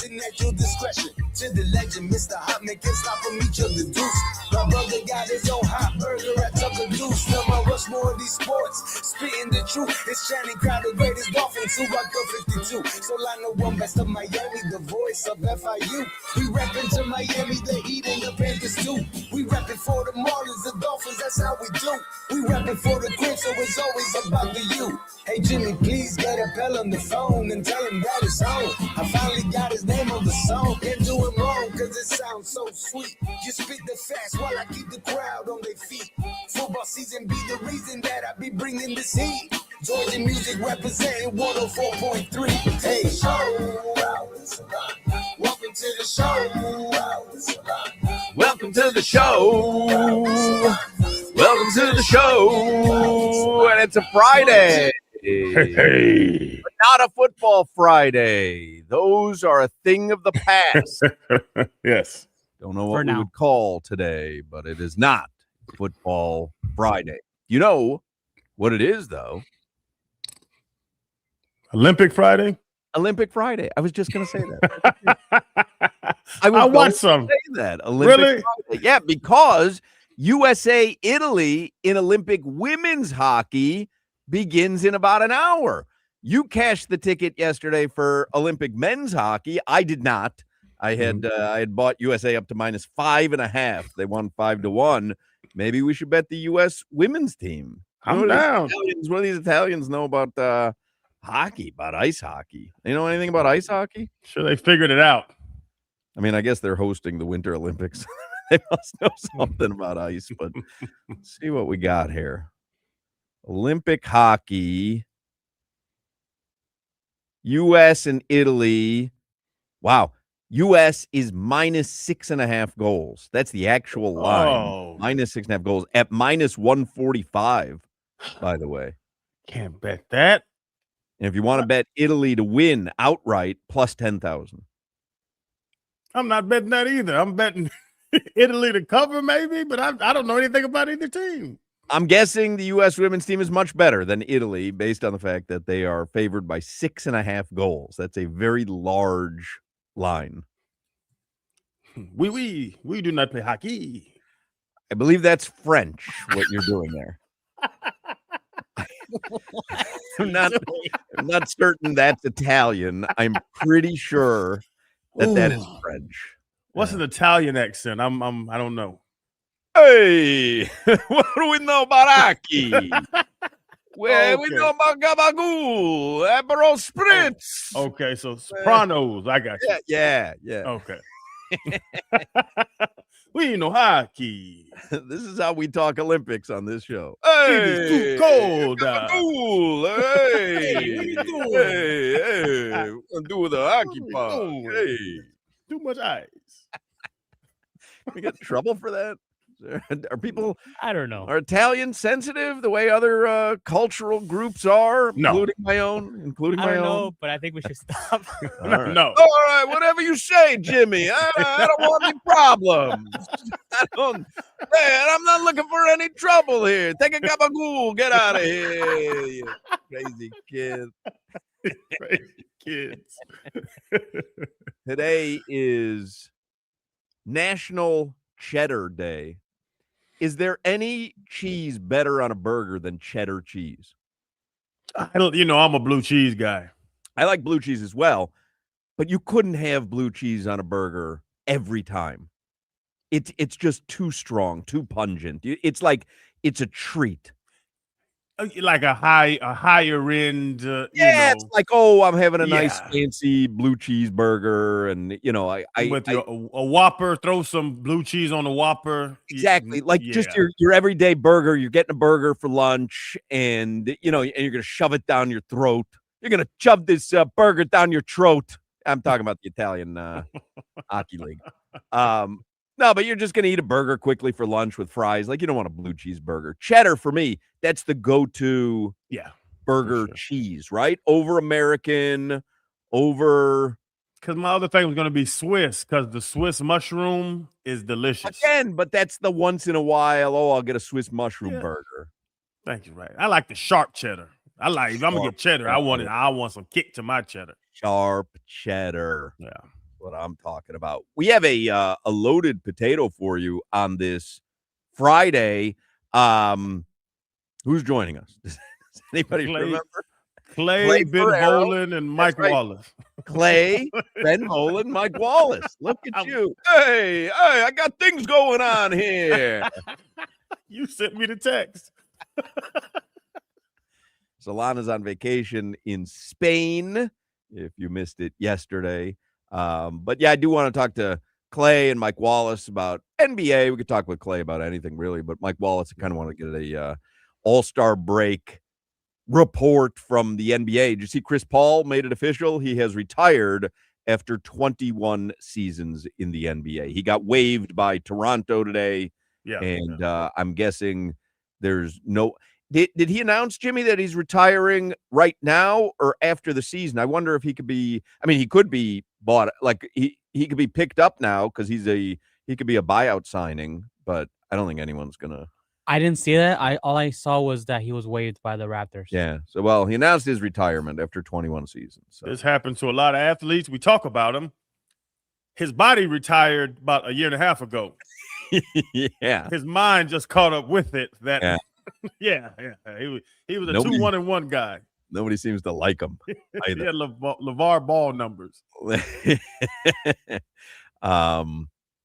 listen at your discretion. To the legend, Mr. Hotman can't stop from each of the deuce. My brother got his own hot burger at Tucker Deuce. Now my rush more of these sports, spitting the truth. It's Channing Crowder, greatest Dolphins who rock the 52. Solana one best of Miami, the voice of FIU. We reppin' to Miami, the Heat and the Panthers too. We reppin' for the Marlins, the Dolphins, that's how we do. We reppin' for the Crips, so it's always about the you. Hey Jimmy, please get a Bell on the phone and tell him that it's on. I finally got his name on the song. Can't do it wrong, cause it sounds so sweet. You spit the fast while I keep the crowd on their feet. Football season be the reason that I be bringing this heat. Georgia music representing 104.3. Hey, welcome to the show. Welcome to the show. Welcome to the show. And it's a Friday. Hey. But not a football Friday. Those are a thing of the past. Yes. Don't know what we would call today, but it is not football Friday. You know what it is, though? Olympic Friday? Olympic Friday. I was just going to say that. I watched some. Say that. Olympic Really? Friday. Yeah, because USA Italy in Olympic women's hockey begins in about an hour. You cashed the ticket yesterday for Olympic men's hockey. I did not. I had bought USA up to -5.5. They won 5-1. Maybe we should bet the U.S. women's team. I'm down. What do these Italians know about hockey, about ice hockey? You know anything about ice hockey? Sure, they figured it out. I mean, I guess they're hosting the Winter Olympics. They must know something about ice, but let's see what we got here. Olympic hockey, U.S. and Italy. Wow. U.S. is -6.5 goals. That's the actual line. Oh. -6.5 goals at -145, by the way. Can't bet that. And if you want to bet Italy to win outright, +10,000. I'm not betting that either. I'm betting Italy to cover maybe, but I don't know anything about either team. I'm guessing the U.S. women's team is much better than Italy based on the fact that they are favored by 6.5 goals. That's a very large line. We do not play hockey. I believe that's French, what you're doing there. I'm not certain that's Italian. I'm pretty sure that is French. What's an Italian accent? I don't know. Hey, what do we know about hockey? Well, we know about Gabagool, Aperol Spritz. Okay, so Sopranos, I got you. Yeah. Okay. We know hockey. This is how we talk Olympics on this show. Hey, it is too cold. Gabagool. Hey, what you doing? Hey, what do with the hockey puck? Hey, too much ice. We get in trouble for that? Are people? I don't know. Are Italians sensitive the way other cultural groups are, including my own? I don't know, but I think we should stop. Right. No. All right, whatever you say, Jimmy. I don't want any problems. I'm not looking for any trouble here. Take a gabagool. Get out of here, you crazy kid. Crazy kids. Today is National Cheddar Day. Is there any cheese better on a burger than cheddar cheese? I'm a blue cheese guy. I like blue cheese as well, but you couldn't have blue cheese on a burger every time. It's just too strong, too pungent. It's like it's a treat. Like a higher end. It's like, I'm having a nice fancy blue cheeseburger, and a Whopper. Throw some blue cheese on the Whopper. Exactly, just your everyday burger. You're getting a burger for lunch, and you're gonna shove it down your throat. You're gonna shove this burger down your throat. I'm talking about the Italian hockey league. No, but you're just going to eat a burger quickly for lunch with fries. Like, you don't want a blue cheeseburger. Cheddar, for me, that's the go-to burger cheese, right? Over American, over... Because my other thing was going to be Swiss, because the Swiss mushroom is delicious. Again, but that's the once in a while, I'll get a Swiss mushroom burger. Thank you, right. I like the sharp cheddar. If I'm going to get cheddar, I want some kick to my cheddar. Sharp cheddar. Yeah. what I'm talking about. We have a loaded potato for you on this Friday. Who's joining us? Does anybody remember? Clay, Ben Ferrero. Volen, and Mike right. Wallace. Clay, Ben Volen, Mike Wallace. Look at you. Hey, I got things going on here. You sent me the text. Solana's on vacation in Spain, if you missed it yesterday. But yeah, I do want to talk to Clay and Mike Wallace about NBA. We could talk with Clay about anything really, but Mike Wallace, I kind of want to get a all-star break report from the NBA. Did you see Chris Paul made it official? He has retired after 21 seasons in the NBA. He got waived by Toronto today. Yeah. And I'm guessing there's no did he announce, Jimmy, that he's retiring right now or after the season? I wonder if he could be, I mean, he could be bought, like he could be picked up now because he could be a buyout signing, but I don't think anyone's gonna. I didn't see that. All I saw was that he was waived by the Raptors. Yeah. So, well, he announced his retirement after 21 seasons. So. This happens to a lot of athletes. We talk about him. His body retired about a year and a half ago. Yeah. His mind just caught up with it. That yeah. He was a 2-1-1 guy. Nobody seems to like him either. He had LeVar Ball numbers.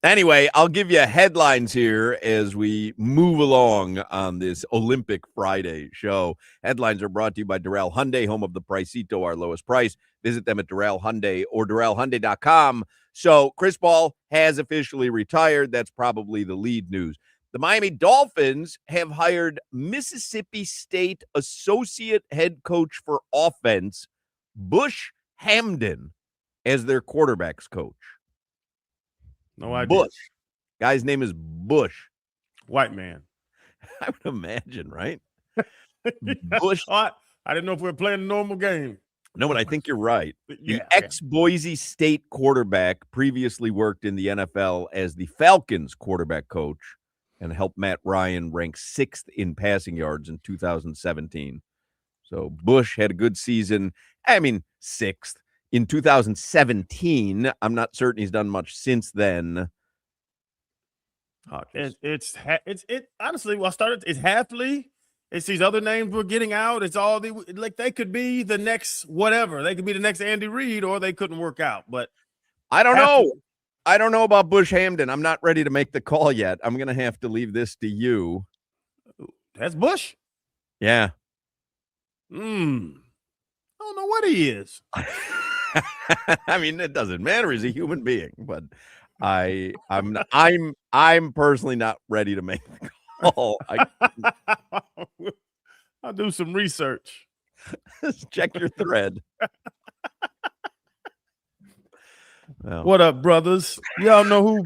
Anyway, I'll give you headlines here as we move along on this Olympic Friday show. Headlines are brought to you by Doral Hyundai, home of the Pricito, our lowest price. Visit them at Doral Hyundai or DoralHyundai.com. So Chris Paul has officially retired. That's probably the lead news. The Miami Dolphins have hired Mississippi State associate head coach for offense, Bush Hamdan, as their quarterbacks coach. No idea. Bush. Guy's name is Bush. White man. I would imagine, right? Bush. I didn't know if we were playing a normal game. No, but I think you're right. Yeah, the ex-Boise State quarterback previously worked in the NFL as the Falcons quarterback coach and helped Matt Ryan rank 6th in passing yards in 2017. So Bush had a good season. I mean, 6th. In 2017, I'm not certain he's done much since then. It's honestly, well, it's Hafley. It's these other names we're getting out. It's all they could be the next whatever. They could be the next Andy Reid, or they couldn't work out. But I don't know. I don't know about Bush Hamdan. I'm not ready to make the call yet. I'm going to have to leave this to you. That's Bush. Yeah. I don't know what he is. I mean, it doesn't matter. He's a human being, but I'm personally not ready to make the call. I'll do some research. Check your thread. Well. What up, brothers? Y'all know who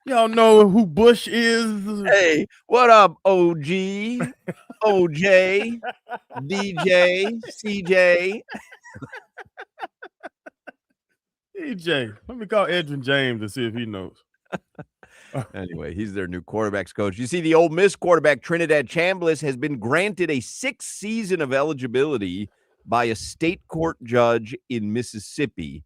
y'all know who Bush is? Hey, what up, OG, OJ, DJ, CJ? DJ. Let me call Edwin James and see if he knows. Anyway, he's their new quarterbacks coach. You see, the Ole Miss quarterback Trinidad Chambliss has been granted a 6th season of eligibility by a state court judge in Mississippi,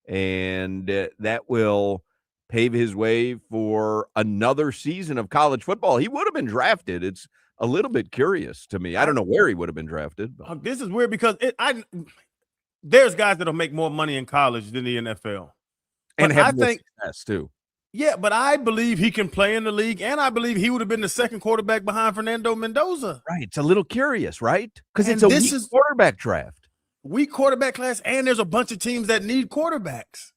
and that will pave his way for another season of college football. He would have been drafted. It's a little bit curious to me. I don't know where he would have been drafted. But. This is weird because there's guys that'll make more money in college than the NFL. And have more success too. Yeah, but I believe he can play in the league, and I believe he would have been the second quarterback behind Fernando Mendoza. Right. It's a little curious, right? Because it's a weak quarterback draft. Weak quarterback class, and there's a bunch of teams that need quarterbacks.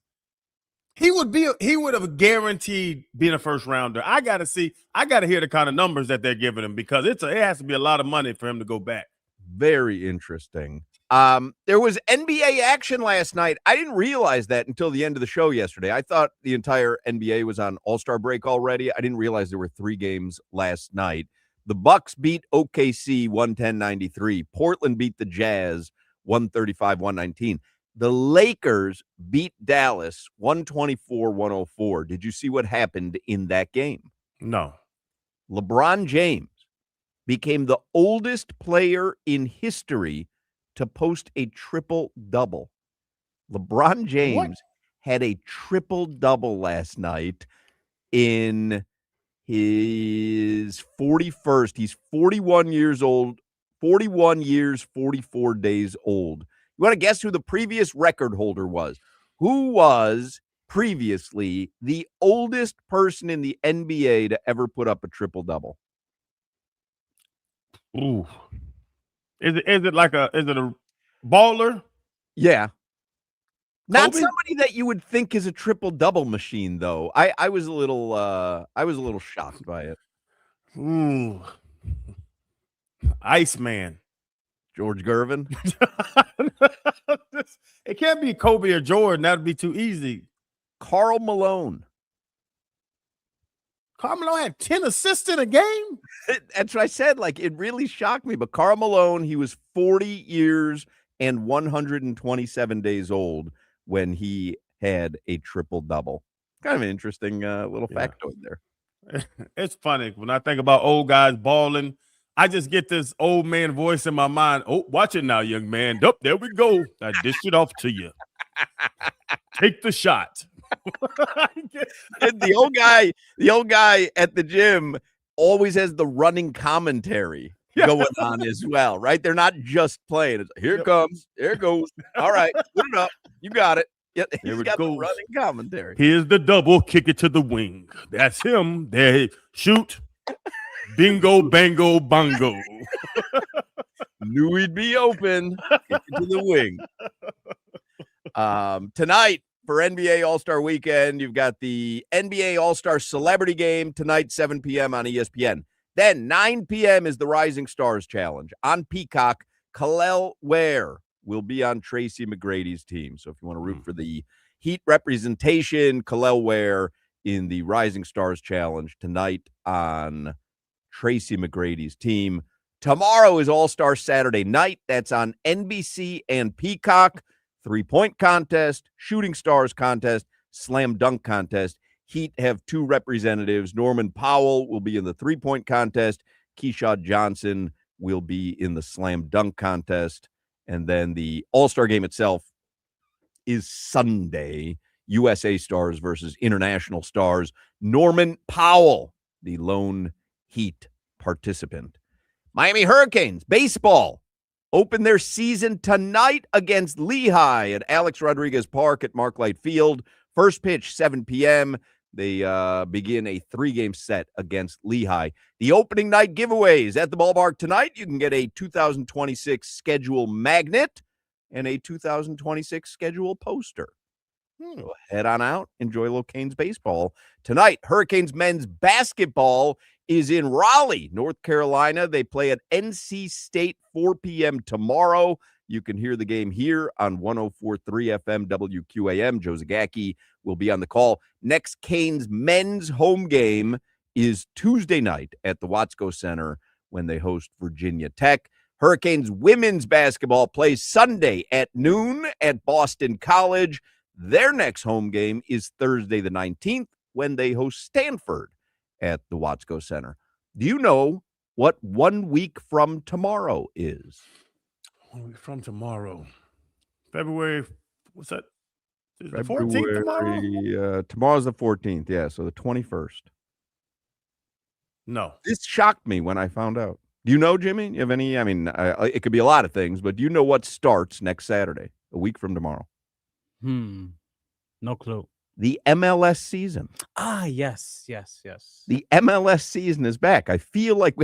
He would have guaranteed being a first rounder. I got to hear the kind of numbers that they're giving him because it has to be a lot of money for him to go back. Very interesting. There was NBA action last night. I didn't realize that until the end of the show yesterday. I thought the entire NBA was on All-Star break already. I didn't realize there were 3 games last night. The Bucks beat OKC 110-93. Portland beat the Jazz 135-119. The Lakers beat Dallas 124-104. Did you see what happened in that game? No. LeBron James became the oldest player in history to post a triple-double. LeBron James had a triple-double last night in his 41st. He's 41 years old, 41 years, 44 days old. You want to guess who the previous record holder was? Who was previously the oldest person in the NBA to ever put up a triple-double? Ooh. Is it a baller? Yeah. Not Kobe? somebody that you would think is a triple-double machine, though. I was a little shocked by it. Ooh. Iceman. George Gervin. It can't be Kobe or Jordan. That'd be too easy. Karl Malone. Carmelo had 10 assists in a game. That's what I said. Like, it really shocked me. But Karl Malone, he was 40 years and 127 days old when he had a triple-double. Kind of an interesting little factoid there. It's funny. When I think about old guys balling, I just get this old man voice in my mind. Oh, watch it now, young man. Oh, there we go. I dished it off to you. Take the shot. The old guy at the gym always has the running commentary going on as well, right? They're not just playing. It's, here it comes. There it goes. All right, put it up. You got it. Yep, he's got the running commentary. Here's the double, kick it to the wing. That's him. There, shoot. Bingo, bango, bongo. Knew he'd be open. Kick it to the wing. Tonight, for NBA All-Star Weekend, you've got the NBA All-Star Celebrity Game tonight, 7 p.m. on ESPN. Then 9 p.m. is the Rising Stars Challenge. On Peacock, Khalil Ware will be on Tracy McGrady's team. So if you want to root for the Heat representation, Khalil Ware in the Rising Stars Challenge tonight on Tracy McGrady's team. Tomorrow is All-Star Saturday night. That's on NBC and Peacock. 3-point contest, shooting stars contest, slam dunk contest. Heat have 2 representatives. Norman Powell will be in the 3-point contest. Keyshawn Johnson will be in the slam dunk contest. And then the All-Star game itself is Sunday. USA Stars versus International Stars. Norman Powell, the lone Heat participant. Miami Hurricanes baseball open their season tonight against Lehigh at Alex Rodriguez Park at Marklight Field. First pitch, 7 p.m. They begin a 3-game set against Lehigh. The opening night giveaways at the ballpark tonight. You can get a 2026 schedule magnet and a 2026 schedule poster. So head on out. Enjoy a little Canes baseball. Tonight, Hurricanes men's basketball is in Raleigh, North Carolina. They play at NC State 4 p.m. tomorrow. You can hear the game here on 104.3 FM WQAM. Joe Zagacki will be on the call. Next Canes men's home game is Tuesday night at the Watsco Center when they host Virginia Tech. Hurricanes women's basketball plays Sunday at noon at Boston College. Their next home game is Thursday the 19th when they host Stanford at the Watsco Center. Do you know what 1 week from tomorrow is? 1 week from tomorrow. February, what's that? Is the 14th tomorrow? Tomorrow's the 14th, yeah, so the 21st. No. This shocked me when I found out. Do you know, Jimmy? You have any? I mean, it could be a lot of things, but do you know what starts next Saturday, a week from tomorrow? No clue. The MLS season. Yes. The MLS season is back. I feel like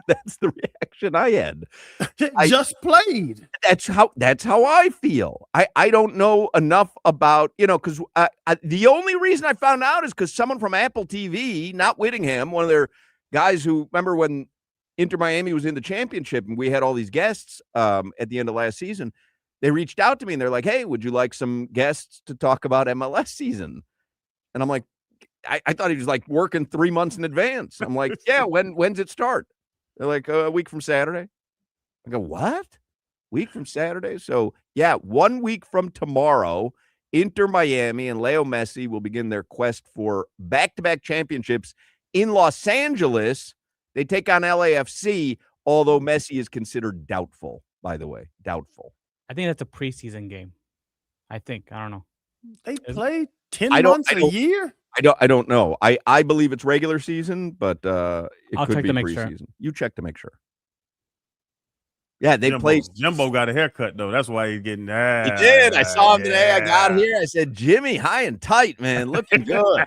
that's the reaction I had. Just played. That's how I feel. I don't know enough about, because the only reason I found out is because someone from Apple TV, not Whittingham, one of their guys who, remember when Inter Miami was in the championship and we had all these guests at the end of last season, they reached out to me and they're like, hey, would you like some guests to talk about MLS season? And I'm like, I thought he was like working 3 months in advance. I'm like, yeah, when's it start? They're like, a week from Saturday. I go, what? Week from Saturday? So, yeah, 1 week from tomorrow, Inter Miami and Leo Messi will begin their quest for back-to-back championships in Los Angeles. They take on LAFC, although Messi is considered doubtful, by the way. Doubtful. I think that's a preseason game. I don't know. They Is- play 10 I don't- months I a don't- year? I don't know. I believe it's regular season, but it I'll could check be to make sure. preseason. You check to make sure. Yeah, they play. Jimbo got a haircut though. That's why he's getting that. He did. I saw him today. I got here. I said, Jimmy, high and tight, man, looking good.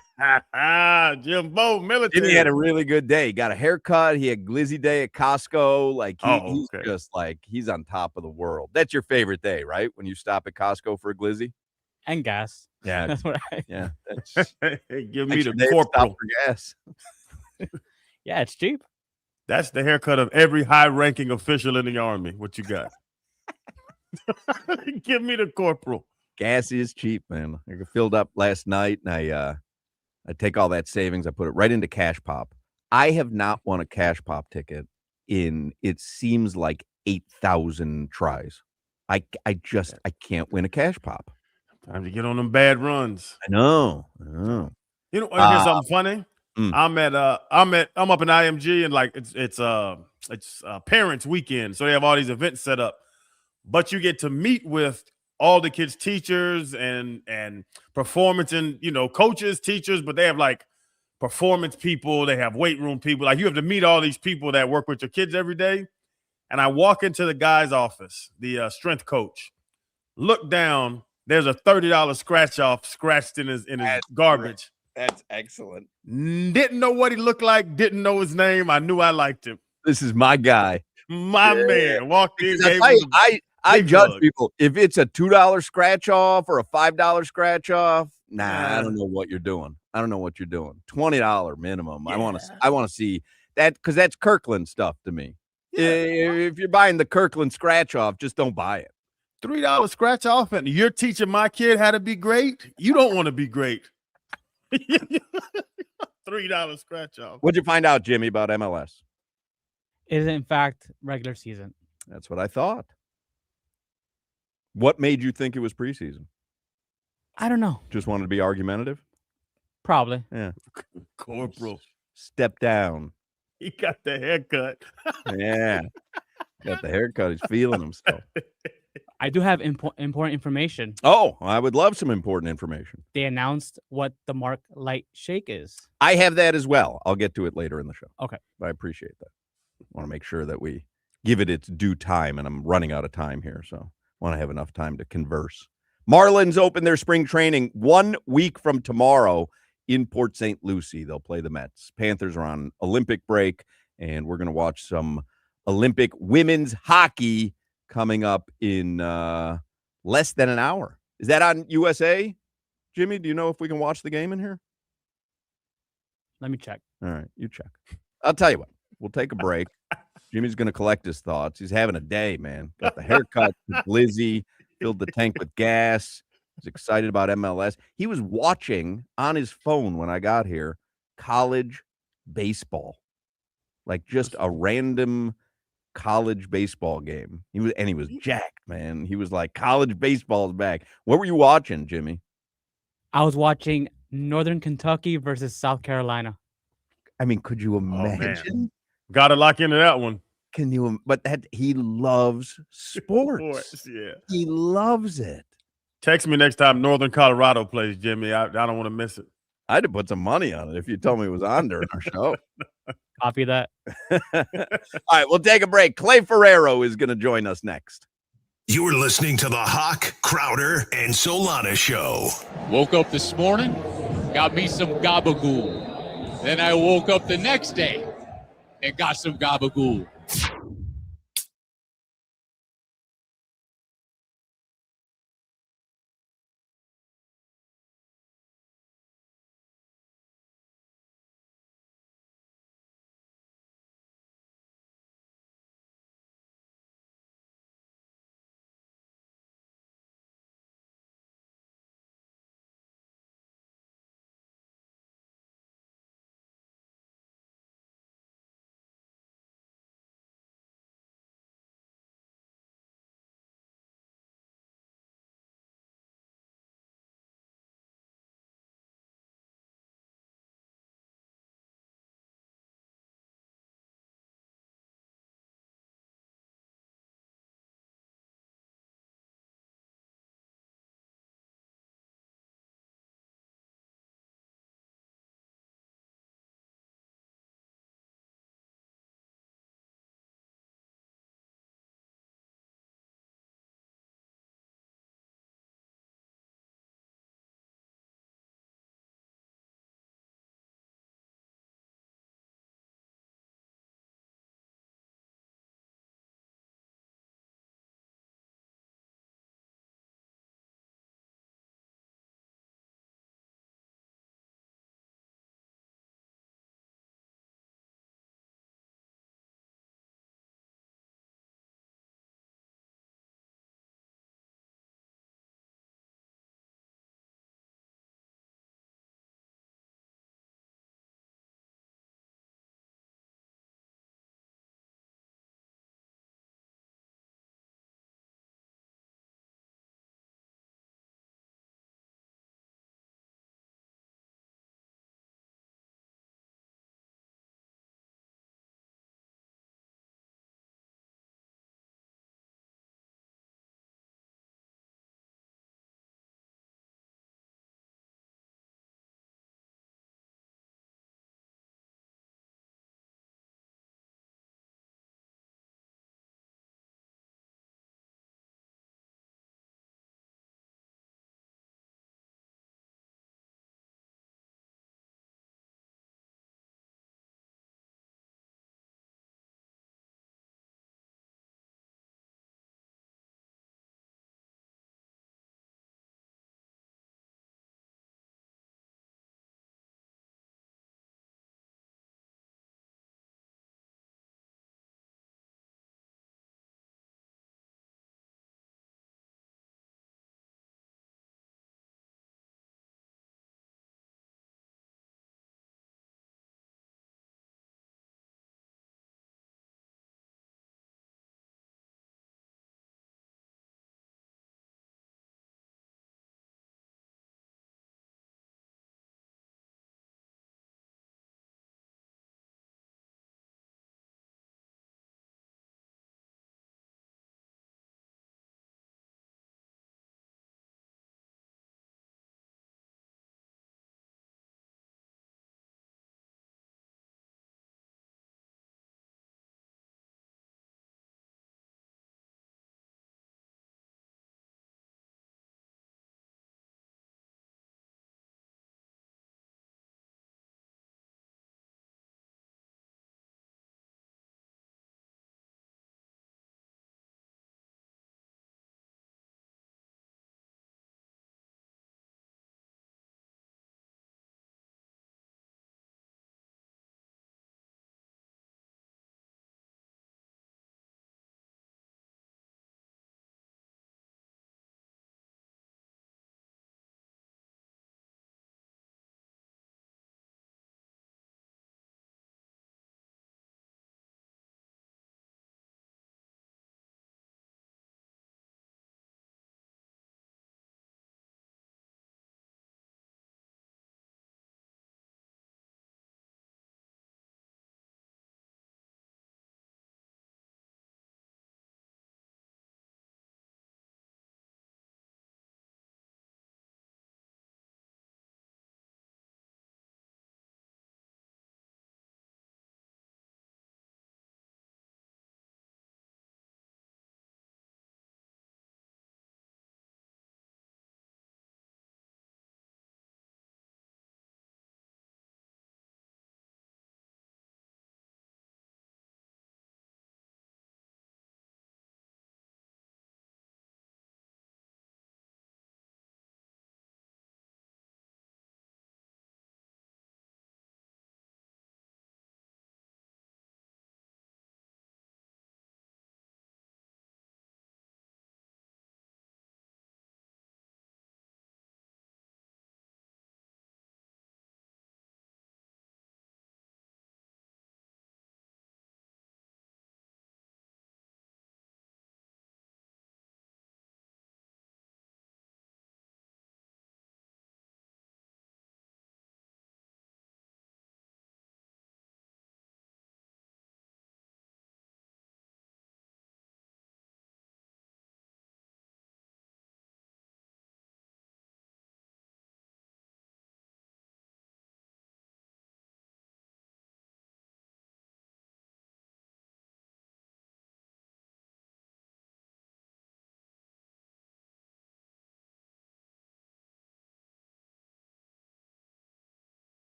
Jimbo military. Jimmy had a really good day. He got a haircut. He had Glizzy Day at Costco. Like he's okay. just like he's on top of the world. That's your favorite day, right? When you stop at Costco for a Glizzy. And gas. Yeah, That's what I. yeah. That's Give me extra the day to stop corporal. for gas. Yeah, it's cheap. That's the haircut of every high-ranking official in the army. What you got? Give me the corporal. Gas is cheap, man. I filled up last night, and I take all that savings, I put it right into Cash Pop. I have not won a Cash Pop ticket in it seems like 8,000 tries. I can't win a Cash Pop. Time to get on them bad runs. I know. You know, here's something funny. Mm. I'm up in IMG, and like it's parents weekend, so they have all these events set up. But you get to meet with all the kids' teachers and performance and coaches, teachers, but they have like performance people, they have weight room people. Like you have to meet all these people that work with your kids every day. And I walk into the guy's office, the strength coach, look down, there's a $30 scratch off scratched in his garbage. That's excellent. Didn't know what he looked like, didn't know his name. I knew I liked him. This is my guy. My man walked in. I judge people. If it's a $2 scratch off or a $5 scratch off, I don't know what you're doing. I don't know what you're doing. $20 minimum. Yeah. I want to see that because that's Kirkland stuff to me. Yeah. If you're buying the Kirkland scratch off, just don't buy it. $3 scratch off, and you're teaching my kid how to be great. You don't want to be great. $3 scratch off. What'd you find out, Jimmy, about MLS? It is in fact regular season. That's what I thought. What made you think it was preseason? I don't know. Just wanted to be argumentative? Probably. Yeah. Corporal. Step down. He got the haircut. Yeah. Got the haircut. He's feeling himself. I do have important information. Oh, I would love some important information. They announced what the Mark Light Shake is. I have that as well. I'll get to it later in the show. Okay. I appreciate that. I want to make sure that we give it its due time, and I'm running out of time here, so I want to have enough time to converse. Marlins open their spring training 1 week from tomorrow in Port St. Lucie. They'll play the Mets. Panthers are on Olympic break, and we're going to watch some Olympic women's hockey coming up in less than an hour. Is that on USA? Jimmy, do you know if we can watch the game in here? Let me check. All right, you check. I'll tell you what. We'll take a break. Jimmy's going to collect his thoughts. He's having a day, man. Got the haircut, Lizzie, filled the tank with gas. He's excited about MLS. He was watching on his phone when I got here college baseball, like just a random college baseball game. He was jacked, man. He was like, college baseball is back. What were you watching, Jimmy? I was watching Northern Kentucky versus South Carolina. I mean, could you imagine? Got to lock into that one. Can you? But he loves sports. Yeah, he loves it. Text me next time Northern Colorado plays, Jimmy. I don't want to miss it. I'd have put some money on it if you told me it was on during our show. Copy that. All right, we'll take a break. Clay Ferrero is going to join us next. You're listening to the Hoch, Crowder, and Solana Show. Woke up this morning, got me some gabagool. Then I woke up the next day and got some gabagool.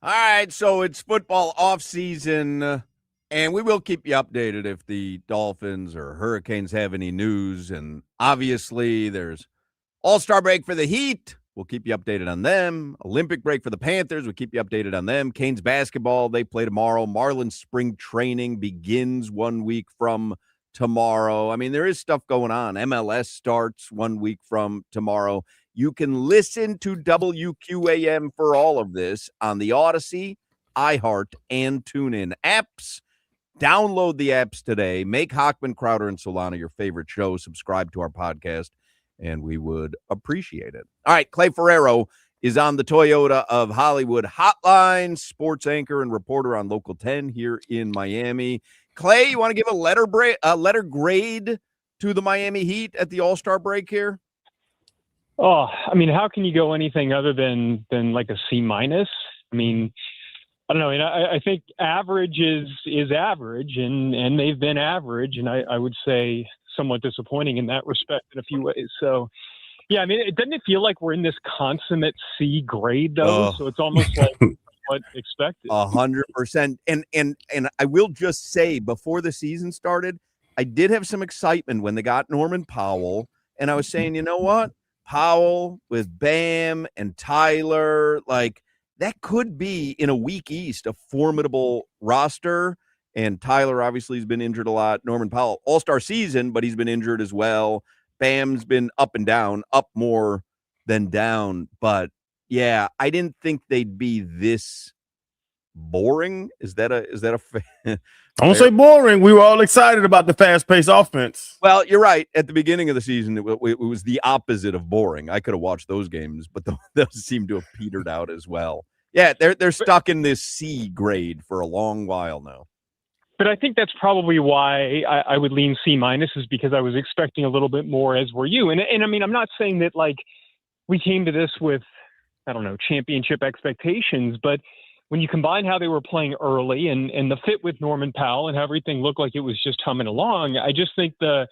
All right, so it's football off season, and we will keep you updated if the Dolphins or Hurricanes have any news. And obviously, there's All-Star break for the Heat. We'll keep you updated on them. Olympic break for the Panthers. We'll keep you updated on them. Canes basketball, they play tomorrow. Marlins spring training begins 1 week from tomorrow. I mean, there is stuff going on. MLS starts 1 week from tomorrow. You can listen to WQAM for all of this on the Odyssey, iHeart, and TuneIn apps. Download the apps today. Make Hochman, Crowder, and Solana your favorite show. Subscribe to our podcast, and we would appreciate it. All right, Clay Ferrero is on the Toyota of Hollywood hotline, sports anchor and reporter on Local 10 here in Miami. Clay, you want to give a letter grade to the Miami Heat at the All-Star break here? Oh, I mean, how can you go anything other than like a C-? I mean, I don't know. I think average is average, and they've been average, and I would say somewhat disappointing in that respect in a few ways. So, yeah, I mean, doesn't it feel like we're in this consummate C grade though? So it's almost like what expected. 100%. And I will just say, before the season started, I did have some excitement when they got Norman Powell, and I was saying, you know what? Powell with Bam and Tyler, like that could be in a weak East a formidable roster. And Tyler obviously has been injured a lot. Norman Powell, all-star season, but he's been injured as well. Bam's been up and down, up more than down. But yeah, I didn't think they'd be this boring. Is that a I won't say boring. We were all excited about the fast-paced offense. Well, you're right. At the beginning of the season, it was the opposite of boring. I could have watched those games, but those seem to have petered out as well. Yeah, they're stuck in this C grade for a long while now. But I think that's probably why I would lean C- is because I was expecting a little bit more, as were you. And I mean, I'm not saying that like we came to this with, I don't know, championship expectations, but when you combine how they were playing early and the fit with Norman Powell and how everything looked like it was just humming along, I just think the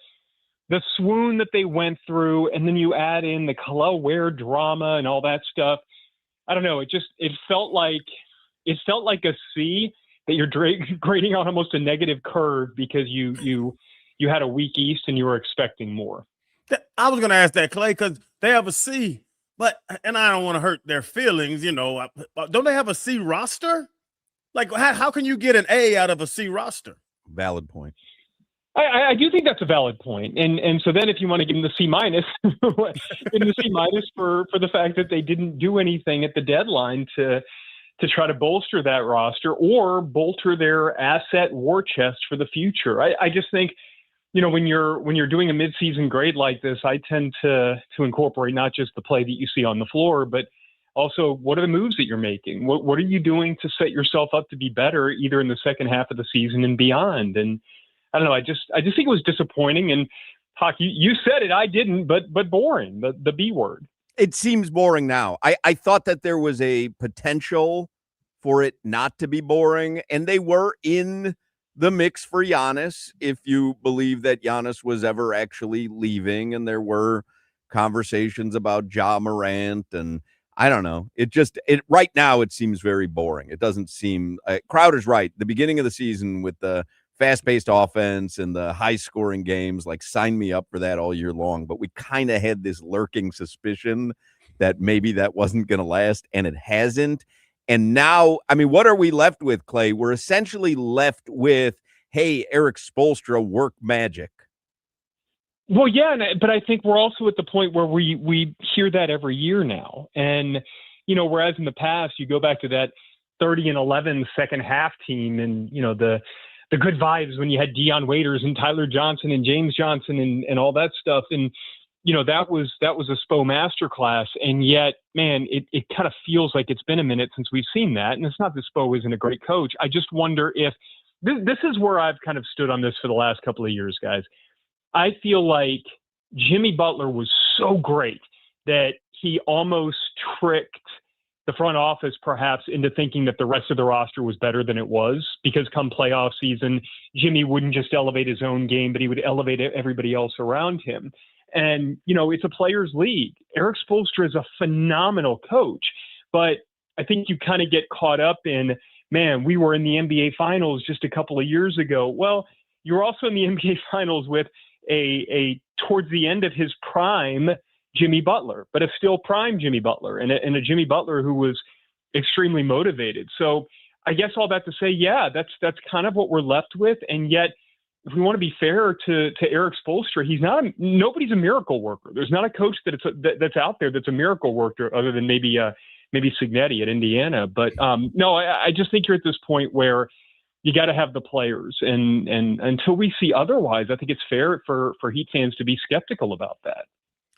swoon that they went through, and then you add in the Khalil Ware drama and all that stuff, I don't know. It felt like a C that you're grading on almost a negative curve because you had a weak East and you were expecting more. I was going to ask that, Clay, because they have a C. But, and I don't want to hurt their feelings, you know, don't they have a C roster? Like, how can you get an A out of a C roster? Valid point. I do think that's a valid point. And so then if you want to give them the C-, give them the C- for the fact that they didn't do anything at the deadline to try to bolster that roster or bolster their asset war chest for the future. I just think, you know, when you're doing a midseason grade like this, I tend to incorporate not just the play that you see on the floor, but also what are the moves that you're making? What are you doing to set yourself up to be better, either in the second half of the season and beyond? And I don't know. I just think it was disappointing. And Hoch, you said it, I didn't, but boring. The B word. It seems boring now. I thought that there was a potential for it not to be boring, and they were in the mix for Giannis, if you believe that Giannis was ever actually leaving, and there were conversations about Ja Morant, and I don't know. It right now it seems very boring. It doesn't seem Crowder's right. The beginning of the season with the fast-paced offense and the high-scoring games, like sign me up for that all year long. But we kind of had this lurking suspicion that maybe that wasn't going to last, and it hasn't. And now, I mean, what are we left with, Clay? We're essentially left with, hey, Eric Spoelstra, work magic. Well, yeah, but I think we're also at the point where we hear that every year now. And, you know, whereas in the past, you go back to that 30-11 second half team and, you know, the good vibes when you had Dion Waiters and Tyler Johnson and James Johnson and all that stuff. And, you know, that was a Spo masterclass. And yet, man, it kind of feels like it's been a minute since we've seen that. And it's not that Spo isn't a great coach. I just wonder if this is where I've kind of stood on this for the last couple of years, guys. I feel like Jimmy Butler was so great that he almost tricked the front office perhaps into thinking that the rest of the roster was better than it was, because come playoff season, Jimmy wouldn't just elevate his own game, but he would elevate everybody else around him. And, you know, it's a players' league. Eric Spoelstra is a phenomenal coach, but I think you kind of get caught up in, man, we were in the NBA Finals just a couple of years ago. Well, you're also in the NBA Finals with a towards the end of his prime Jimmy Butler, but a still prime Jimmy Butler, and a Jimmy Butler who was extremely motivated. So I guess all that to say, yeah, that's kind of what we're left with. And yet, if we want to be fair to Eric Spoelstra, nobody's a miracle worker. There's not a coach that's out there that's a miracle worker other than maybe Signetti at Indiana. But no, I just think you're at this point where you got to have the players, and until we see otherwise, I think it's fair for Heat fans to be skeptical about that.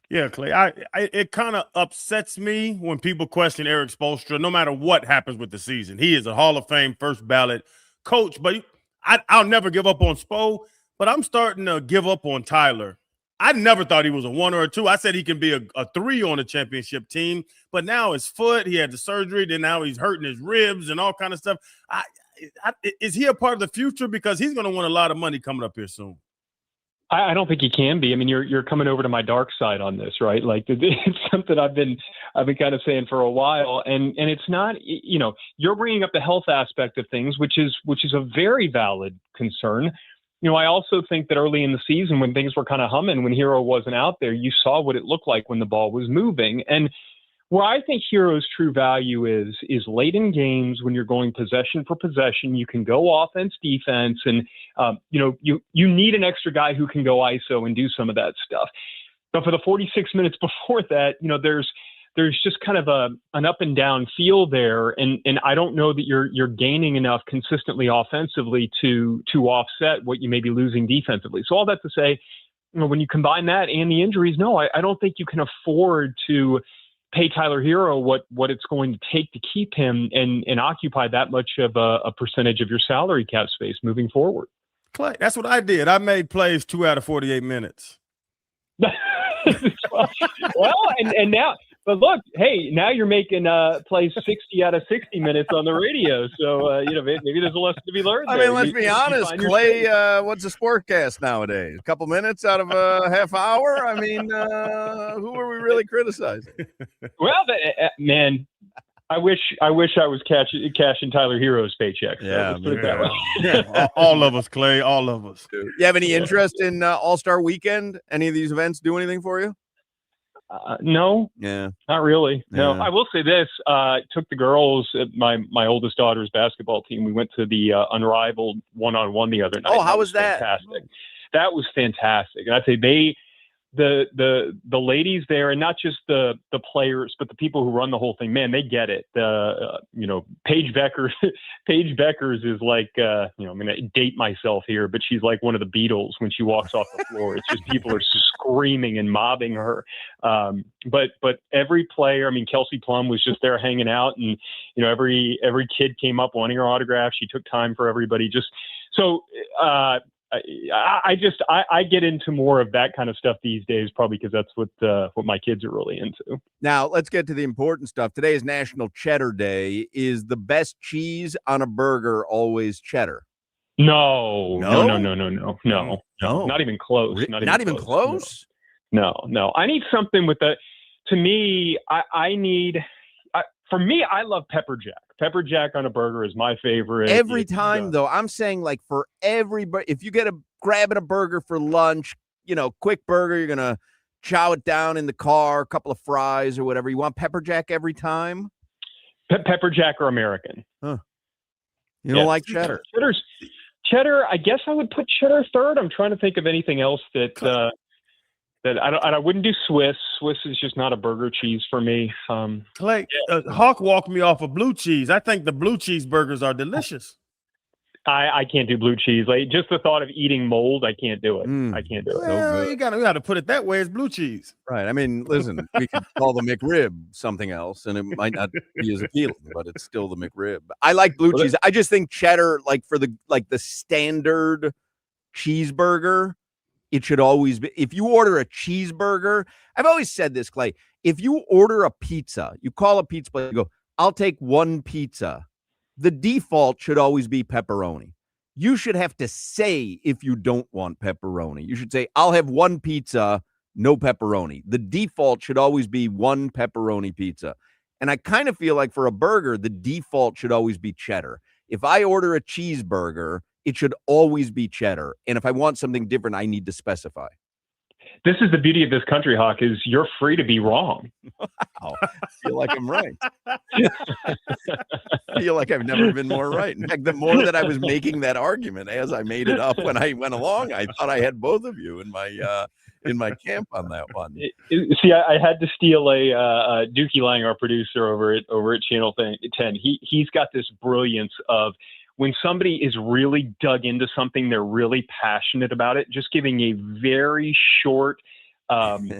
Yeah, Clay, it kind of upsets me when people question Eric Spoelstra, no matter what happens with the season. He is a Hall of Fame first ballot coach, but I'll never give up on Spo, but I'm starting to give up on Tyler. I never thought he was a 1 or a 2. I said he can be a 3 on a championship team, but now his foot, he had the surgery, then now he's hurting his ribs and all kind of stuff. Is he a part of the future? Because he's going to want a lot of money coming up here soon. I don't think he can be. I mean, you're coming over to my dark side on this, right? Like it's something I've been kind of saying for a while, and it's not. You're bringing up the health aspect of things, which is a very valid concern. I also think that early in the season, when things were kind of humming, when Hero wasn't out there, you saw what it looked like when the ball was moving. And where I think Hero's true value is late in games when you're going possession for possession. You can go offense, defense, and you need an extra guy who can go ISO and do some of that stuff. But for the 46 minutes before that, there's just kind of an up and down feel there, and I don't know that you're gaining enough consistently offensively to offset what you may be losing defensively. So all that to say, when you combine that and the injuries, no, I don't think you can afford to pay Tyler Hero what it's going to take to keep him and occupy that much of a percentage of your salary cap space moving forward. Clay, that's what I did. I made plays 2 out of 48 minutes. Well, and now, but look, hey, now you're making plays 60 out of 60 minutes on the radio. So, maybe there's a lesson to be learned there. I mean, let's be honest, Clay, what's a sportcast nowadays? A couple minutes out of a half hour? I mean, who are we really criticizing? Well, man, I wish I was cashing Tyler Hero's paycheck. So Yeah, let's put it that way. Yeah. All of us, Clay, all of us. You have any interest in All-Star Weekend? Any of these events do anything for you? No, Yeah, not really. No, Yeah. I will say this: took the girls, my oldest daughter's basketball team. We went to the Unrivaled 1-on-1 the other night. Oh, how was that? Fantastic. That was fantastic, and I'd say the ladies there, and not just the players, but the people who run the whole thing, man, they get it. Paige Beckers is like, I'm going to date myself here, but she's like one of the Beatles when she walks off the floor. It's just people are screaming and mobbing her. But every player, I mean, Kelsey Plum was just there hanging out, and every kid came up wanting her autograph. She took time for everybody. Just so. I get into more of that kind of stuff these days, probably because that's what my kids are really into. Now, let's get to the important stuff. Today is National Cheddar Day. Is the best cheese on a burger always cheddar? No. Not even close. Not even close? No. I need something with the. To me, for me, I love pepper jack. Pepper jack on a burger is my favorite. Every time, though, I'm saying like for everybody, if you get grabbing a burger for lunch, quick burger, you're going to chow it down in the car, a couple of fries or whatever. You want pepper jack every time? Pepper jack or American. Huh. You don't like cheddar? Cheddar, I guess I would put cheddar third. I'm trying to think of anything else that I wouldn't do Swiss. Swiss is just not a burger cheese for me. Clay, Hawk walked me off of blue cheese. I think the blue cheese burgers are delicious. I can't do blue cheese. Like just the thought of eating mold, I can't do it. I can't do it. Well, you gotta put it that way. It's blue cheese, right? I mean, listen, we could call the McRib something else, and it might not be as appealing, but it's still the McRib. I like blue cheese. I just think cheddar, like for the standard cheeseburger. It should always be, if you order a cheeseburger, I've always said this, Clay, if you order a pizza, you call a pizza place, you go, I'll take one pizza. The default should always be pepperoni. You should have to say if you don't want pepperoni. You should say, I'll have one pizza, no pepperoni. The default should always be one pepperoni pizza. And I kind of feel like for a burger, the default should always be cheddar. If I order a cheeseburger, it should always be cheddar. And if I want something different, I need to specify. This is the beauty of this country, Hawk, is you're free to be wrong. Wow. I feel like I'm right. I feel like I've never been more right. In fact, the more that I was making that argument as I made it up when I went along, I thought I had both of you in my camp on that one. See, I had to steal a Dookie Lang, our producer over at Channel 10. He's got this brilliance of when somebody is really dug into something, they're really passionate about it, just giving a very short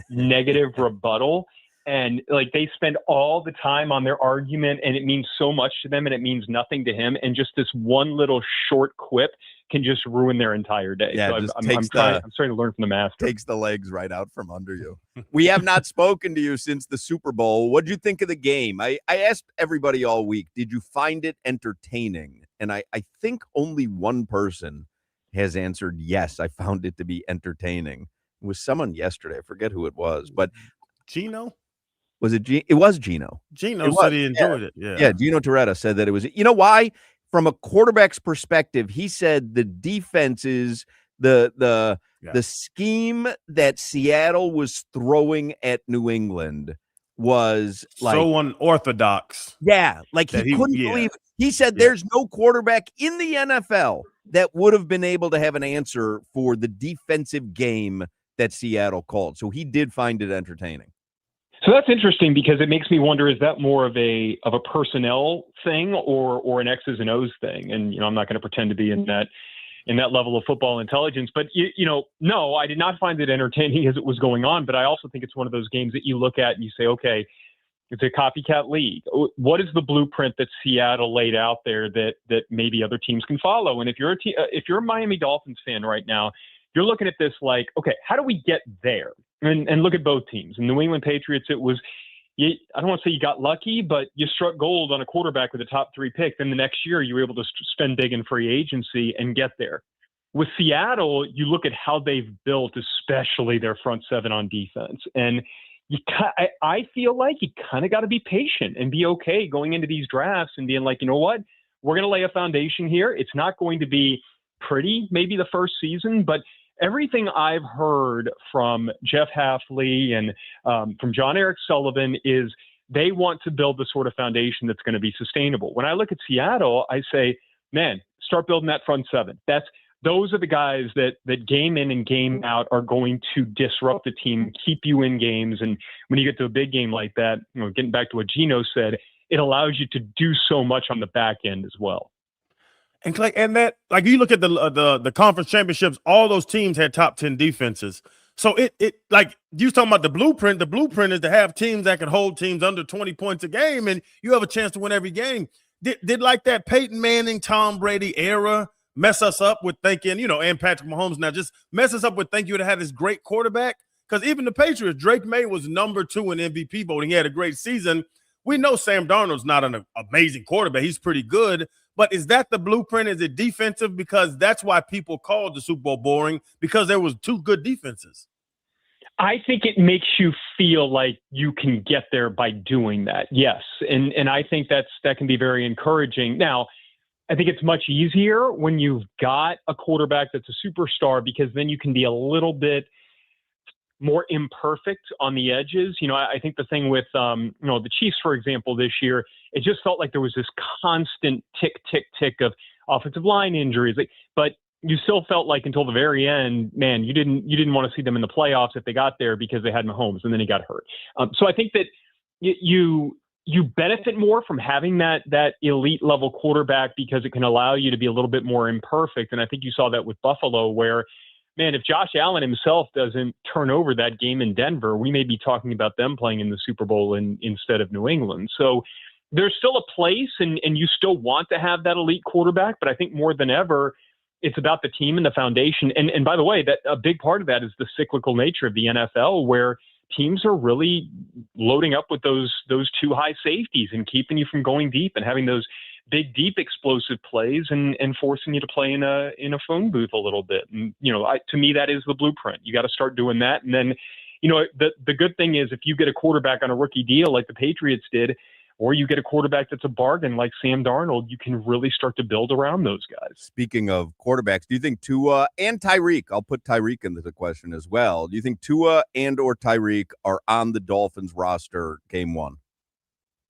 negative rebuttal. And like they spend all the time on their argument and it means so much to them and it means nothing to him. And just this one little short quip can just ruin their entire day. Yeah, so I'm starting to learn from the master. Takes the legs right out from under you. We have not spoken to you since the Super Bowl. What'd you think of the game? I asked everybody all week, did you find it entertaining? And I think only one person has answered yes, I found it to be entertaining. It was someone yesterday. I forget who it was, but Gino? Was it It was Gino. Gino said he enjoyed it. Yeah, Gino Toretta said that it was. You know why? From a quarterback's perspective, he said the defenses, the scheme that Seattle was throwing at New England was like so unorthodox. Yeah, like he couldn't believe it. He said there's no quarterback in the NFL that would have been able to have an answer for the defensive game that Seattle called. So he did find it entertaining. So that's interesting because it makes me wonder, is that more of a personnel thing or an X's and O's thing? And, I'm not going to pretend to be in that level of football intelligence, but no, I did not find it entertaining as it was going on. But I also think it's one of those games that you look at and you say, okay, it's a copycat league. What is the blueprint that Seattle laid out there that maybe other teams can follow? And if you're a Miami Dolphins fan right now, you're looking at this like, okay, how do we get there? And look at both teams. In the New England Patriots, it was, I don't want to say you got lucky, but you struck gold on a quarterback with a top 3 pick. Then the next year, you were able to spend big in free agency and get there. With Seattle, you look at how they've built, especially their front seven on defense. And I feel like you kind of got to be patient and be okay going into these drafts and being like, you know what, we're going to lay a foundation here. It's not going to be pretty, maybe the first season, but everything I've heard from Jeff Hafley and from John Eric Sullivan is they want to build the sort of foundation that's going to be sustainable. When I look at Seattle, I say, man, start building that front seven. Those are the guys that game in and game out are going to disrupt the team, keep you in games. And when you get to a big game like that, getting back to what Gino said, it allows you to do so much on the back end as well. And that, like, you look at the conference championships, all those teams had top 10 defenses. So it like you was talking about the blueprint. The blueprint is to have teams that can hold teams under 20 points a game, and you have a chance to win every game. Did like that Peyton Manning, Tom Brady era mess us up with thinking, and Patrick Mahomes now just mess us up with thinking you would have had this great quarterback? Because even the Patriots, Drake May was number 2 in MVP voting. He had a great season. We know Sam Darnold's not an amazing quarterback. He's pretty good. But is that the blueprint? Is it defensive? Because that's why people called the Super Bowl boring, because there was 2 good defenses. I think it makes you feel like you can get there by doing that. Yes. And I think that can be very encouraging. Now, I think it's much easier when you've got a quarterback that's a superstar, because then you can be a little bit more imperfect on the edges. I think the thing with, the Chiefs, for example, this year, it just felt like there was this constant tick, tick, tick of offensive line injuries. But you still felt like until the very end, man, you didn't want to see them in the playoffs if they got there because they had Mahomes and then he got hurt. So I think that you benefit more from having that elite level quarterback because it can allow you to be a little bit more imperfect. And I think you saw that with Buffalo, where, man, if Josh Allen himself doesn't turn over that game in Denver, we may be talking about them playing in the Super Bowl instead of New England. So there's still a place, and you still want to have that elite quarterback. But I think more than ever, it's about the team and the foundation. And by the way, that a big part of that is the cyclical nature of the NFL, where teams are really loading up with those 2 high safeties and keeping you from going deep and having those big, deep, explosive plays and forcing you to play in a phone booth a little bit. And, to me, that is the blueprint. You got to start doing that. And then, the good thing is if you get a quarterback on a rookie deal like the Patriots did, or you get a quarterback that's a bargain like Sam Darnold, you can really start to build around those guys. Speaking of quarterbacks, do you think Tua and Tyreek, I'll put Tyreek into the question as well. Do you think Tua and or Tyreek are on the Dolphins roster game one?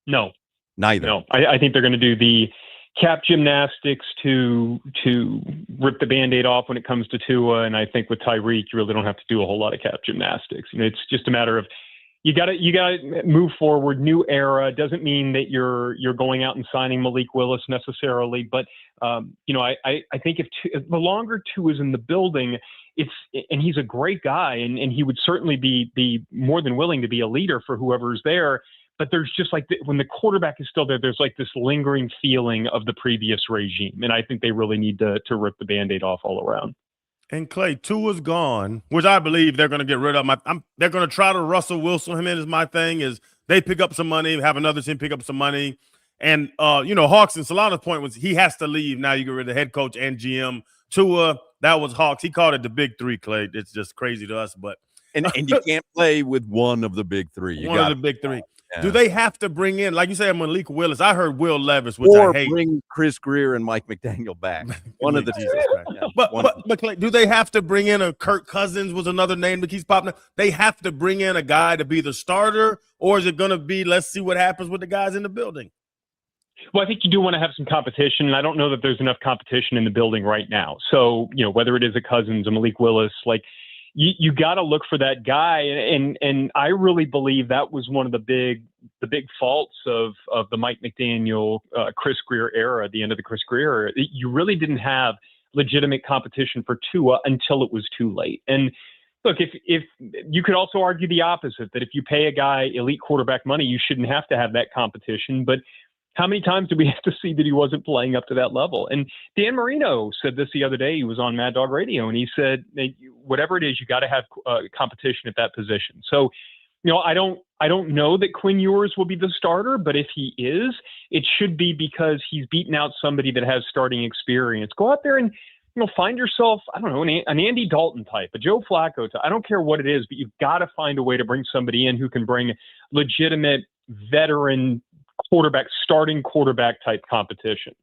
No. Neither. No. I think they're going to do the cap gymnastics to rip the Band-Aid off when it comes to Tua. And I think with Tyreek, you really don't have to do a whole lot of cap gymnastics. It's just a matter of you got to move forward, new era. Doesn't mean that you're going out and signing Malik Willis necessarily, but I think if the longer Tua is in the building, and he's a great guy, and he would certainly be more than willing to be a leader for whoever's there. But there's just when the quarterback is still there, there's this lingering feeling of the previous regime. And I think they really need to rip the Band-Aid off all around. And Clay, Tua's gone, which I believe they're going to get rid of. They're going to try to Russell Wilson him in. Is my thing is they pick up some money, have another team pick up some money. And, Hawks and Solana's point was he has to leave. Now you get rid of the head coach and GM. Tua, that was Hawks. He called it the big three, Clay. It's just crazy to us. But And you can't play with one of the big three. One of the big three. Yeah. Do they have to bring in, like you said, Malik Willis? I heard Will Levis, which or I hate. bring Chris Greer and Mike McDaniel back. One of the two. Yeah. But Clay, do they have to bring in a Kirk Cousins was another name that keeps popping up? They have to bring in a guy to be the starter, or is it going to be let's see what happens with the guys in the building? Well, I think you do want to have some competition, and I don't know that there's enough competition in the building right now. So, whether it is a Cousins, a Malik Willis, you got to look for that guy, and I really believe that was one of the big faults of the Mike McDaniel, Chris Greer era, at the end of the Chris Greer era. You really didn't have legitimate competition for Tua until it was too late. And look, if you could also argue the opposite, that if you pay a guy elite quarterback money, you shouldn't have to have that competition. But how many times do we have to see that he wasn't playing up to that level? And Dan Marino said this the other day. He was on Mad Dog Radio, and he said, whatever it is, you got to have competition at that position. So, I don't know that Quinn Ewers will be the starter, but if he is, it should be because he's beaten out somebody that has starting experience. Go out there and find yourself, I don't know, an Andy Dalton type, a Joe Flacco type. I don't care what it is, but you've got to find a way to bring somebody in who can bring legitimate veteran starting quarterback type competition.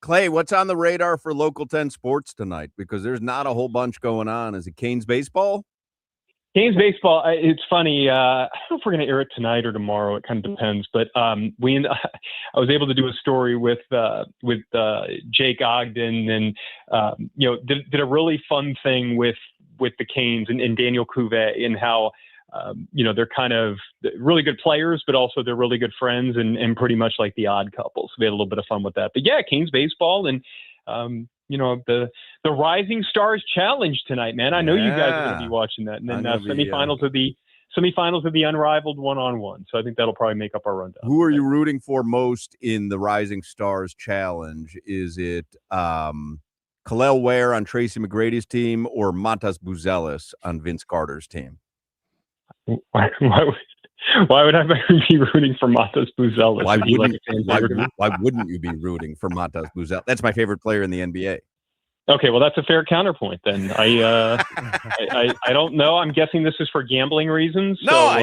Clay, what's on the radar for Local 10 Sports tonight? Because there's not a whole bunch going on. Is it Canes baseball? Canes baseball. It's funny. I don't know if we're going to air it tonight or tomorrow. It kind of depends. But I was able to do a story with Jake Ogden, and did a really fun thing with the Canes and Daniel Cuvée, and how they're kind of really good players, but also they're really good friends and pretty much like the odd couple. So we had a little bit of fun with that. But yeah, Canes baseball and the Rising Stars Challenge tonight, man. I know you guys are going to be watching that, and then semifinals of the Unrivaled one-on-one. So I think that'll probably make up our rundown. Who are you rooting for most in the Rising Stars Challenge? Is it Kalel Ware on Tracy McGrady's team or Matas Buzelis on Vince Carter's team? Why would I be rooting for Matas Buzelis? Why wouldn't you be rooting for Matas Buzelis? That's my favorite player in the NBA. Okay, well, that's a fair counterpoint then. I don't know. I'm guessing this is for gambling reasons. I'm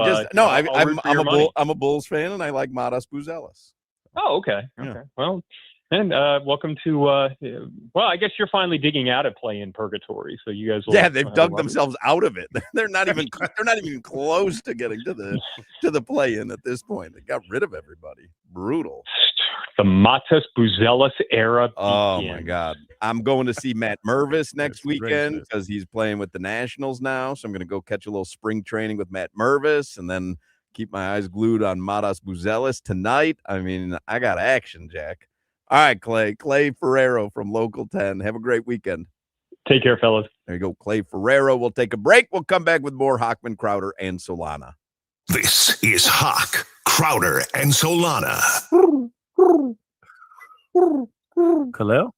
a Bulls fan, and I like Matas Buzelis. Oh, okay. Yeah. Okay. Well, and welcome to. Well, I guess you're finally digging out of play-in purgatory, so you guys will. Yeah, they've dug themselves out of it. They're not even close to getting to the play-in at this point. They got rid of everybody. Brutal. The Matas Buzelis era. Oh my God! I'm going to see Matt Mervis next weekend because he's playing with the Nationals now. So I'm going to go catch a little spring training with Matt Mervis, and then keep my eyes glued on Matas Buzelis tonight. I mean, I got action, Jack. All right, Clay Ferrero from Local 10. Have a great weekend. Take care, fellas. There you go, Clay Ferrero. We'll take a break. We'll come back with more Hochman, Crowder, and Solana. This is Hoch, Crowder, and Solana. Kalel?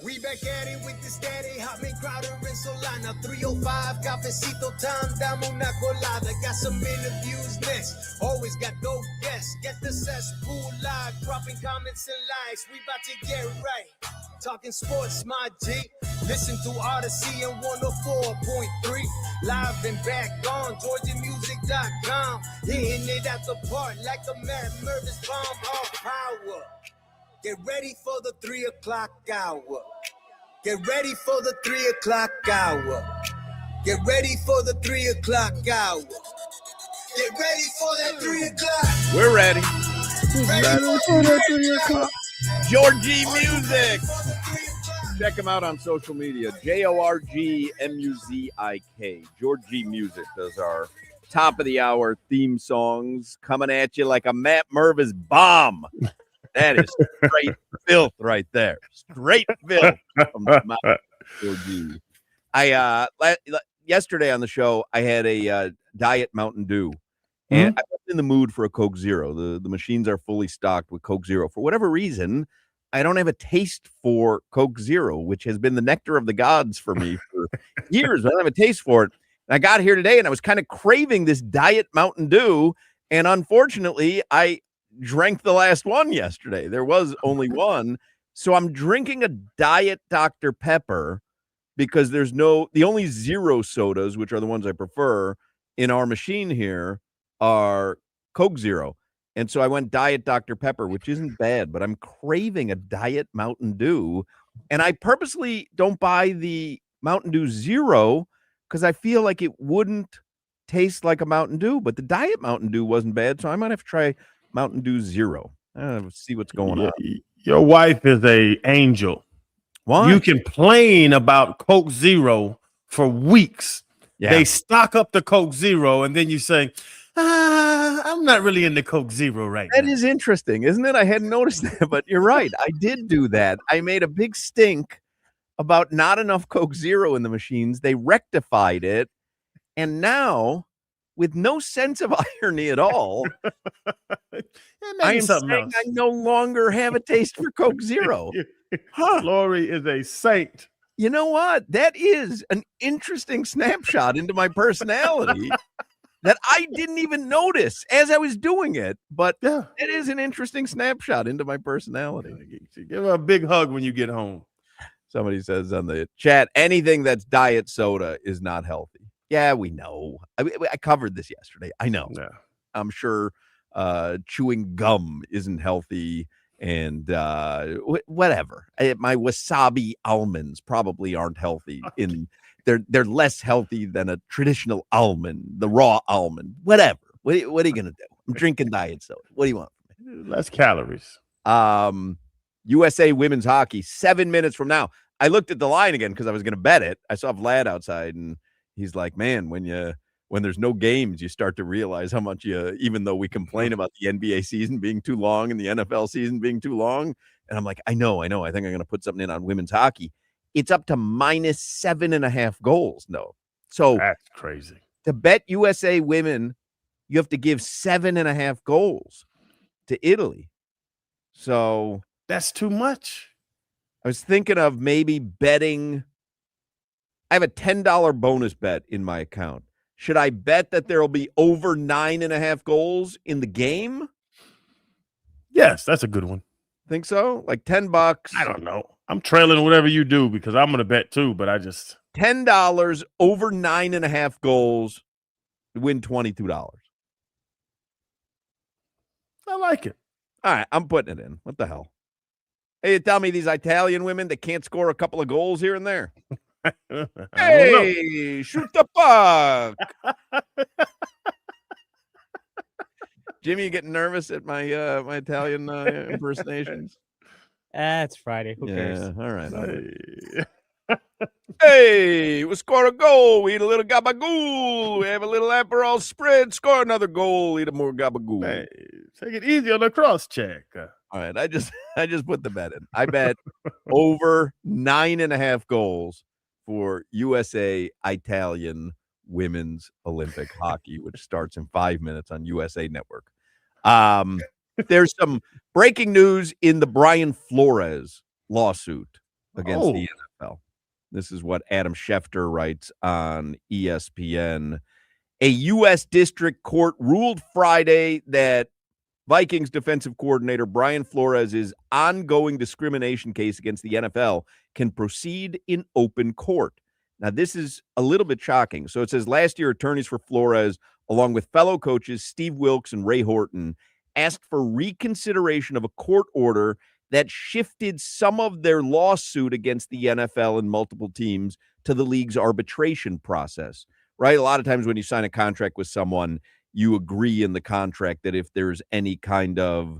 We back at it with this daddy, Hotman, Crowder, and Solana. 305, cafecito time, dame una colada. Got some interviews next, always got dope guests. Get the cesspool live, dropping comments and likes. We about to get right, talking sports, my G. Listen to Odyssey and 104.3. Live and back on GeorgiaMusic.com. Hitting it at the park like a Matt Mervis bomb off power. Get ready for the 3 o'clock hour. Get ready for the 3 o'clock hour. Get ready for the 3 o'clock hour. Get ready for that 3 o'clock. We're ready. Ready for that 3 o'clock. Georgie Music. Check him out on social media. JORGMUZIK. Georgie Music does our top of the hour theme songs coming at you like a Matt Mervis bomb. That is straight filth right there. Straight filth from the mouth. Georgie. Yesterday on the show, I had a Diet Mountain Dew. And I was in the mood for a Coke Zero. The machines are fully stocked with Coke Zero. For whatever reason, I don't have a taste for Coke Zero, which has been the nectar of the gods for me for years. I don't have a taste for it. And I got here today, and I was kind of craving this Diet Mountain Dew. And unfortunately, I drank the last one yesterday. There was only one. So I'm drinking a Diet Dr. Pepper because the only zero sodas, which are the ones I prefer in our machine here, are Coke Zero. And so I went Diet Dr. Pepper, which isn't bad, but I'm craving a Diet Mountain Dew. And I purposely don't buy the Mountain Dew Zero because I feel like it wouldn't taste like a Mountain Dew. But the Diet Mountain Dew wasn't bad, so I might have to try Mountain Dew Zero. See what's going on. Your wife is a angel. Why? You complain about Coke Zero for weeks. Yeah. They stock up the Coke Zero, and then you say, I'm not really into Coke Zero right now. That is interesting, isn't it? I hadn't noticed that, but you're right. I did do that. I made a big stink about not enough Coke Zero in the machines. They rectified it, and now, with no sense of irony at all, I am saying else. I no longer have a taste for Coke Zero. Lori is a saint. You know what? That is an interesting snapshot into my personality that I didn't even notice as I was doing it. But it is an interesting snapshot into my personality. Give her a big hug when you get home. Somebody says on the chat, anything that's diet soda is not healthy. Yeah, we know. I covered this yesterday. I know. Yeah. I'm sure chewing gum isn't healthy. And whatever. My wasabi almonds probably aren't healthy. They're less healthy than a traditional almond, the raw almond. Whatever. What are you gonna do? I'm drinking diet soda. What do you want from me? Less calories. USA women's hockey, 7 minutes from now. I looked at the line again because I was gonna bet it. I saw Vlad outside, and he's like, "Man, when there's no games, you start to realize how much even though we complain about the NBA season being too long and the NFL season being too long." And I'm like, I know. I think I'm going to put something in on women's hockey. It's up to minus 7.5 goals. No. So that's crazy. To bet USA women, you have to give 7.5 goals to Italy. So that's too much. I was thinking of maybe betting. I have a $10 bonus bet in my account. Should I bet that there will be over 9.5 goals in the game? Yes, that's a good one. Think so? Like $10. I don't know. I'm trailing whatever you do because I'm going to bet too, but I just $10 over 9.5 goals to win $22. I like it. All right, I'm putting it in. What the hell? Hey, you tell me these Italian women that can't score a couple of goals here and there. Hey, shoot the puck. Jimmy, you getting nervous at my my Italian impersonations? It's Friday. Who cares? All right. Hey, we score a goal. We eat a little gabagool. We have a little Aperol spread. Score another goal. Eat a more gabagool. Hey, take it easy on the cross check. All right. I just put the bet in. I bet over 9.5 goals for USA Italian women's Olympic hockey, which starts in 5 minutes on USA Network. There's some breaking news in the Brian Flores lawsuit. against the NFL. This is what Adam Schefter writes on ESPN. A U.S. District Court ruled Friday that Vikings defensive coordinator Brian Flores' ongoing discrimination case against the NFL can proceed in open court. Now, this is a little bit shocking. So it says last year, attorneys for Flores, along with fellow coaches Steve Wilkes and Ray Horton, asked for reconsideration of a court order that shifted some of their lawsuit against the NFL and multiple teams to the league's arbitration process, right? A lot of times when you sign a contract with someone, you agree in the contract that if there's any kind of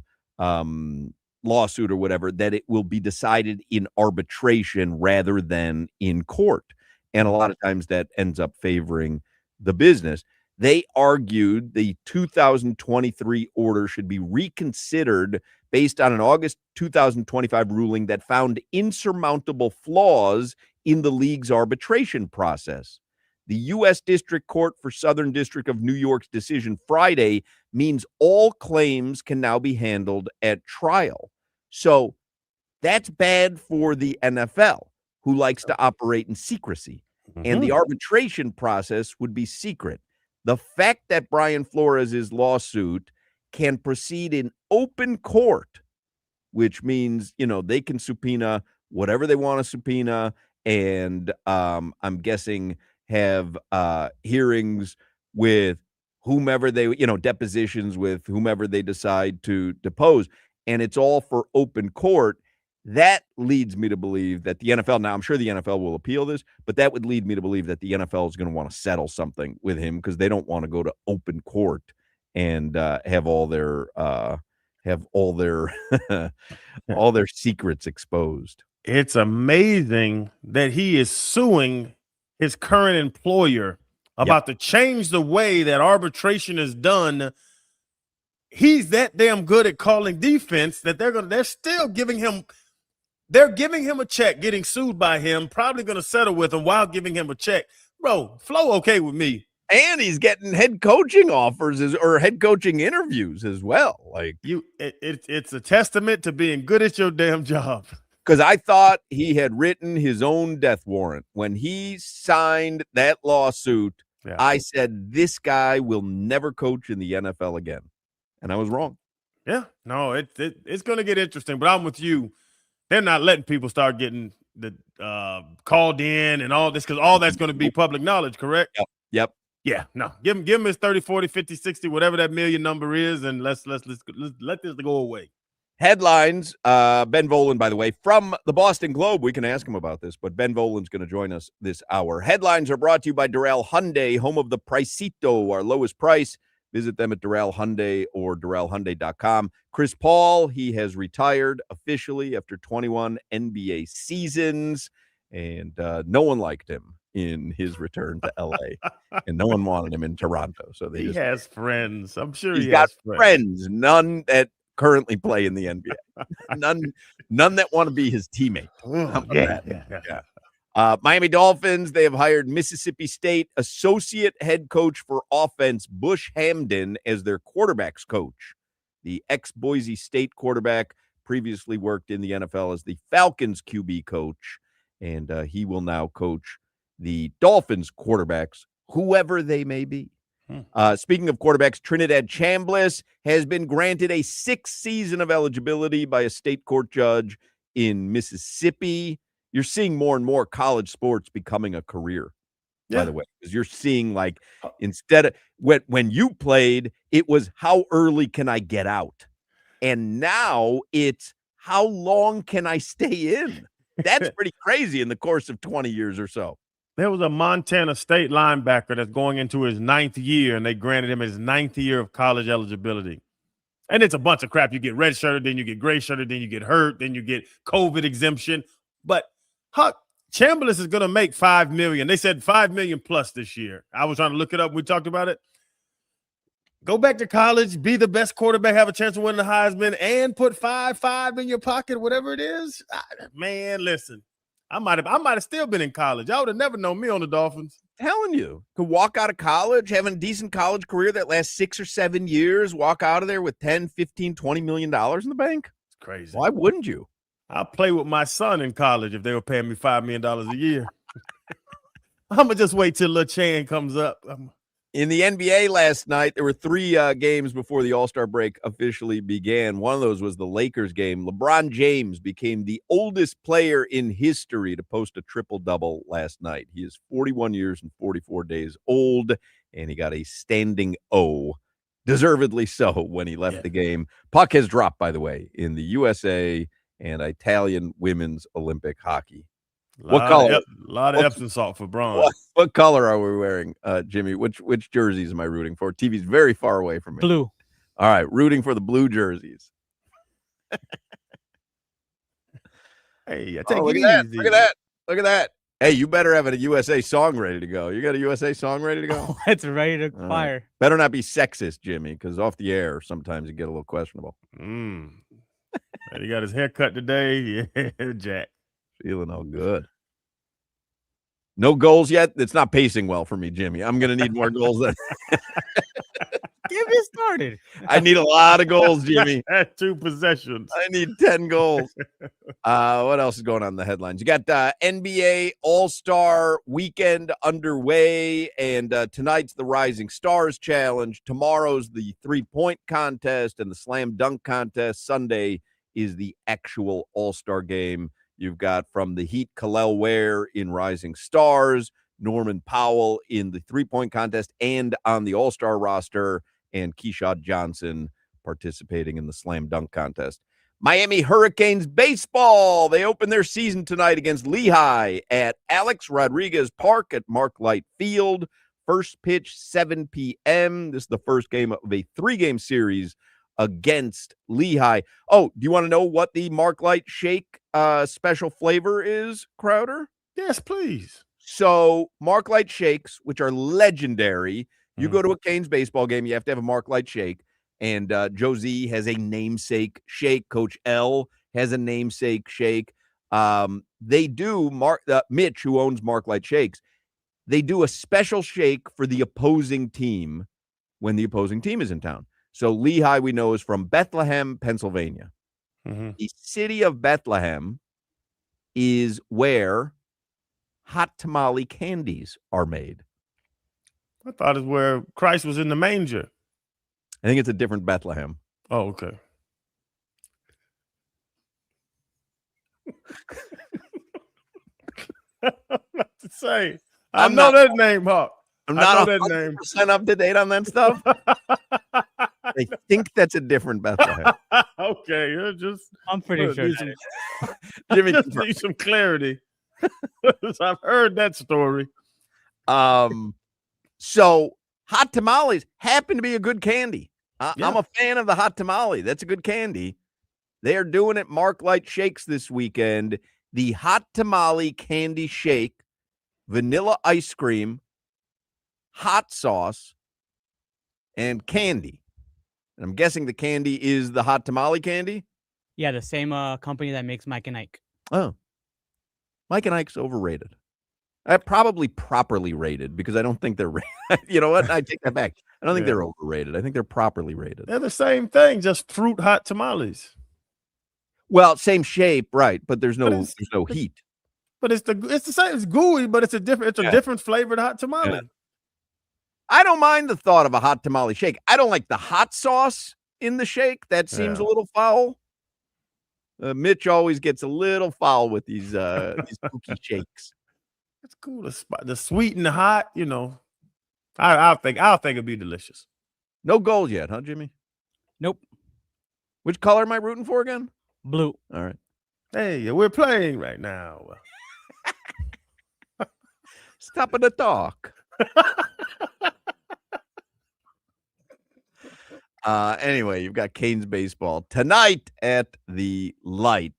lawsuit or whatever, that it will be decided in arbitration rather than in court. And a lot of times that ends up favoring the business. They argued the 2023 order should be reconsidered based on an August 2025 ruling that found insurmountable flaws in the league's arbitration process. The U.S. District Court for Southern District of New York's decision Friday means all claims can now be handled at trial. So that's bad for the NFL, who likes to operate in secrecy. And the arbitration process would be secret. The fact that Brian Flores' lawsuit can proceed in open court, which means, they can subpoena whatever they want to subpoena, and I'm guessing have hearings with whomever they, depositions with whomever they decide to depose, and it's all for open court. That leads me to believe that the NFL, now I'm sure the NFL will appeal this, but that would lead me to believe that the NFL is going to want to settle something with him because they don't want to go to open court and have all their all their secrets exposed. It's amazing that he is suing his current employer about to change the way that arbitration is done. He's that damn good at calling defense that they're still giving him. They're giving him a check, getting sued by him, probably going to settle with him while giving him a check. Bro, flow okay with me. And he's getting head coaching offers or head coaching interviews as well. Like it's a testament to being good at your damn job. Because I thought he had written his own death warrant. When he signed that lawsuit, I said, this guy will never coach in the NFL again. And I was wrong. Yeah, no, it's going to get interesting. But I'm with you. They're not letting people start getting the called in and all this because all that's going to be public knowledge, correct? Yep. Yeah, no. Give him his 30, 40, 50, 60, whatever that million number is, and let's let this go away. Headlines. Ben Volen, by the way, from the Boston Globe. We can ask him about this, but Ben Volen's going to join us this hour. Headlines are brought to you by Doral Hyundai, home of the Pricito, our lowest price. Visit them at Doral Hyundai or DoralHyundai.com. Chris Paul, he has retired officially after 21 NBA seasons, and no one liked him in his return to L.A., and no one wanted him in Toronto. So he has friends. I'm sure he's got friends, none that currently play in the NBA. None that want to be his teammate. Yeah. Miami Dolphins, they have hired Mississippi State associate head coach for offense Bush Hamden as their quarterbacks coach. The ex-Boise State quarterback previously worked in the NFL as the Falcons QB coach, and he will now coach the Dolphins quarterbacks, whoever they may be. Speaking of quarterbacks, Trinidad Chambliss has been granted a 6th season of eligibility by a state court judge in Mississippi. You're seeing more and more college sports becoming a career, by the way, because you're seeing instead of when you played, it was how early can I get out? And now it's how long can I stay in? That's pretty crazy in the course of 20 years or so. There was a Montana State linebacker that's going into his 9th year, and they granted him his 9th year of college eligibility. And it's a bunch of crap. You get red-shirted, then you get gray-shirted, then you get hurt, then you get COVID exemption. But Huck, Chambliss is going to make $5 million. They said $5 million plus this year. I was trying to look it up. We talked about it. Go back to college, be the best quarterback, have a chance to win the Heisman, and put five in your pocket, whatever it is. Man, listen, I might have still been in college. I would have never known me on the Dolphins. Telling you, could walk out of college, having a decent college career that lasts 6 or 7 years, walk out of there with 10, 15, $20 million in the bank. It's crazy. Why wouldn't you? I'll play with my son in college if they were paying me $5 million a year. I'm going to just wait till Lil Chan comes up. In the NBA last night, there were 3 games before the All-Star break officially began. One of those was the Lakers game. LeBron James became the oldest player in history to post a triple-double last night. He is 41 years and 44 days old, and he got a standing O, deservedly so, when he left the game. Puck has dropped, by the way, in the USA and Italian women's Olympic hockey. What color? A lot of Epsom salt for Braun. What color are we wearing, Jimmy? Which jerseys am I rooting for? TV's very far away from me. Blue. All right, rooting for the blue jerseys. Hey, take look it at easy. Look at that. Look at that. Hey, you better have a USA song ready to go. You got a USA song ready to go? Oh, it's ready to fire. Right. Better not be sexist, Jimmy, because off the air, sometimes you get a little questionable. He got his hair cut today. Yeah, Jack. Feeling all good. No goals yet? It's not pacing well for me, Jimmy. I'm going to need more goals. Get me started. I need a lot of goals, Jimmy. At 2 possessions. I need 10 goals. What else is going on in the headlines? You got NBA All-Star Weekend underway, and tonight's the Rising Stars Challenge. Tomorrow's the three-point contest and the slam dunk contest. Sunday is the actual All-Star game. You've got from the Heat, Khalil Ware in Rising Stars, Norman Powell in the three-point contest and on the All-Star roster, and Keyshawn Johnson participating in the slam dunk contest. Miami Hurricanes baseball. They open their season tonight against Lehigh at Alex Rodriguez Park at Mark-Light Field. First pitch, 7 p.m. This is the first game of a 3-game series against Lehigh. Oh, do you want to know what the Mark-Light Shake special flavor is, Crowder? Yes, please. So Mark-Light Shakes, which are legendary. You go to a Canes baseball game, you have to have a Mark-Light Shake. And Josie has a namesake shake. Coach L has a namesake shake. They do, Mitch, who owns Mark-Light Shakes, they do a special shake for the opposing team when the opposing team is in town. So Lehigh, we know, is from Bethlehem, Pennsylvania. The city of Bethlehem is where hot tamale candies are made. I thought it's where Christ was in the manger. I think it's a different Bethlehem. Oh, okay. I'm not to say. I know that name, Hawk. I'm not that name. % up to date on that stuff. I think that's a different Bethlehem. Okay, I'm pretty sure. Jimmy, just need some clarity. I've heard that story. So hot tamales happen to be a good candy. I'm a fan of the hot tamale. That's a good candy. They are doing it Mark-Light Shakes this weekend. The hot tamale candy shake, vanilla ice cream, hot sauce, and candy. And I'm guessing the candy is the hot tamale candy? Yeah, the same company that makes Mike and Ike. Oh. Mike and Ike's overrated. Probably properly rated because I don't think they're you know what? I take that back. I don't think they're overrated. I think they're properly rated. They're the same thing, just fruit hot tamales. Well, same shape, right? But there's no heat. But it's the same. It's gooey, but it's a different flavored hot tamale. Yeah. I don't mind the thought of a hot tamale shake. I don't like the hot sauce in the shake. That seems a little foul. Mitch always gets a little foul with these spooky shakes. It's cool. The sweet and the hot, you know. I'll think it'd be delicious. No goals yet, huh, Jimmy? Nope. Which color am I rooting for again? Blue. All right. Hey, we're playing right now. Stop the talk. Anyway, you've got Canes baseball tonight at the Light.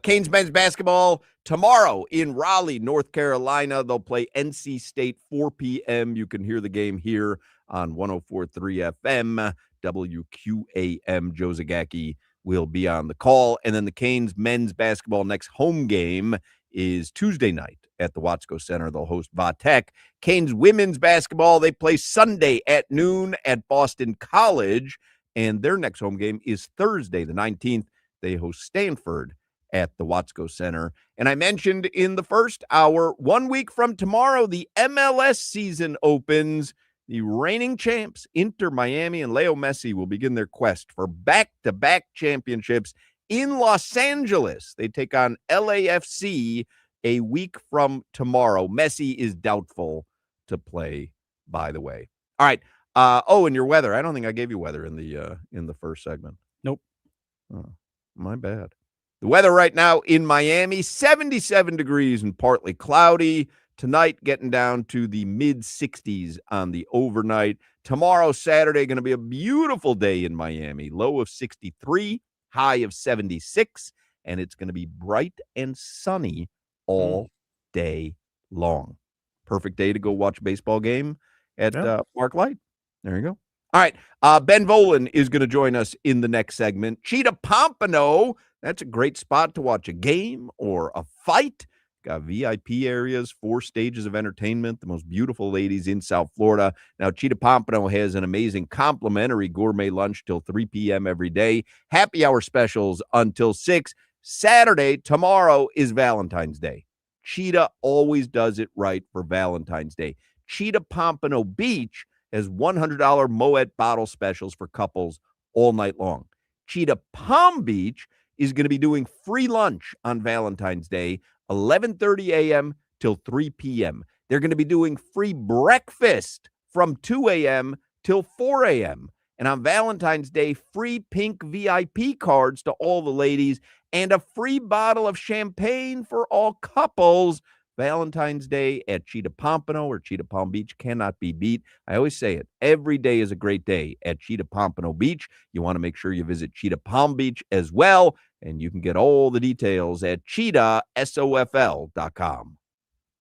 Canes men's basketball tomorrow in Raleigh, North Carolina. They'll play NC State 4 p.m. You can hear the game here on 104.3 FM. WQAM. Joe Zagacki will be on the call. And then the Canes men's basketball next home game is Tuesday night at the Watsco Center. They'll host Vatech. Canes women's basketball, they play Sunday at noon at Boston College. And their next home game is Thursday, the 19th. They host Stanford at the Watsco Center. And I mentioned in the first hour, 1 week from tomorrow, the MLS season opens. The reigning champs, Inter Miami and Leo Messi, will begin their quest for back-to-back championships in Los Angeles. They take on LAFC a week from tomorrow. Messi is doubtful to play, by the way. All right. And your weather. I don't think I gave you weather in the first segment. Nope. Oh, my bad. The weather right now in Miami, 77 degrees and partly cloudy. Tonight, getting down to the mid-60s on the overnight. Tomorrow, Saturday, going to be a beautiful day in Miami. Low of 63, high of 76, and it's going to be bright and sunny all day long. Perfect day to go watch a baseball game at Mark Light. There you go. All right. Ben Volen is going to join us in the next segment. Cheetah Pompano, that's a great spot to watch a game or a fight. Got VIP areas, 4 stages of entertainment, the most beautiful ladies in South Florida. Now, Cheetah Pompano has an amazing complimentary gourmet lunch till 3 p.m. every day. Happy hour specials until 6. Saturday, tomorrow, is Valentine's Day. Cheetah always does it right for Valentine's Day. Cheetah Pompano Beach has $100 Moet bottle specials for couples all night long. Cheetah Palm Beach is going to be doing free lunch on Valentine's Day, 11:30 a.m. till 3 p.m. They're going to be doing free breakfast from 2 a.m. till 4 a.m. And on Valentine's Day, free pink VIP cards to all the ladies and a free bottle of champagne for all couples. Valentine's Day at Cheetah Pompano or Cheetah Palm Beach cannot be beat. I always say it. Every day is a great day at Cheetah Pompano Beach. You want to make sure you visit Cheetah Palm Beach as well, and you can get all the details at cheetahsofl.com.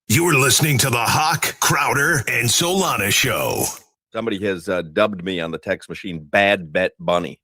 You're listening to the Hoch, Crowder, and Solana Show. Somebody has dubbed me on the text machine Bad Bet Bunny.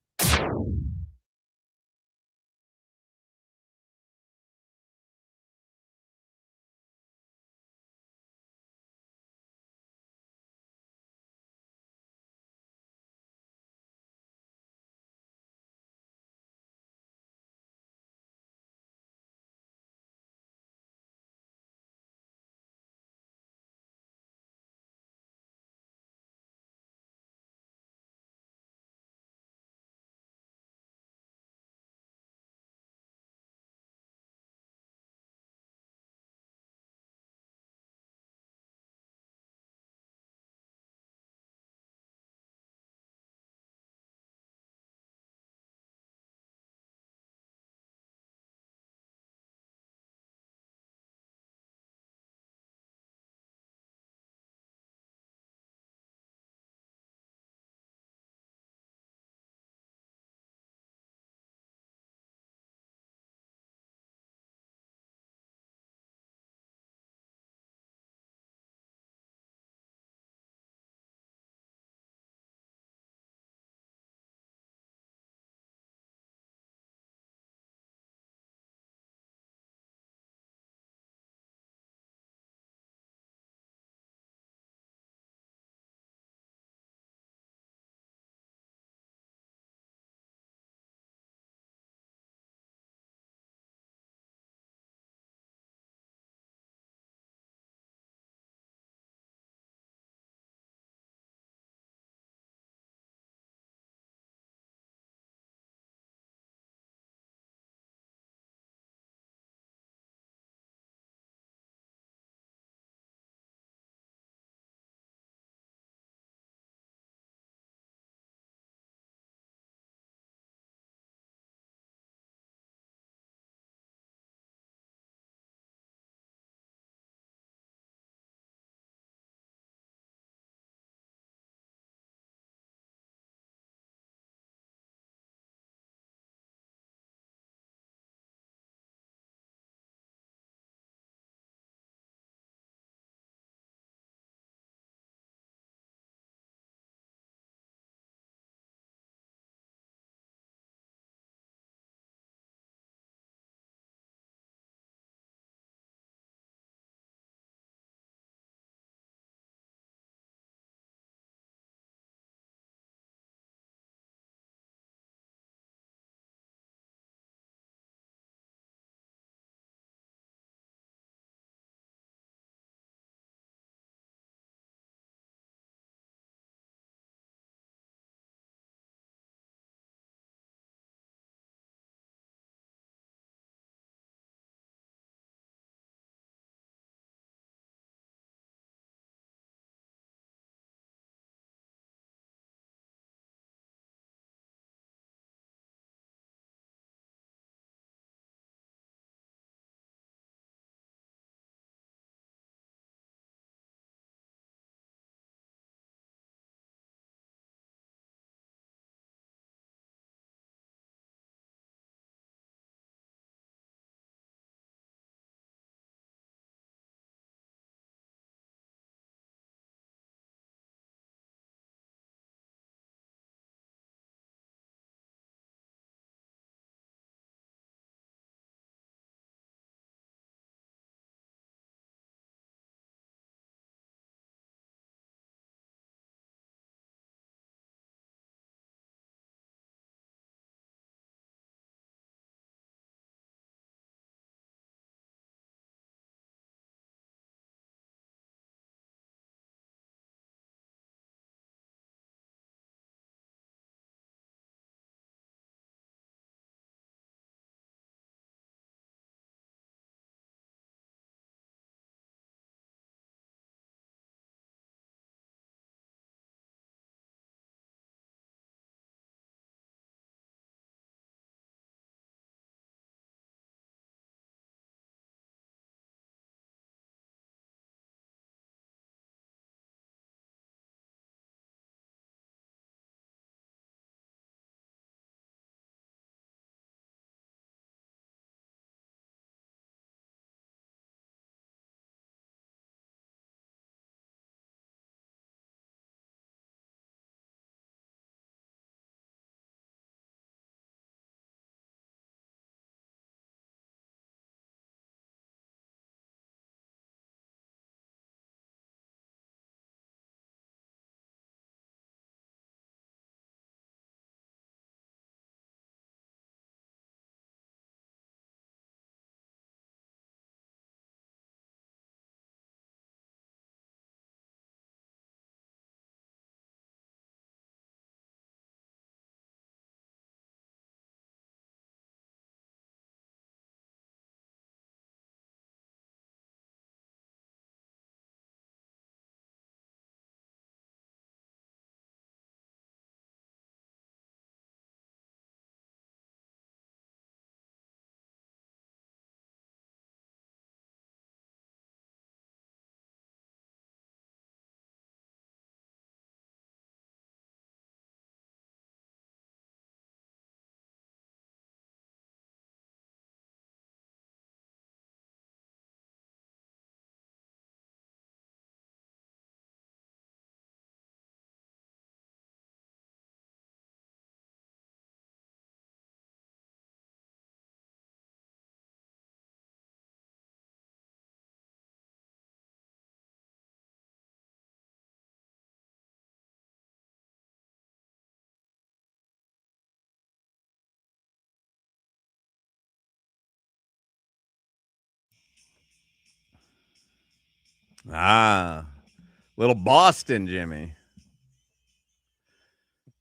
Little Boston, Jimmy.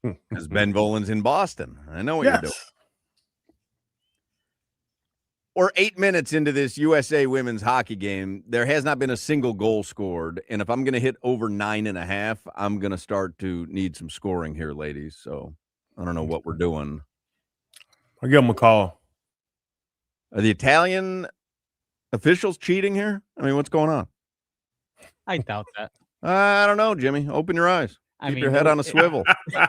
Because Ben Volin's in Boston. I know what you're doing. Yes. We're 8 minutes into this USA women's hockey game. There has not been a single goal scored. And if I'm going to hit over 9.5, I'm going to start to need some scoring here, ladies. So I don't know what we're doing. I'll give them a call. Are the Italian officials cheating here? I mean, what's going on? I doubt that. I don't know, Jimmy. Open your eyes. Keep your head on a swivel.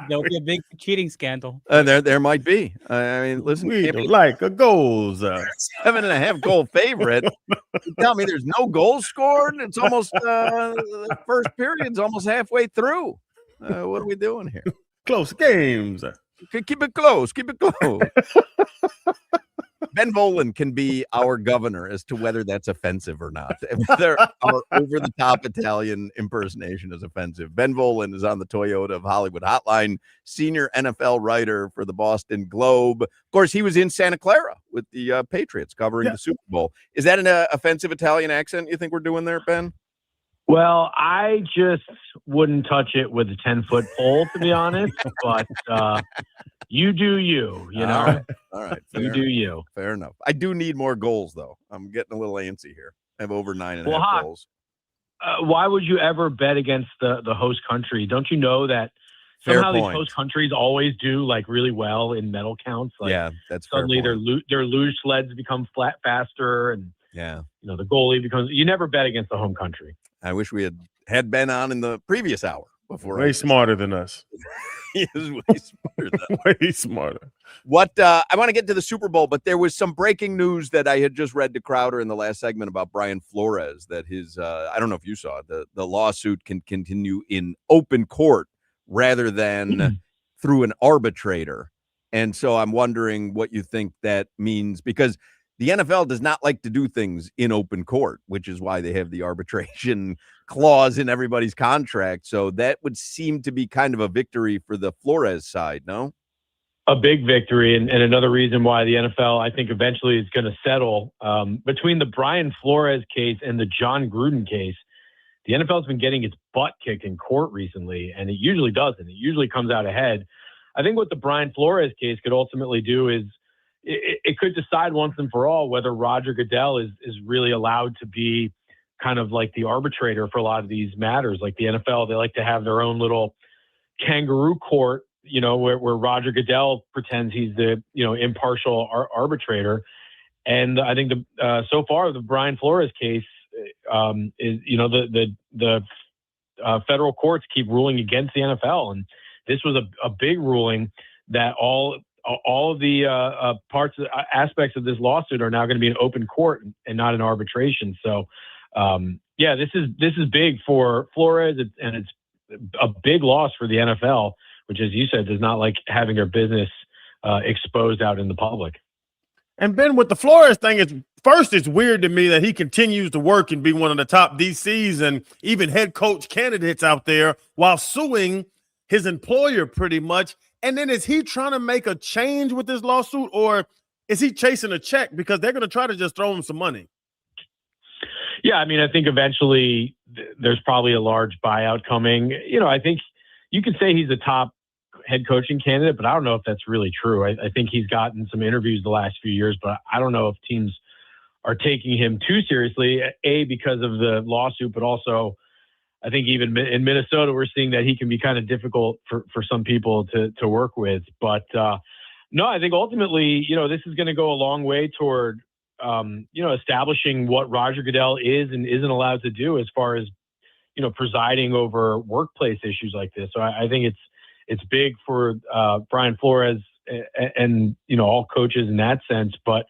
There'll be a big cheating scandal. There might be. I mean, listen, We don't like a goals. 7.5 goal favorite. You tell me there's no goals scored. It's almost the first period's almost halfway through. What are we doing here? Close games. Keep it close. Keep it close. Ben Volin can be our governor as to whether that's offensive or not. If there are over-the-top Italian impersonation is offensive. Ben Volin is on the Toyota of Hollywood hotline, senior NFL writer for the Boston Globe. Of course, he was in Santa Clara with the Patriots covering the Super Bowl. Is that an offensive Italian accent you think we're doing there, Ben? Well, I just wouldn't touch it with a 10-foot pole, to be honest. But you do you know? All right. You do you. Fair enough. I do need more goals, though. I'm getting a little antsy here. I have over 9.5 goals. Why would you ever bet against the host country? Don't you know that somehow these host countries always do like really well in medal counts? Like, yeah, that's suddenly their luge sleds become faster, and the goalie becomes. You never bet against the home country. I wish we had Ben on in the previous hour before. Way smarter than us. He is way smarter than us. Way smarter. What I want to get to the Super Bowl, but there was some breaking news that I had just read to Crowder in the last segment about Brian Flores, that his I don't know if you saw it, the lawsuit can continue in open court rather than through an arbitrator. And so I'm wondering what you think that means, because the NFL does not like to do things in open court, which is why they have the arbitration clause in everybody's contract. So that would seem to be kind of a victory for the Flores side, no? A big victory, and another reason why the NFL, I think, eventually is going to settle. Between the Brian Flores case and the John Gruden case, the NFL has been getting its butt kicked in court recently, and it usually doesn't. It usually comes out ahead. I think what the Brian Flores case could ultimately do is it could decide once and for all whether Roger Goodell is really allowed to be kind of like the arbitrator for a lot of these matters. Like the NFL, they like to have their own little kangaroo court, where Roger Goodell pretends he's the, impartial arbitrator. And I think so far the Brian Flores case is, the federal courts keep ruling against the NFL. And this was a big ruling that all of the aspects of this lawsuit are now going to be in open court and not in arbitration. So, this is big for Flores, and it's a big loss for the NFL, which, as you said, does not like having their business exposed out in the public. And Ben, with the Flores thing, it's weird to me that he continues to work and be one of the top DCs and even head coach candidates out there while suing his employer pretty much. And then is he trying to make a change with this lawsuit, or is he chasing a check because they're going to try to just throw him some money? Yeah, I mean, I think eventually there's probably a large buyout coming. I think you could say he's a top head coaching candidate, but I don't know if that's really true. I think he's gotten some interviews the last few years, but I don't know if teams are taking him too seriously, because of the lawsuit, but also I think even in Minnesota, we're seeing that he can be kind of difficult for some people to work with. But no, I think ultimately, this is going to go a long way toward, establishing what Roger Goodell is and isn't allowed to do as far as, presiding over workplace issues like this. So I think it's big for Brian Flores and all coaches in that sense. But,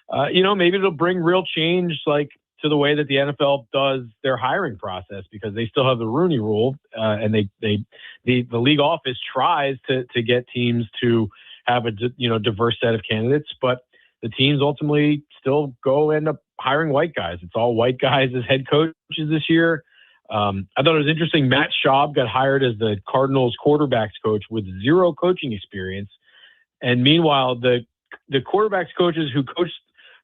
maybe it'll bring real change, like, to the way that the NFL does their hiring process, because they still have the Rooney Rule, and the league office tries to get teams to have a diverse set of candidates, but the teams ultimately still end up hiring white guys. It's all white guys as head coaches this year. I thought it was interesting. Matt Schaub got hired as the Cardinals quarterbacks coach with zero coaching experience, and meanwhile the quarterbacks coaches who coached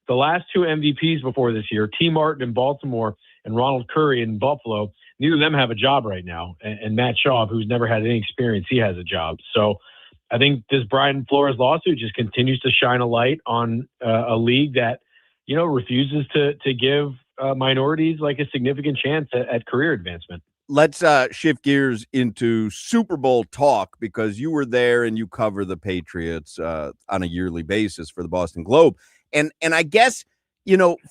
the last two MVPs before this year, T. Martin in Baltimore and Ronald Curry in Buffalo, neither of them have a job right now. And Matt Schaub, who's never had any experience, he has a job. So I think this Brian Flores lawsuit just continues to shine a light on a league that, refuses to give minorities like a significant chance at career advancement. Let's shift gears into Super Bowl talk, because you were there and you cover the Patriots on a yearly basis for the Boston Globe. And I guess,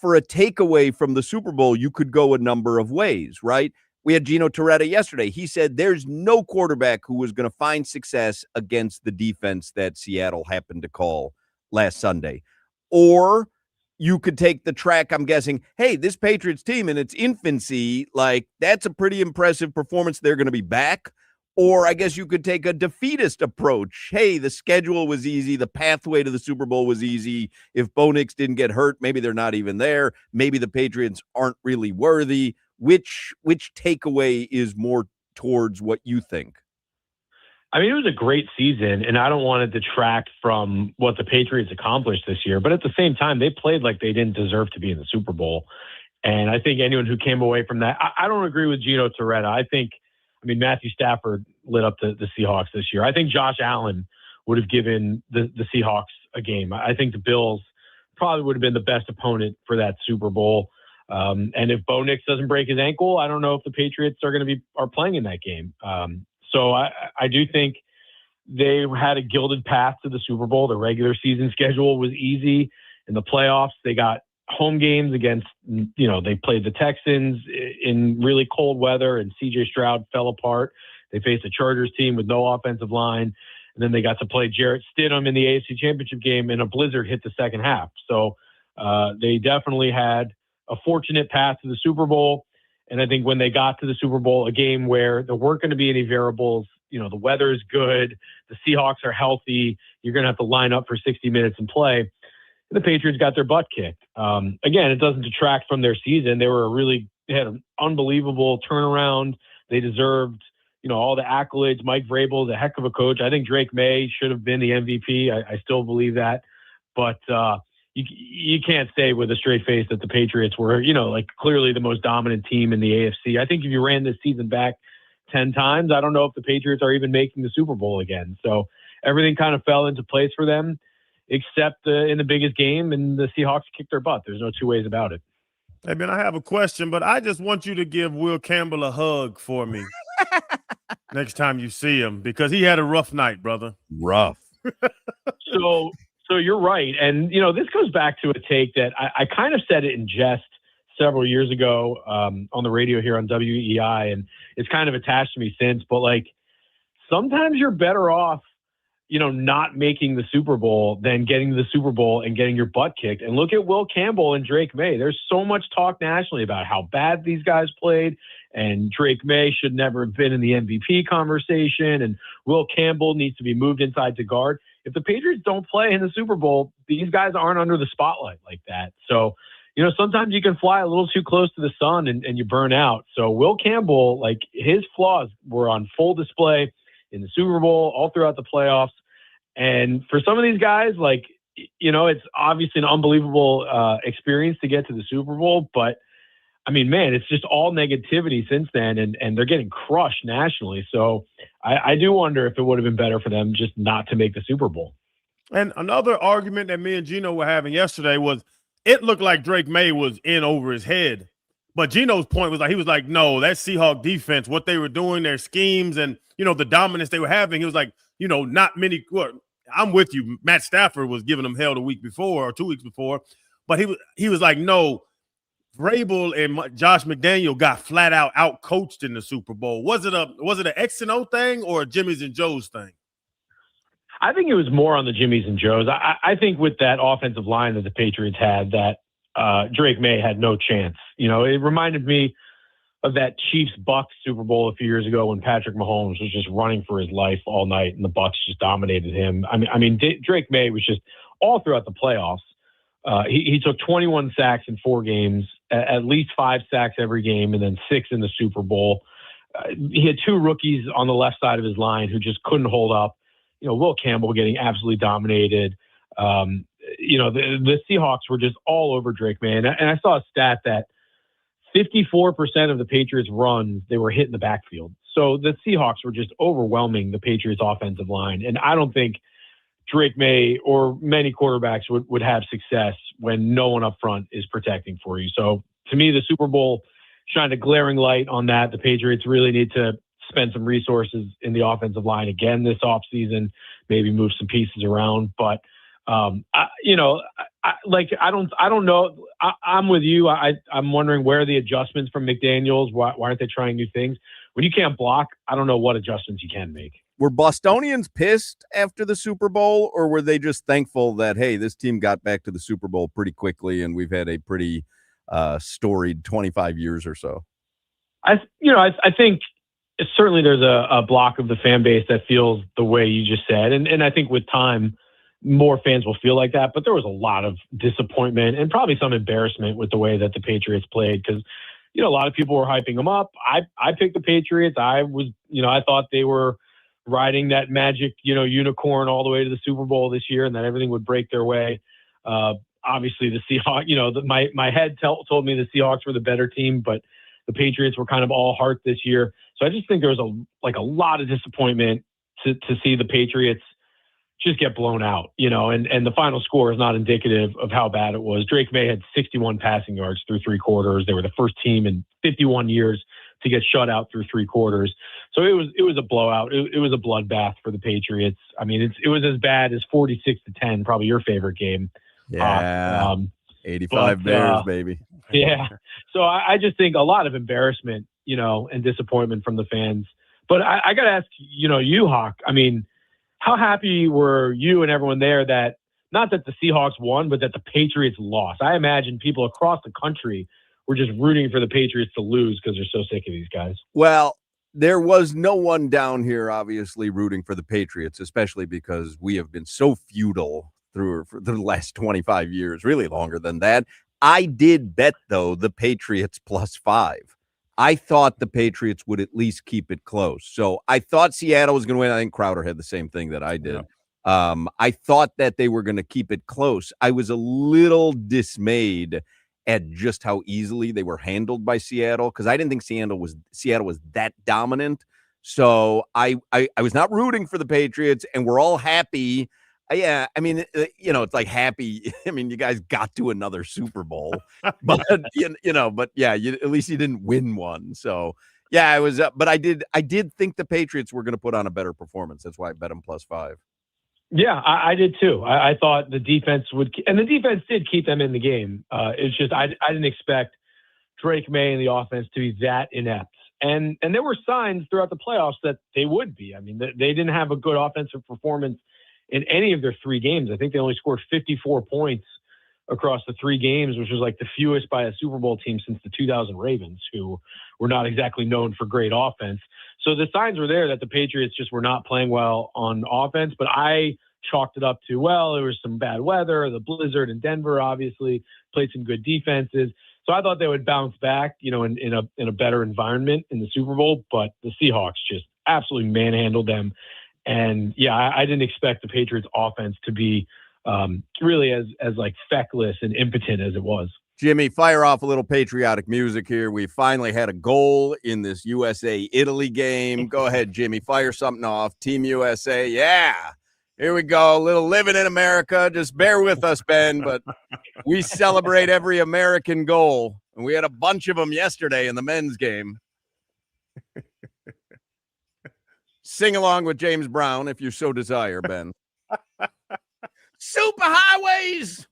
for a takeaway from the Super Bowl, you could go a number of ways, right? We had Gino Torretta yesterday. He said there's no quarterback who was going to find success against the defense that Seattle happened to call last Sunday. Or you could take the track, I'm guessing, hey, this Patriots team in its infancy, like, that's a pretty impressive performance. They're going to be back. Or I guess you could take a defeatist approach. Hey, the schedule was easy. The pathway to the Super Bowl was easy. If Bo Nix didn't get hurt, maybe they're not even there. Maybe the Patriots aren't really worthy. Which takeaway is more towards what you think? I mean, it was a great season, and I don't want to detract from what the Patriots accomplished this year. But at the same time, they played like they didn't deserve to be in the Super Bowl. And I think anyone who came away from that, I don't agree with Gino Torretta. I mean, Matthew Stafford lit up the Seahawks this year. I think Josh Allen would have given the Seahawks a game. I think the Bills probably would have been the best opponent for that Super Bowl. And if Bo Nix doesn't break his ankle, I don't know if the Patriots are playing in that game. So I do think they had a gilded path to the Super Bowl. The regular season schedule was easy. In the playoffs, they got home games against, they played the Texans in really cold weather, and C.J. Stroud fell apart. They faced a Chargers team with no offensive line. And then they got to play Jarrett Stidham in the AFC Championship game, and a blizzard hit the second half. So they definitely had a fortunate path to the Super Bowl. And I think when they got to the Super Bowl, a game where there weren't going to be any variables, the weather is good, the Seahawks are healthy, you're going to have to line up for 60 minutes and play. And the Patriots got their butt kicked. Again, it doesn't detract from their season. They had an unbelievable turnaround. They deserved, all the accolades. Mike Vrabel is a heck of a coach. I think Drake May should have been the MVP. I still believe that. But you can't say with a straight face that the Patriots were, clearly the most dominant team in the AFC. I think if you ran this season back 10 times, I don't know if the Patriots are even making the Super Bowl again. So everything kind of fell into place for them, except in the biggest game, and the Seahawks kicked their butt. There's no two ways about it. Hey, man, I have a question, but I just want you to give Will Campbell a hug for me next time you see him, because he had a rough night, brother. Rough. So you're right. And, this goes back to a take that I kind of said it in jest several years ago on the radio here on WEI, and it's kind of attached to me since. But, sometimes you're better off, not making the Super Bowl than getting to the Super Bowl and getting your butt kicked. And look at Will Campbell and Drake May. There's so much talk nationally about how bad these guys played, and Drake May should never have been in the MVP conversation, and Will Campbell needs to be moved inside to guard. If the Patriots don't play in the Super Bowl, these guys aren't under the spotlight like that. So, sometimes you can fly a little too close to the sun and you burn out. So Will Campbell, his flaws were on full display in the Super Bowl, all throughout the playoffs. And for some of these guys, it's obviously an unbelievable experience to get to the Super Bowl. But, I mean, man, it's just all negativity since then, and they're getting crushed nationally. So I do wonder if it would have been better for them just not to make the Super Bowl. And another argument that me and Gino were having yesterday was it looked like Drake May was in over his head. But Gino's point was he was like, no, that Seahawk defense, what they were doing, their schemes and, the dominance they were having, he was like, not many. Well, I'm with you. Matt Stafford was giving them hell the week before or 2 weeks before. But he was like, no, Vrabel and Josh McDaniel got flat out coached in the Super Bowl. Was it an X and O thing or a Jimmy's and Joe's thing? I think it was more on the Jimmy's and Joe's. I think with that offensive line that the Patriots had, that Drake May had no chance. It reminded me of that Chiefs-Bucks Super Bowl a few years ago when Patrick Mahomes was just running for his life all night and the Bucks just dominated him. I mean, Drake May was just all throughout the playoffs. He took 21 sacks in 4 games, at least 5 sacks every game, and then 6 in the Super Bowl. He had 2 rookies on the left side of his line who just couldn't hold up. Will Campbell getting absolutely dominated. The Seahawks were just all over Drake May. And I saw a stat that 54% of the Patriots' runs, they were hit in the backfield. So the Seahawks were just overwhelming the Patriots' offensive line. And I don't think Drake May or many quarterbacks would have success when no one up front is protecting for you. So to me, the Super Bowl shined a glaring light on that. The Patriots really need to spend some resources in the offensive line again this offseason, maybe move some pieces around. But I don't know. I'm with you. I'm wondering where are the adjustments from McDaniels? Why aren't they trying new things? When you can't block, I don't know what adjustments you can make. Were Bostonians pissed after the Super Bowl, or were they just thankful that, hey, this team got back to the Super Bowl pretty quickly and we've had a pretty storied 25 years or so? I think certainly there's a block of the fan base that feels the way you just said. And I think with time, more fans will feel like that. But there was a lot of disappointment and probably some embarrassment with the way that the Patriots played because, a lot of people were hyping them up. I picked the Patriots. I thought they were riding that magic, unicorn all the way to the Super Bowl this year and that everything would break their way. Obviously the Seahawks, my head told me the Seahawks were the better team, but the Patriots were kind of all heart this year. So I just think there was a lot of disappointment to see the Patriots just get blown out, and the final score is not indicative of how bad it was. Drake May had 61 passing yards through three quarters. They were the first team in 51 years to get shut out through three quarters. So it was a blowout. It was a bloodbath for the Patriots. I mean, it was as bad as 46-10, probably your favorite game. Yeah. 85 Bears, baby. Yeah. So I just think a lot of embarrassment, and disappointment from the fans. But I got to ask, you, Hoch, I mean, how happy were you and everyone there that not that the Seahawks won, but that the Patriots lost? I imagine people across the country were just rooting for the Patriots to lose because they're so sick of these guys. Well, there was no one down here, obviously, rooting for the Patriots, especially because we have been so feudal for the last 25 years, really longer than that. I did bet, though, the Patriots +5. I thought the Patriots would at least keep it close. So I thought Seattle was going to win. I think Crowder had the same thing that I did. Yeah. I thought that they were going to keep it close. I was a little dismayed at just how easily they were handled by Seattle because I didn't think Seattle was that dominant. So I was not rooting for the Patriots, and we're all happy. Yeah, I mean, it's like happy. I mean, you guys got to another Super Bowl, but but yeah, at least you didn't win one. So yeah, I was. But I did think the Patriots were going to put on a better performance. That's why I bet them +5. Yeah, I did too. I thought the defense would, and the defense did keep them in the game. It's just I didn't expect Drake May and the offense to be that inept. And there were signs throughout the playoffs that they would be. I mean, they didn't have a good offensive performance in any of their three games. I think they only scored 54 points across the three games, which was like the fewest by a Super Bowl team since the 2000 Ravens, who were not exactly known for great offense. So the signs were there that the Patriots just were not playing well on offense, but I chalked it up to, well, there was some bad weather, the blizzard in Denver, obviously played some good defenses. So I thought they would bounce back, in a better environment in the Super Bowl, but the Seahawks just absolutely manhandled them. And yeah, I didn't expect the Patriots offense to be really as like feckless and impotent as it was. Jimmy, fire off a little patriotic music here. We finally had a goal in this USA-Italy game. Go ahead, Jimmy, fire something off. Team USA, yeah. Here we go. A little living in America. Just bear with us, Ben, but we celebrate every American goal. And we had a bunch of them yesterday in the men's game. Sing along with James Brown if you so desire, Ben. Super highways,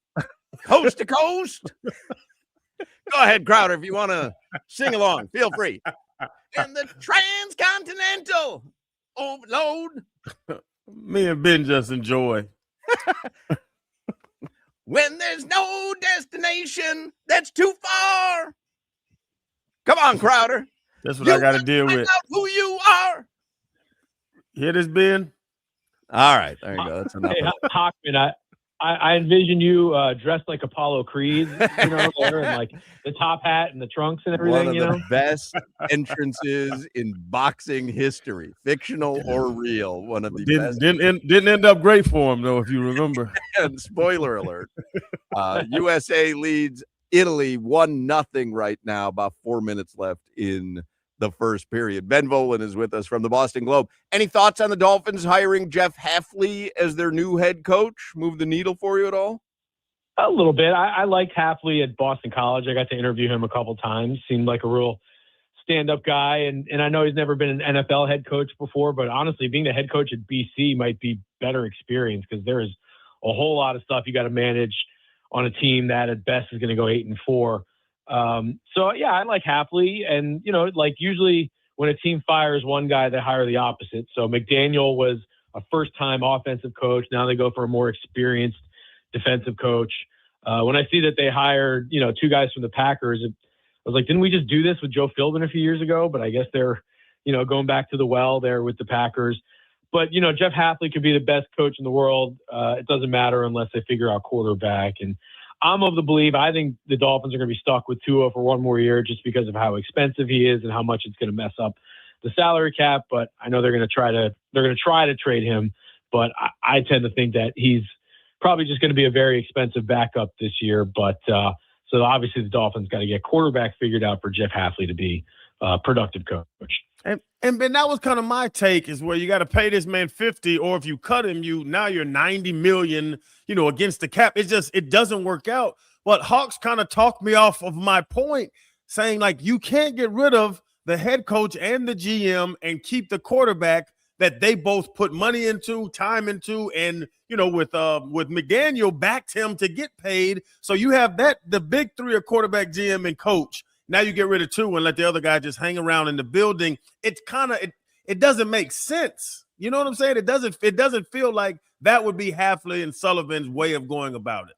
coast to coast. Go ahead, Crowder, if you want to sing along. Feel free. And the transcontinental overload. Me and Ben just enjoy. When there's no destination that's too far. Come on, Crowder. That's what I got to deal with. Find out who you are. Hear this, Ben? All right, there you go. That's enough. Hey, Hochman, I envision you dressed like Apollo Creed, there, and like the top hat and the trunks and everything. One of the best entrances in boxing history, fictional or real. One of the best. Didn't end up great for him though, if you remember. And spoiler alert: USA leads Italy 1-0 right now, about 4 minutes left in the first period. Ben Volen is with us from the Boston Globe. Any thoughts on the Dolphins hiring Jeff Hafley as their new head coach? Move the needle for you at all? A little bit. I liked Hafley at Boston College. I got to interview him a couple times. Seemed like a real stand-up guy, and I know he's never been an NFL head coach before, but honestly, being the head coach at BC might be better experience because there is a whole lot of stuff you got to manage on a team that at best is going to go 8-4. So yeah, I like Hafley, and like usually when a team fires one guy, they hire the opposite. So McDaniel was a first-time offensive coach. Now they go for a more experienced defensive coach. When I see that they hired, 2 guys from the Packers, I was like, didn't we just do this with Joe Philbin a few years ago? But I guess they're, going back to the well there with the Packers. But, Jeff Hafley could be the best coach in the world. It doesn't matter unless they figure out quarterback. And I'm of the belief, I think the Dolphins are going to be stuck with Tua for one more year just because of how expensive he is and how much it's going to mess up the salary cap. But I know they're going to try to trade him. But I tend to think that he's probably just going to be a very expensive backup this year. But so obviously the Dolphins got to get quarterback figured out for Jeff Hafley to be a productive coach. And Ben, that was kind of my take, is where you got to pay this man 50, or if you cut him, now you're 90 million, against the cap. It doesn't work out. But Hawks kind of talked me off of my point, saying like you can't get rid of the head coach and the GM and keep the quarterback that they both put money into, time into, and with McDaniel backed him to get paid. So you have the big three of quarterback, GM, and coach. Now you get rid of 2 and let the other guy just hang around in the building. It's kind of it doesn't make sense. You know what I'm saying? It doesn't feel like that would be Hafley and Sullivan's way of going about it.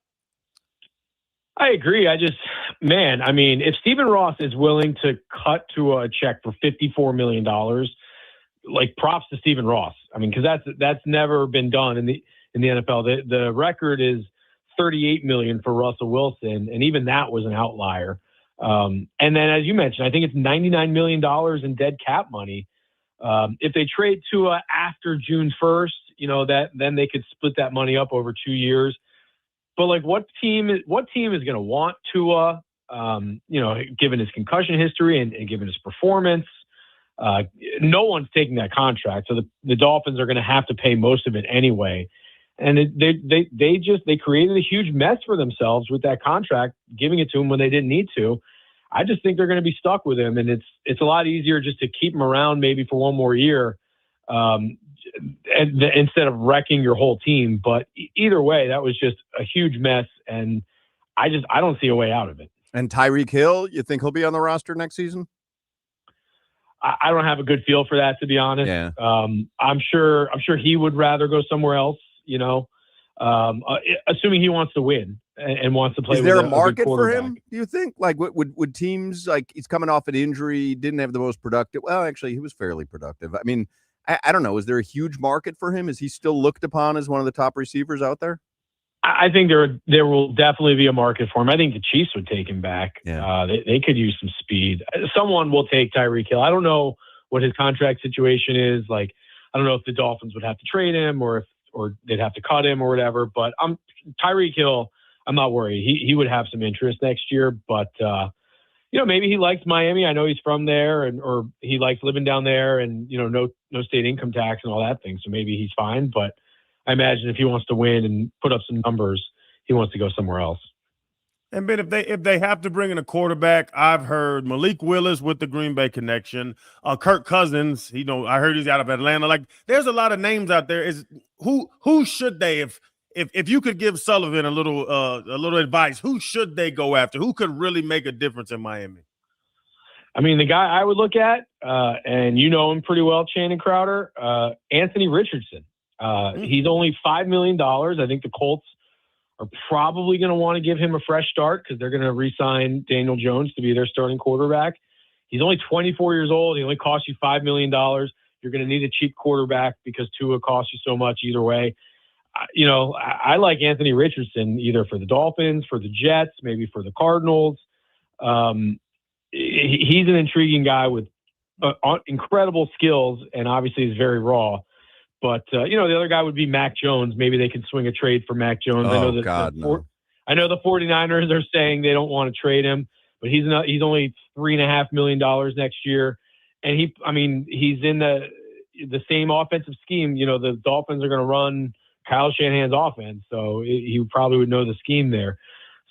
I agree. If Stephen Ross is willing to cut to a check for $54 million, like props to Stephen Ross. Because that's never been done in the NFL. The record is $38 million for Russell Wilson, and even that was an outlier. And then, as you mentioned, I think it's $99 million in dead cap money. If they trade Tua after June 1st, then they could split that money up over 2 years. But like, what team is going to want Tua? Given his concussion history and given his performance, no one's taking that contract. So the Dolphins are going to have to pay most of it anyway. And they created a huge mess for themselves with that contract, giving it to him when they didn't need to. I just think they're going to be stuck with him, and it's a lot easier just to keep him around maybe for one more year, instead of wrecking your whole team. But either way, that was just a huge mess, and I don't see a way out of it. And Tyreek Hill, you think he'll be on the roster next season? I don't have a good feel for that, to be honest. Yeah. I'm sure he would rather go somewhere else. Assuming he wants to win and wants to play. Is there a market for him, do you think? Like, would teams, like, he's coming off an injury, didn't have the most productive. Well, actually, he was fairly productive. I don't know. Is there a huge market for him? Is he still looked upon as one of the top receivers out there? I think there will definitely be a market for him. I think the Chiefs would take him back. Yeah. They could use some speed. Someone will take Tyreek Hill. I don't know what his contract situation is. Like, I don't know if the Dolphins would have to trade him or they'd have to cut him or whatever. But Tyreek Hill, I'm not worried. He would have some interest next year. But, maybe he likes Miami. I know he's from there or he likes living down there and, no state income tax and all that thing. So maybe he's fine. But I imagine if he wants to win and put up some numbers, he wants to go somewhere else. And Ben, if they have to bring in a quarterback, I've heard Malik Willis with the Green Bay connection, Kirk Cousins. I heard he's out of Atlanta. Like, there's a lot of names out there. Who should they, if you could give Sullivan a little advice, who should they go after? Who could really make a difference in Miami? The guy I would look at, and you know him pretty well, Shannon Crowder, Anthony Richardson. He's only $5 million. I think the Colts are probably going to want to give him a fresh start because they're going to re-sign Daniel Jones to be their starting quarterback. He's only 24 years old. He only costs you $5 million. You're going to need a cheap quarterback because Tua costs you so much either way. I like Anthony Richardson either for the Dolphins, for the Jets, maybe for the Cardinals. He's an intriguing guy with incredible skills and obviously is very raw. But, the other guy would be Mac Jones. Maybe they can swing a trade for Mac Jones. Oh, God, no. I know the 49ers are saying they don't want to trade him, but he's only $3.5 million next year. And he's in the same offensive scheme. The Dolphins are going to run Kyle Shanahan's offense, so he probably would know the scheme there.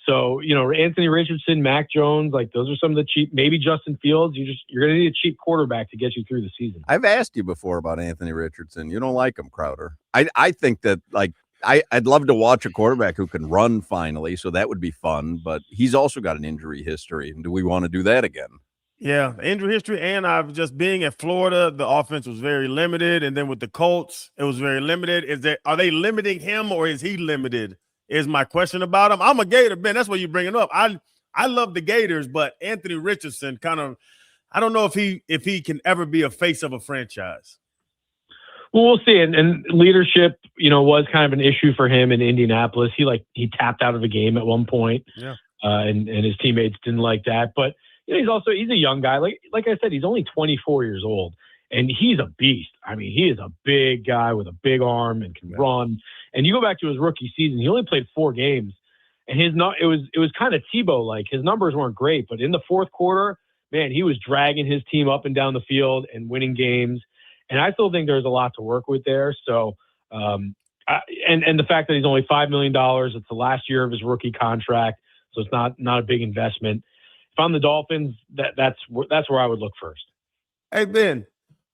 So, Anthony Richardson, Mac Jones, like those are some of the cheap, maybe Justin Fields. You're going to need a cheap quarterback to get you through the season. I've asked you before about Anthony Richardson. You don't like him, Crowder. I think that I'd love to watch a quarterback who can run finally, so that would be fun, but he's also got an injury history. And do we want to do that again? Yeah, injury history, and I've just being at Florida, the offense was very limited, and then with the Colts, it was very limited. Are they limiting him, or is he limited? Is my question about him. I'm a Gator, Ben. That's what you're bringing up. I love the Gators, but Anthony Richardson I don't know if he can ever be a face of a franchise. Well, we'll see. And leadership, was kind of an issue for him in Indianapolis. He tapped out of the game at one point, yeah, and his teammates didn't like that, but. He's a young guy. Like I said, he's only 24 years old, and he's a beast. I mean, he is a big guy with a big arm and can run. And you go back to his rookie season, he only played 4 games, and it was kind of Tebow-like. His numbers weren't great, but in the fourth quarter, man, he was dragging his team up and down the field and winning games. And I still think there's a lot to work with there. So, and the fact that he's only $5 million, it's the last year of his rookie contract, so it's not a big investment. If I'm the Dolphins, that's where I would look first. Hey, Ben,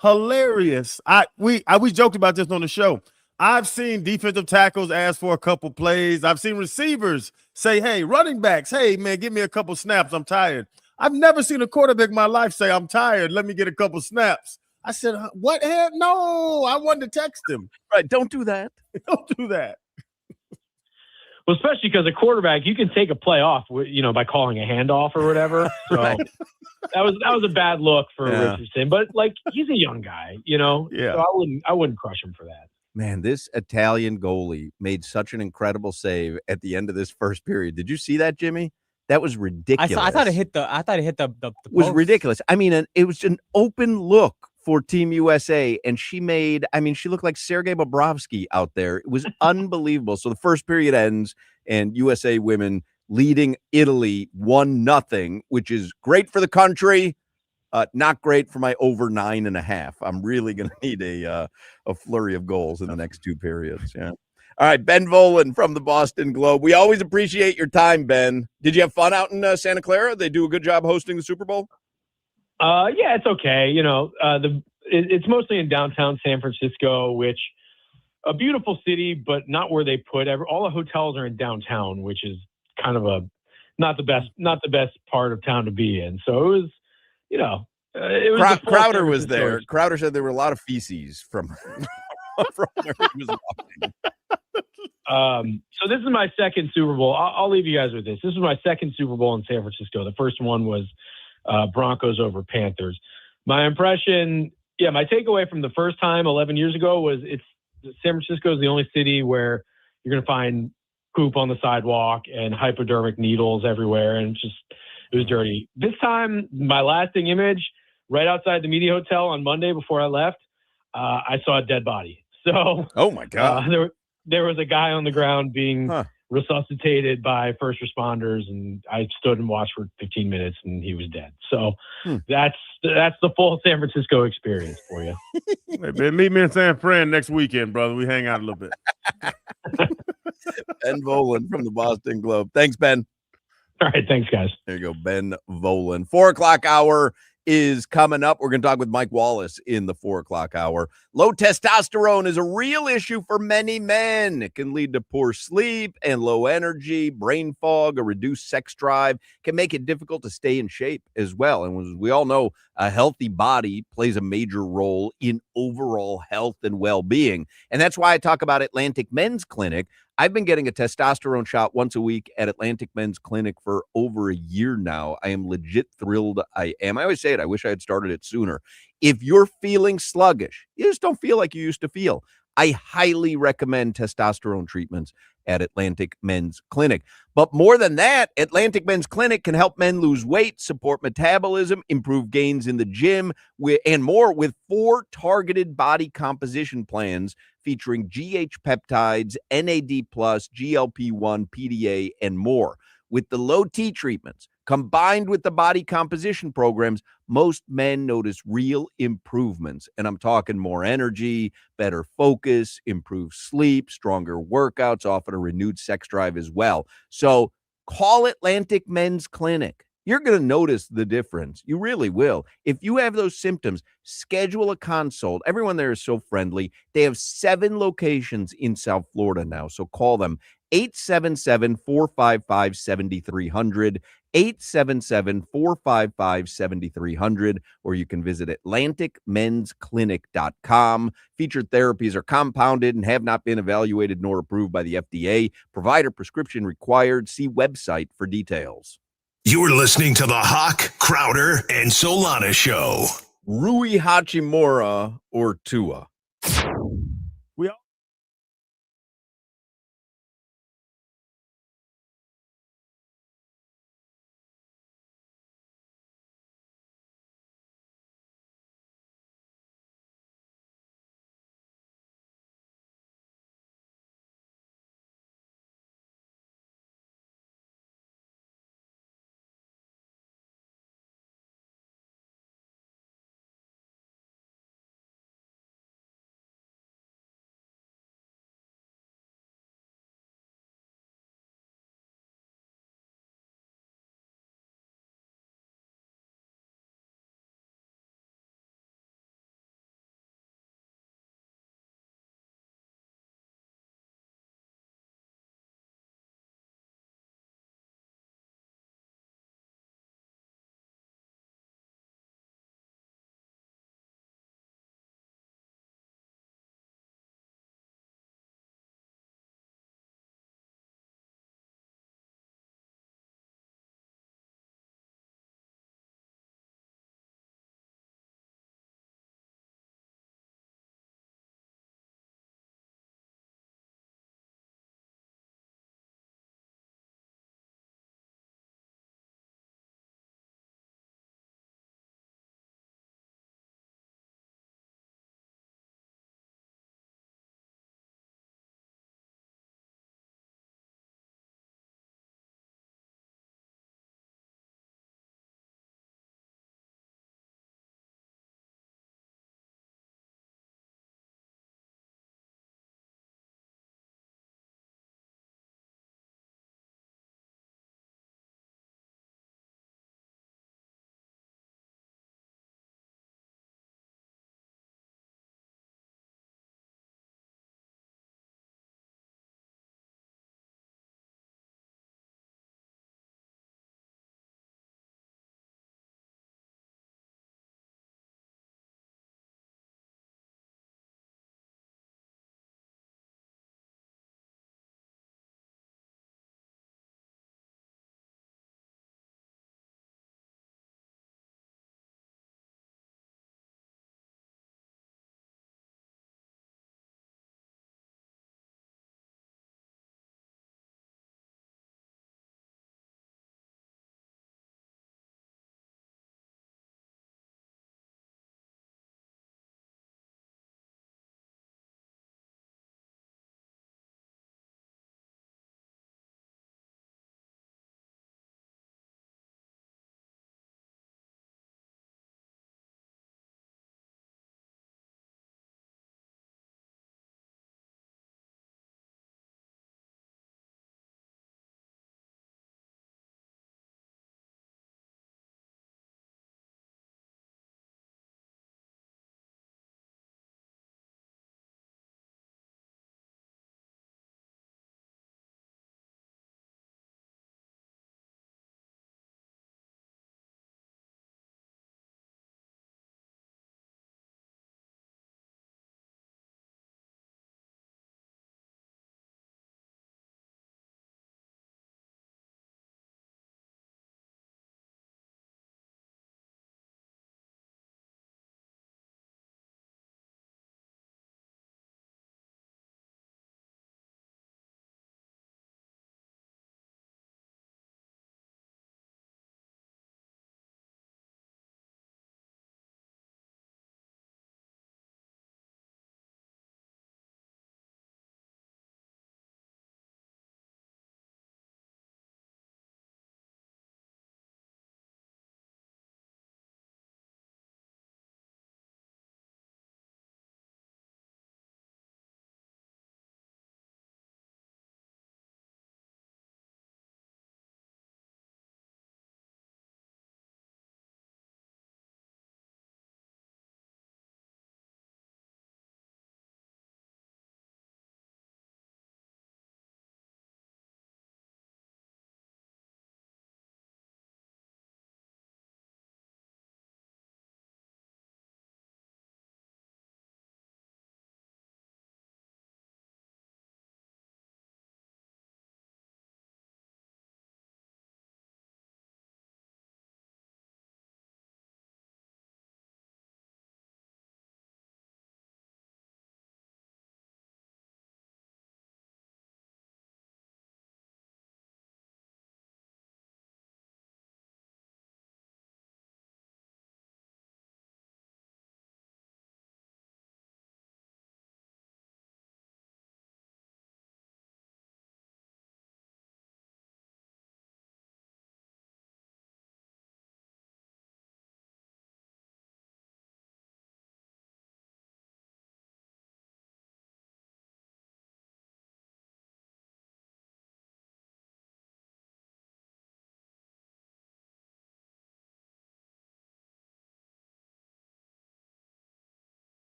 hilarious. We joked about this on the show. I've seen defensive tackles ask for a couple plays. I've seen receivers say, hey, running backs, hey, man, give me a couple snaps. I'm tired. I've never seen a quarterback in my life say, I'm tired. Let me get a couple snaps. I said, what? Hell? No, I wanted to text him. Right. Don't do that. Don't do that. Well, especially because a quarterback, you can take a play off, by calling a handoff or whatever. So Right. that was a bad look for Yeah. Richardson. But he's a young guy, Yeah. So I wouldn't crush him for that. Man, this Italian goalie made such an incredible save at the end of this first period. Did you see that, Jimmy? That was ridiculous. I thought it hit the was post. ridiculous. I mean, it was an open look for Team USA, and she looked like Sergei Bobrovsky out there. It was unbelievable. So the first period ends, and USA women leading Italy 1-0, which is great for the country, not great for my over 9.5. I'm really going to need a flurry of goals in the next 2 periods. Yeah. All right, Ben Volen from the Boston Globe. We always appreciate your time, Ben. Did you have fun out in Santa Clara? They do a good job hosting the Super Bowl? Yeah, it's okay. It's mostly in downtown San Francisco, which a beautiful city, but not where they put all the hotels are in downtown, which is kind of not the best part of town to be in. So it was, Crowder was there. Crowder said there were a lot of feces from where he was walking. So this is my second Super Bowl. I'll leave you guys with this. This is my second Super Bowl in San Francisco. The first one was Broncos over Panthers. My impression, my takeaway from the first time 11 years ago was San Francisco is the only city where you're going to find poop on the sidewalk and hypodermic needles everywhere, and it was dirty. This time, my lasting image, right outside the Media Hotel on Monday before I left, I saw a dead body. So, oh my God, there was a guy on the ground being resuscitated by first responders, and I stood and watched for 15 minutes, and he was dead. So that's the full San Francisco experience for you. Hey, Ben, meet me in San Fran next weekend, brother. We hang out a little bit. Ben Volen from the Boston Globe. Thanks, Ben. All right, thanks, guys. There you go, Ben Volen. 4 o'clock hour is coming up. We're going to talk with Mike Wallace in the 4 o'clock hour. Low testosterone is a real issue for many men. It can lead to poor sleep and low energy, brain fog, a reduced sex drive, can make it difficult to stay in shape as well. And as we all know, a healthy body plays a major role in overall health and well-being. And that's why I talk about Atlantic Men's Clinic. I've been getting a testosterone shot once a week at Atlantic Men's Clinic for over a year now. I am legit thrilled. I always say it. I wish I had started it sooner. If you're feeling sluggish, you just don't feel like you used to feel, I highly recommend testosterone treatments at Atlantic Men's Clinic. But more than that, Atlantic Men's Clinic can help men lose weight, support metabolism, improve gains in the gym, and more with 4 targeted body composition plans featuring GH peptides, NAD+, GLP-1, PDA, and more. With the low T treatments combined with the body composition programs, most men notice real improvements. And I'm talking more energy, better focus, improved sleep, stronger workouts, often a renewed sex drive as well. So call Atlantic Men's Clinic. You're going to notice the difference. You really will. If you have those symptoms, schedule a consult. Everyone there is so friendly. They have 7 locations in South Florida now. So call them 877-455-7300, 877-455-7300, or you can visit atlanticmensclinic.com. Featured therapies are compounded and have not been evaluated nor approved by the FDA. Provider prescription required. See website for details. You're listening to the Hoch, Crowder, and Solana Show. Rui Hachimura or Tua?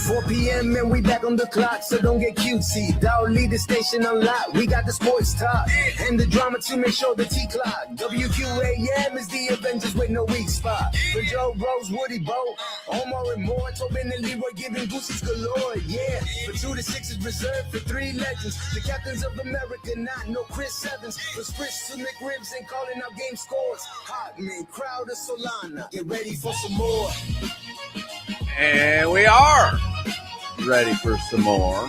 Four p.m. and we back on the clock, so don't get cutesy. Dog lead the station unlocked. We got the sports talk and the drama to make sure the T-clock. WQAM is the Avengers with no weak spot. For Joe Rose, Woody Bo, Omar and Moore, Tobin and Leroy giving boosters galore. Yeah, for 2 to 6 is reserved for 3 legends. The captains of America, not no Chris Evans. For Spritz to McRibs and calling out game scores. Hotman, Crowder, Solana, get ready for some more. And we are ready for some more.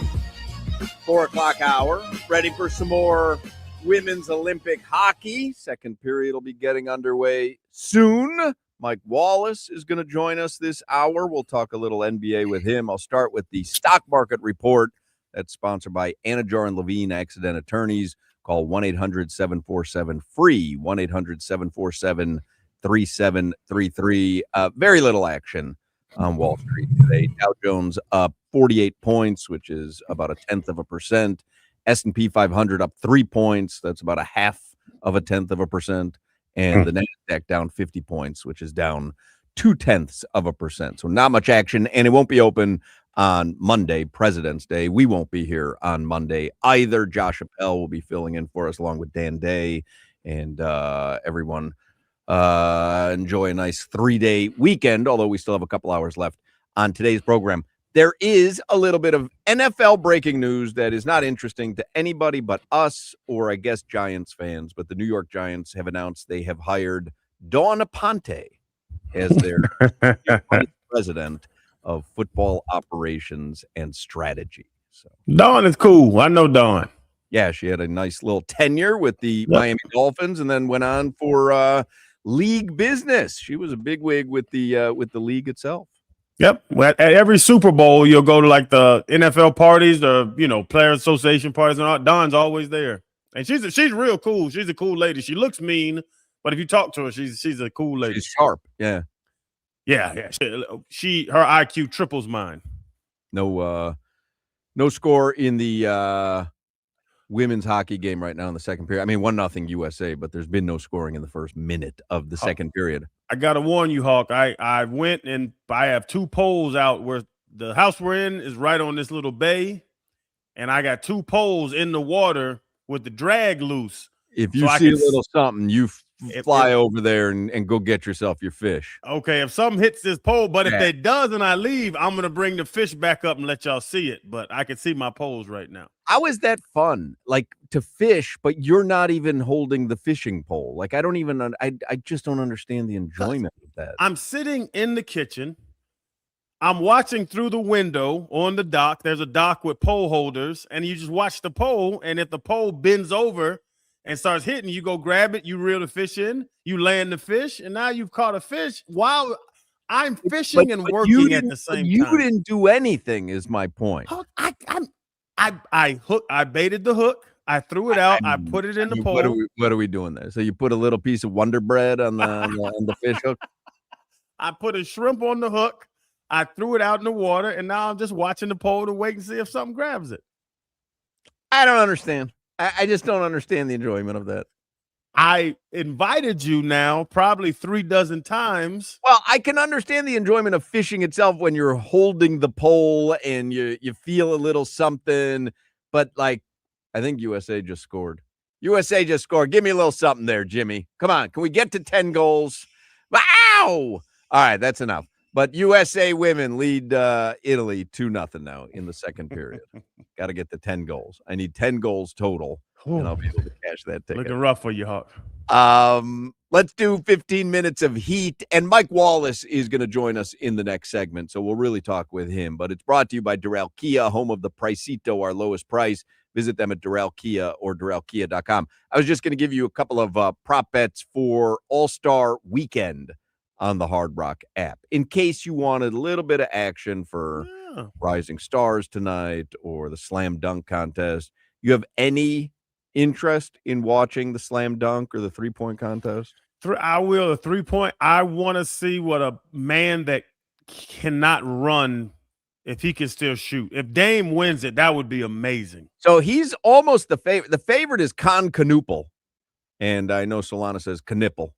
4 o'clock hour. Ready for some more women's Olympic hockey. Second period will be getting underway soon. Mike Wallace is going to join us this hour. We'll talk a little NBA with him. I'll start with the stock market report that's sponsored by Anna Joran Levine Accident Attorneys. Call 1-800-747-FREE, 1-800-747-3733. Very little action on Wall Street today. Dow Jones up 48 points, which is about 0.1%. S&P 500 up 3 points. That's about 0.5%. And the Nasdaq down 50 points, which is down 0.2%. So not much action, and it won't be open on Monday, President's Day. We won't be here on Monday either. Josh Appel will be filling in for us along with Dan Day, and everyone enjoy a nice 3-day weekend, although we still have a couple hours left on today's program. There is a little bit of NFL breaking news that is not interesting to anybody but us, or I guess Giants fans. But the New York Giants have announced they have hired Dawn Aponte as their vice president of football operations and strategy. So Dawn is cool. I know Dawn. Yeah, she had a nice little tenure with the Miami Dolphins, and then went on for league business. She was a bigwig with the league itself. Yep. At every Super Bowl, you'll go to like the NFL parties, the player association parties, and all. Dawn's always there, and she's real cool. She's a cool lady. She looks mean, but if you talk to her, she's a cool lady. She's sharp. Yeah. Yeah. She her IQ triples mine. No score in the women's hockey game right now in the second period. I mean, 1-0 USA, but there's been no scoring in the first minute of the second period. I gotta warn you, Hawk. I went and I have 2 poles out where the house we're in is right on this little bay, and I got 2 poles in the water with the drag loose. If you see a little something, you fly over there and go get yourself your fish. Okay, if something hits this pole, but if it does and I leave, I'm gonna bring the fish back up and let y'all see it. But I can see my poles right now. How is that fun? Like to fish, but you're not even holding the fishing pole. Like I just don't understand the enjoyment of that. I'm sitting in the kitchen. I'm watching through the window on the dock. There's a dock with pole holders, and you just watch the pole. And if the pole bends over and starts hitting, you go grab it, you reel the fish in, you land the fish, and now you've caught a fish while I'm fishing and working at the same time. You didn't do anything, is my point. I baited the hook. I threw it out. I put it in the pole. What are we doing there? So you put a little piece of Wonder Bread on the fish hook? I put a shrimp on the hook. I threw it out in the water, and now I'm just watching the pole to wait and see if something grabs it. I don't understand. I just don't understand the enjoyment of that. I invited you now probably 3 dozen times. Well, I can understand the enjoyment of fishing itself when you're holding the pole and you feel a little something, but like I think USA just scored. USA just scored. Give me a little something there, Jimmy. Come on. Can we get to 10 goals? Wow. All right, that's enough. But USA women lead Italy 2-0 now in the second period. Got to get to 10 goals. I need 10 goals total, and I'll be able to cash that ticket. Looking rough for you, Hawk. Let's do 15 minutes of heat, and Mike Wallace is going to join us in the next segment, so we'll really talk with him. But it's brought to you by Doral Kia, home of the Pricito, our lowest price. Visit them at Doral Kia or DoralKia.com. I was just going to give you a couple of prop bets for All-Star Weekend on the Hard Rock app, in case you wanted a little bit of action for Rising Stars tonight or the Slam Dunk contest. You have any interest in watching the Slam Dunk or the 3-point contest? I will. A 3-point. I want to see what a man that cannot run if he can still shoot. If Dame wins it, that would be amazing. So he's almost the favorite. The favorite is Con Canoopel. And I know Solana says Knipple,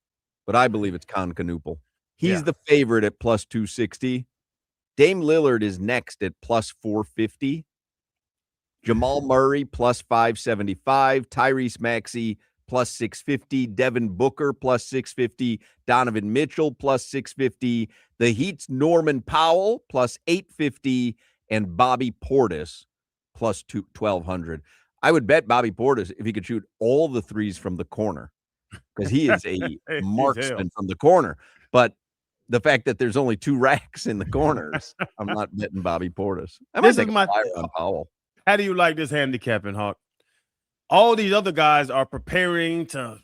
but I believe it's Con Canoopel. He's the favorite at plus 260. Dame Lillard is next at plus 450. Jamal Murray plus 575. Tyrese Maxey plus 650. Devin Booker plus 650. Donovan Mitchell plus 650. The Heat's Norman Powell plus 850. And Bobby Portis plus 1,200. I would bet Bobby Portis if he could shoot all the threes from the corner, because he is a marksman from the corner. But the fact that there's only 2 racks in the corners, I'm not betting Bobby Portis. I might take a flyer on Powell. How do you like this handicapping, Hawk? All these other guys are preparing to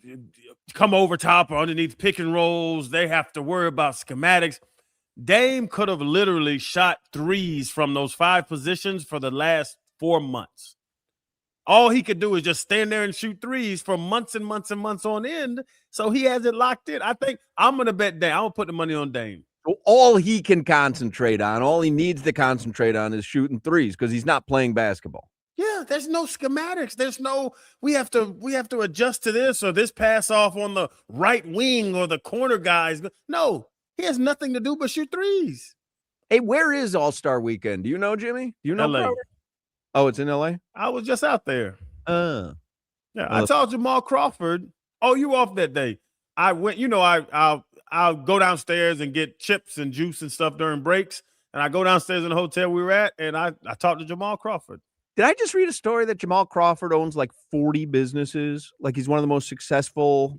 come over top or underneath pick and rolls. They have to worry about schematics. Dame could have literally shot threes from those 5 positions for the last 4 months. All he could do is just stand there and shoot threes for months and months and months on end. So he has it locked in. I think I'm going to bet Dame. I'm going to put the money on Dame. So all he can concentrate on, all he needs to concentrate on is shooting threes, because he's not playing basketball. Yeah, there's no schematics. There's no we have to adjust to this, or this pass off on the right wing or the corner guys. No, he has nothing to do but shoot threes. Hey, where is All-Star Weekend? Do you know, Jimmy? Do you know? LA. Oh, it's in LA? I was just out there. Yeah, I told Jamal Crawford, oh, you off that day. I went, I'll go downstairs and get chips and juice and stuff during breaks. And I go downstairs in the hotel we were at, and I talked to Jamal Crawford. Did I just read a story that Jamal Crawford owns like 40 businesses? Like he's one of the most successful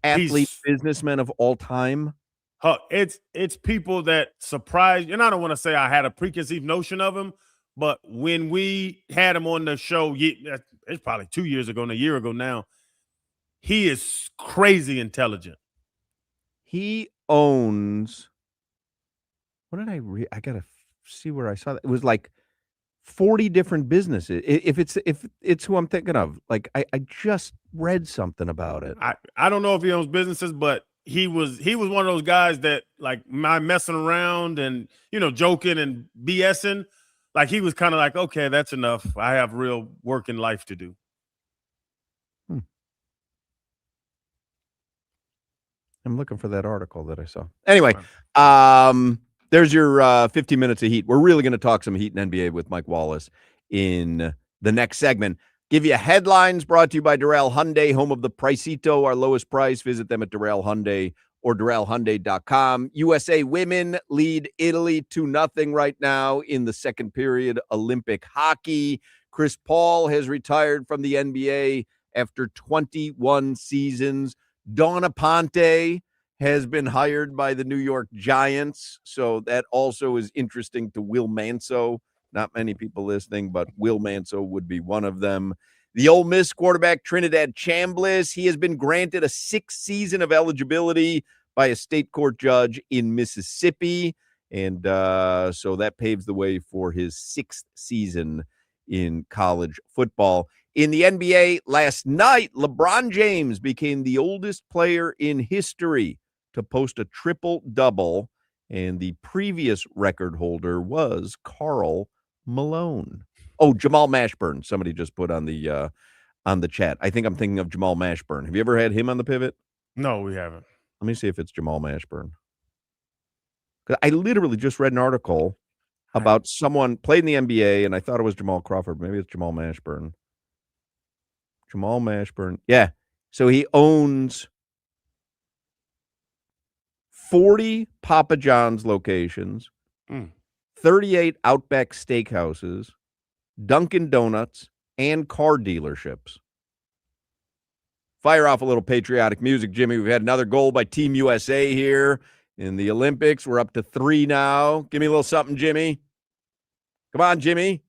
businessmen of all time. It's people that surprise, and I don't want to say I had a preconceived notion of him, but when we had him on the show, it's probably 2 years ago and a year ago now, he is crazy intelligent. He owns, what did I read? I got to see where I saw that. It was like 40 different businesses. If it's who I'm thinking of, like I just read something about it. I don't know if he owns businesses, but he was one of those guys that, like, my messing around and, joking and BSing. Like, he was kind of like, okay, that's enough. I have real work in life to do. I'm looking for that article that I saw. Anyway, there's your 15 minutes of Heat. We're really going to talk some Heat and NBA with Mike Wallace in the next segment. Give you headlines brought to you by Doral Hyundai, home of the Pricito, our lowest price. Visit them at Doral Hyundai or DoralHyundai.com. USA women lead Italy 2-0 right now in the second period Olympic hockey. Chris Paul has retired from the NBA after 21 seasons. Donna Ponte has been hired by the New York Giants, so that also is interesting to Will Manso. Not many people listening, but Will Manso would be one of them. The Ole Miss quarterback, Trinidad Chambliss, he has been granted a 6th season of eligibility by a state court judge in Mississippi, and so that paves the way for his 6th season in college football. In the NBA last night, LeBron James became the oldest player in history to post a triple-double, and the previous record holder was Karl Malone. Oh, Jamal Mashburn. Somebody just put on the chat. I think I'm thinking of Jamal Mashburn. Have you ever had him on the pivot? No, we haven't. Let me see if it's Jamal Mashburn. I literally just read an article about someone played in the NBA, and I thought it was Jamal Crawford. Maybe it's Jamal Mashburn. Jamal Mashburn. Yeah. So he owns 40 Papa John's locations, 38 Outback Steakhouses, Dunkin' Donuts, and car dealerships. Fire off a little patriotic music, Jimmy. We've had another goal by Team USA here in the Olympics. We're up to 3 now. Give me a little something, Jimmy. Come on, Jimmy.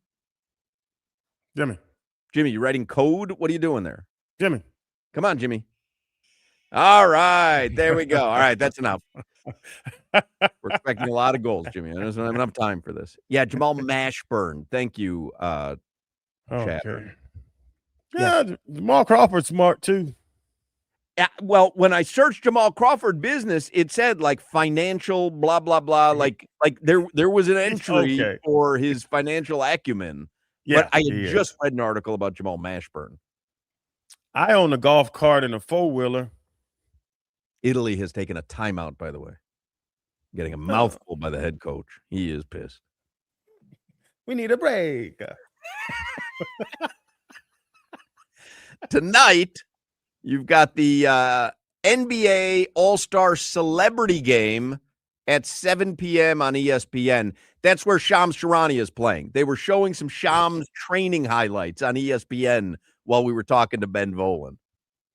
Jimmy, you writing code? What are you doing there? Jimmy. Come on, Jimmy. All right. There we go. All right. That's enough. We're expecting a lot of goals, Jimmy. I don't have enough time for this. Yeah, Jamal Mashburn. Thank you, Chad. Yeah, Jamal Crawford's smart, too. Yeah, well, when I searched Jamal Crawford business, it said like financial blah blah blah. Like there was an It's entry okay. for his financial acumen. Yeah, But I had he just is. read an article about Jamal Mashburn. I own a golf cart and a four-wheeler. Italy has taken a timeout, by the way. Getting a mouthful by the head coach. He is pissed. We need a break. Tonight, you've got the NBA All-Star Celebrity Game at 7 p.m. on ESPN. That's where Shams Charania is playing. They were showing some Shams training highlights on ESPN while we were talking to Ben Volen.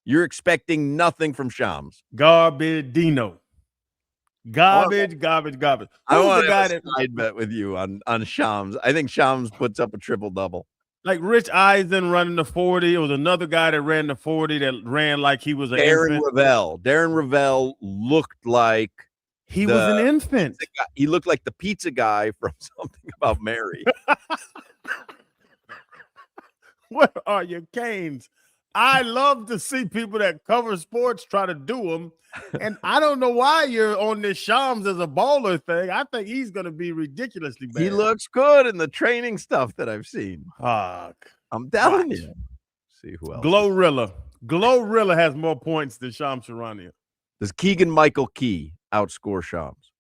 You're expecting nothing from Shams. Garbage Dino. Garbage. I Who's want the to guy have that a side bet with you on Shams. I think Shams puts up a triple-double. like Rich Eisen running the 40? It was another guy that ran the 40 that ran like he was an Darren infant. Ravel. Darren Ravel looked like He was an infant. he looked like the pizza guy from Something About Mary. Where are your canes? I love to see people that cover sports try to do them. And I don't know why you're on this Shams as a baller thing. I think he's going to be ridiculously bad. He looks good in the training stuff that I've seen. Fuck. I'm telling Watch. you. See who else. Glorilla has more points than Shams Charania. Does Keegan Michael Key outscore Shams?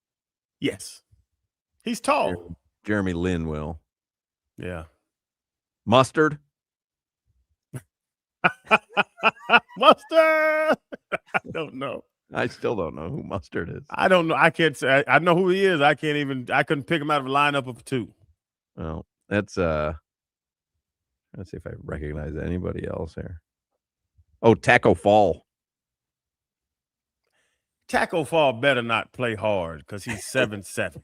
Yes. He's tall. Jeremy Lin will. Yeah. Mustard? Mustard. I don't know. I still don't know who Mustard is. I don't know. I can't say. I know who he is. I couldn't pick him out of a lineup of two. Well, that's let's see if I recognize anybody else here. Oh, Taco Fall. Taco Fall better not play hard because he's 7'7".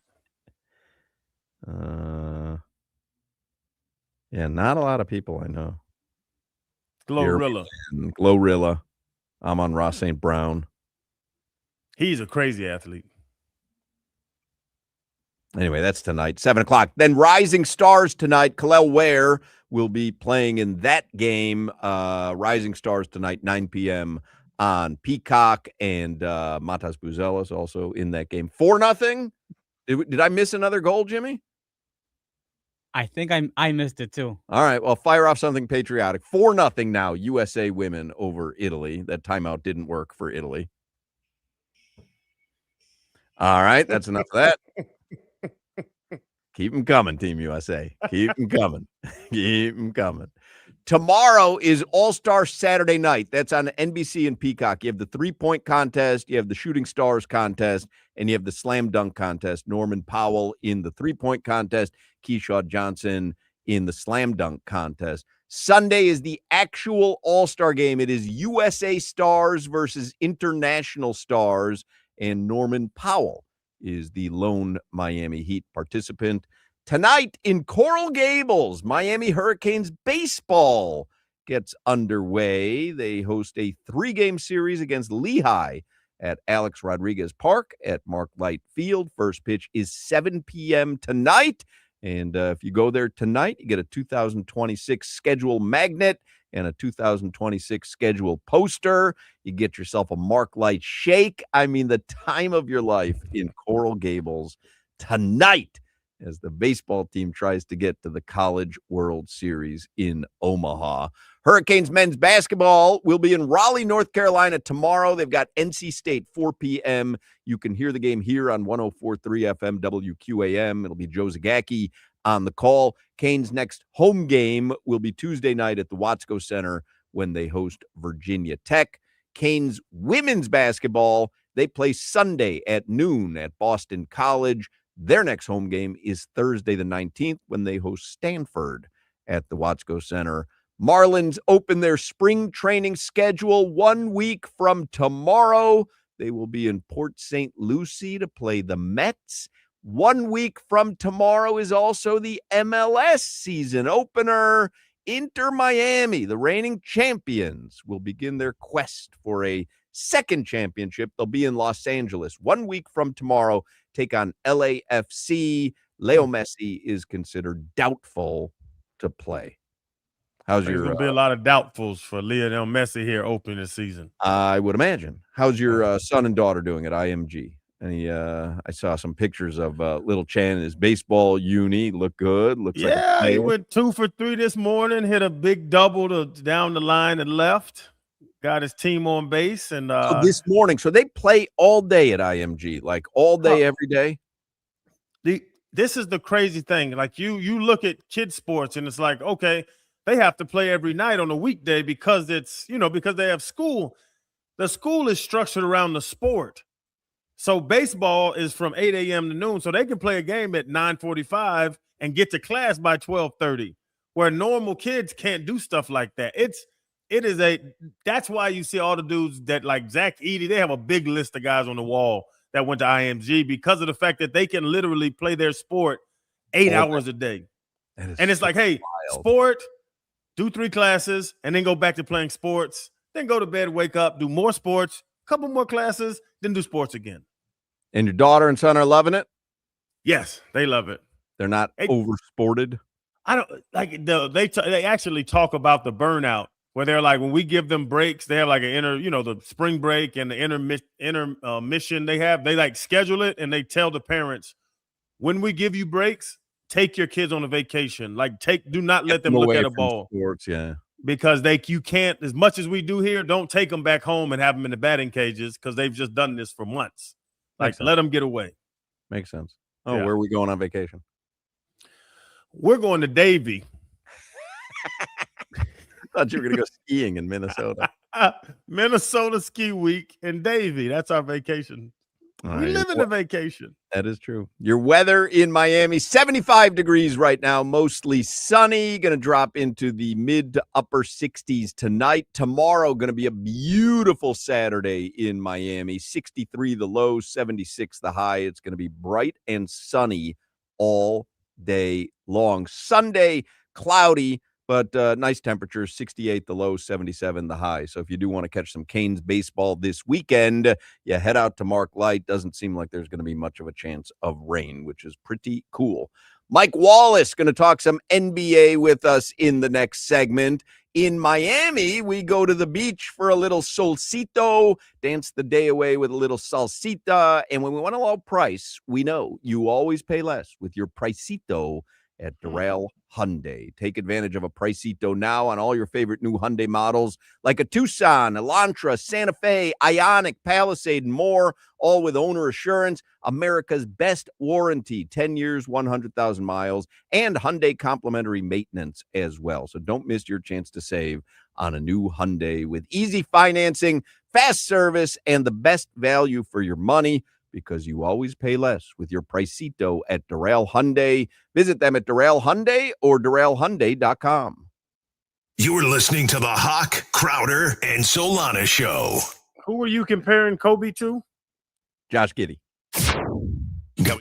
Yeah, not a lot of people I know. Glorilla. I'm on Ross St. Brown. He's a crazy athlete. Anyway, that's tonight, 7 o'clock. Then Rising Stars tonight. Kalel Ware will be playing in that game. Rising Stars tonight, 9 p.m. on Peacock, and Matas Buzelis also in that game. 4-0. Did I miss another goal, Jimmy? I think I missed it too. All right, well, fire off something patriotic. 4-0 now, USA women over Italy. That timeout didn't work for Italy. All right, that's enough of that. Keep them coming, Team USA. Keep them coming. Keep them coming. Tomorrow is All-Star Saturday night. That's on NBC and Peacock. You have the three-point contest, you have the Shooting Stars contest, and you have the Slam Dunk contest. Norman Powell in the three-point contest, Keyshawn Johnson in the Slam Dunk contest. Sunday is the actual All-Star game. It is USA Stars versus International Stars, and Norman Powell is the lone Miami Heat participant. Tonight in Coral Gables, Miami Hurricanes baseball gets underway. They host a 3-game series against Lehigh at Alex Rodriguez Park at Mark Light Field. First pitch is 7 p.m. tonight. And if you go there tonight, you get a 2026 schedule magnet and a 2026 schedule poster. You get yourself a Mark Light shake. I mean, the time of your life in Coral Gables tonight as the baseball team tries to get to the College World Series in Omaha. Hurricanes men's basketball will be in Raleigh, North Carolina tomorrow. They've got NC State, 4 p.m. You can hear the game here on 104.3 FM WQAM. It'll be Joe Zagacki on the call. Canes' next home game will be Tuesday night at the Watsco Center when they host Virginia Tech. Canes women's basketball, they play Sunday at noon at Boston College. Their next home game is Thursday the 19th when they host Stanford at the Watsco Center. Marlins open their spring training schedule 1 week from tomorrow. They will be in Port St. Lucie to play the Mets. 1 week from tomorrow is also the MLS season opener. Inter Miami, the reigning champions, will begin their quest for a second championship. They'll be in Los Angeles 1 week from tomorrow, take on LAFC. Leo Messi is considered doubtful to play. How's There's your? going to be a lot of doubtfuls for Lionel Messi here opening the season. I would imagine. How's your son and daughter doing at IMG? Any? I saw some pictures of little Chan in his baseball uni. Look good. Looks like a He player. went 2 for 3 this morning. Hit a big double down the line and left. Got his team on base and So this morning, so they play all day at IMG, like all day, every day. This is the crazy thing. Like you look at kids sports and it's like, okay, they have to play every night on a weekday because it's, because they have school. The school is structured around the sport. So baseball is from 8 a.m. to noon. So they can play a game at 9:45 and get to class by 12:30, where normal kids can't do stuff like that. That's why you see all the dudes that like Zach Edey, they have a big list of guys on the wall that went to IMG because of the fact that they can literally play their sport 8 hours a day. And it's like, hey, sport, do 3 classes, and then go back to playing sports, then go to bed, wake up, do more sports, couple more classes, then do sports again. And your daughter and son are loving it? Yes, they love it. They're not oversported? I don't like they actually talk about the burnout where they're like, when we give them breaks, they have like an the spring break and the intermission they have. They like schedule it and they tell the parents, when we give you breaks, take your kids on a vacation. Like do not let them look at a ball. Sports, yeah. Because you can't, as much as we do here, don't take them back home and have them in the batting cages because they've just done this for months. Like, let them get away. Makes sense. Oh, Yeah. Where are we going on vacation? We're going to Davie. Thought you were going to go skiing in Minnesota. Minnesota ski week in Davie. That's our vacation. We live in a vacation. That is true. Your weather in Miami, 75 degrees right now, mostly sunny, going to drop into the mid to upper 60s tonight. Tomorrow, going to be a beautiful Saturday in Miami, 63 the low, 76 the high. It's going to be bright and sunny all day long. Sunday, cloudy, but nice temperatures, 68 the low, 77 the high. So if you do want to catch some Canes baseball this weekend, you head out to Mark Light. Doesn't seem like there's going to be much of a chance of rain, which is pretty cool. Mike Wallace going to talk some NBA with us in the next segment. In Miami, we go to the beach for a little solcito, dance the day away with a little salsita. And when we want a low price, we know you always pay less with your Pricito at Doral Hyundai. Take advantage of a Pricito now on all your favorite new Hyundai models like a Tucson, Elantra, Santa Fe, Ioniq, Palisade, and more, all with owner assurance, America's best warranty, 10 years, 100,000 miles, and Hyundai complimentary maintenance as well. So don't miss your chance to save on a new Hyundai with easy financing, fast service, and the best value for your money, because you always pay less with your Pricito at Doral Hyundai. Visit them at Doral Hyundai or DoralHyundai.com. You're listening to the Hoch, Crowder, and Solana Show. Who are you comparing Kobe to? Josh Giddey. Go.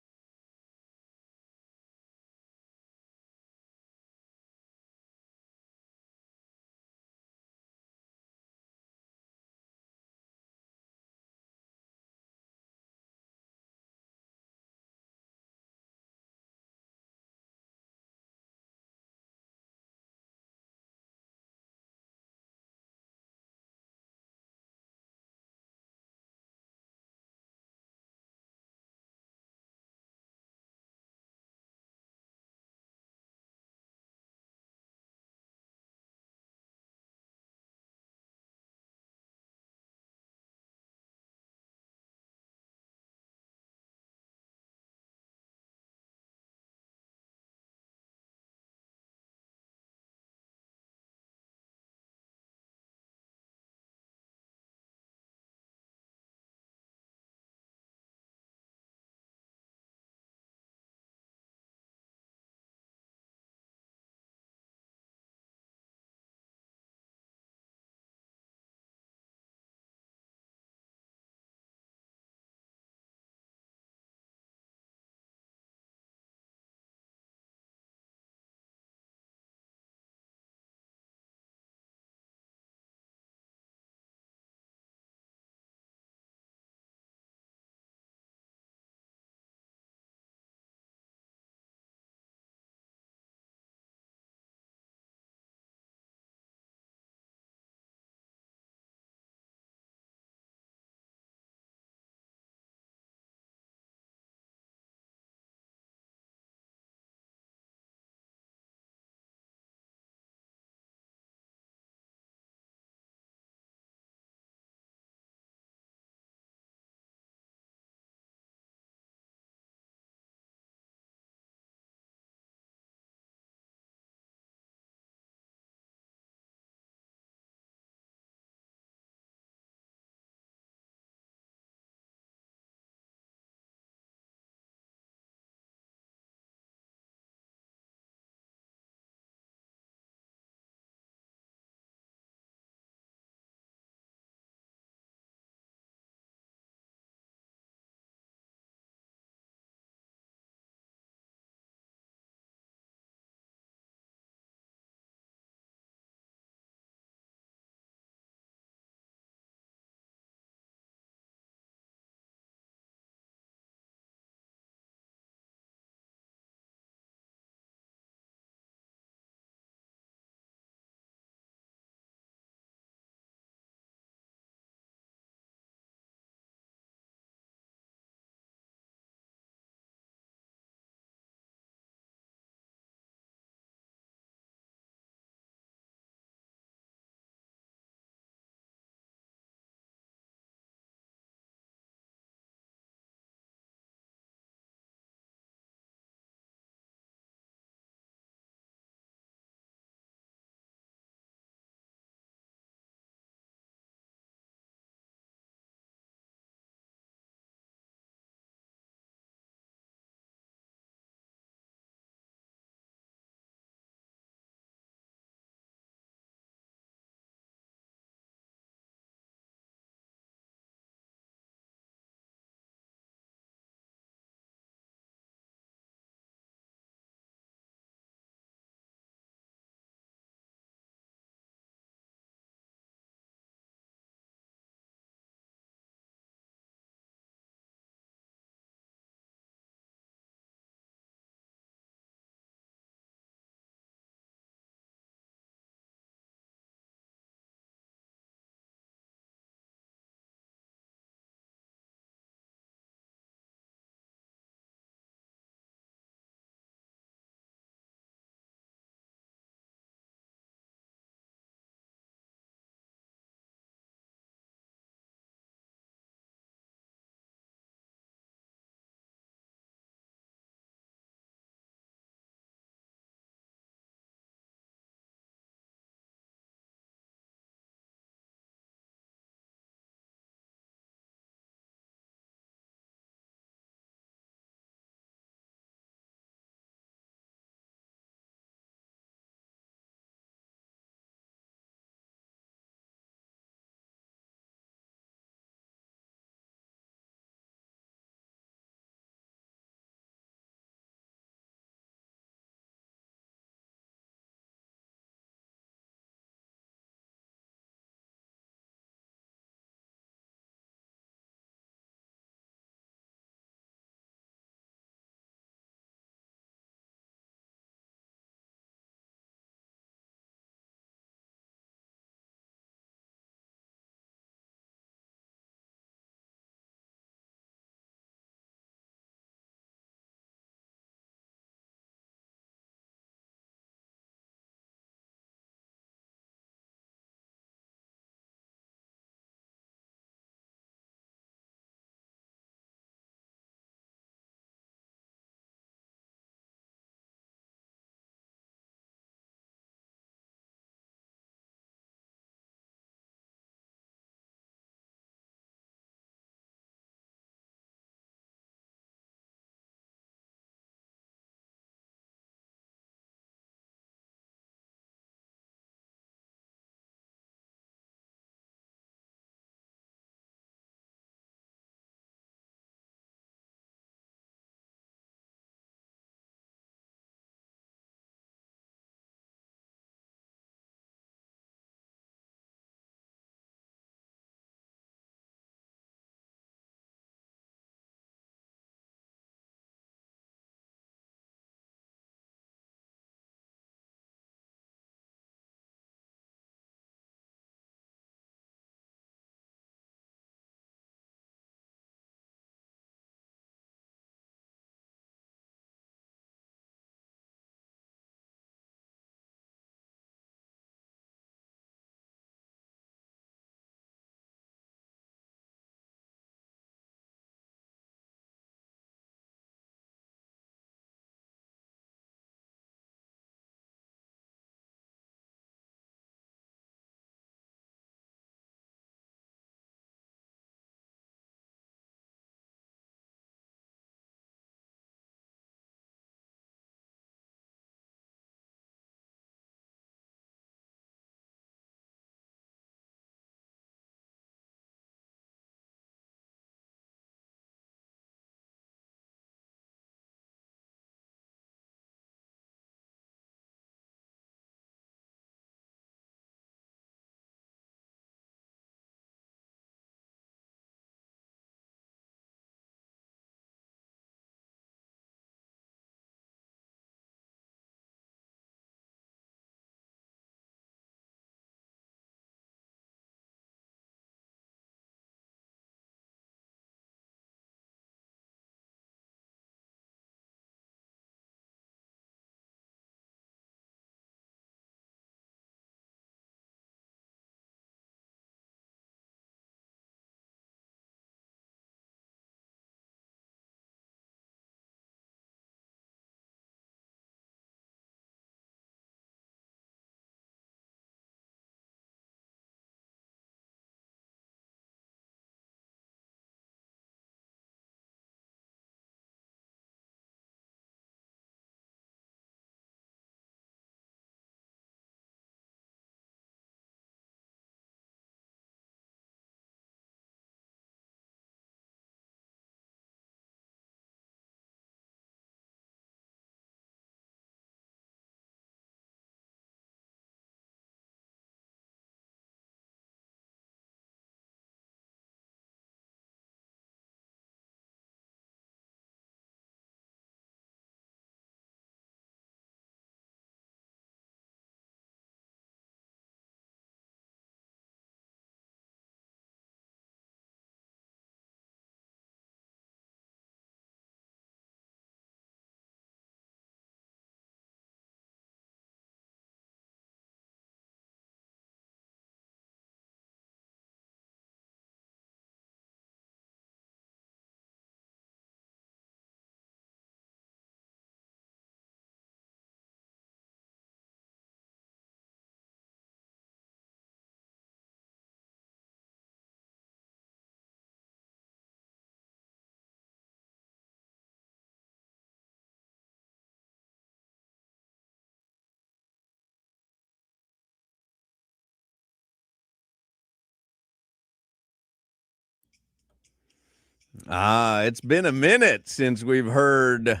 It's been a minute since we've heard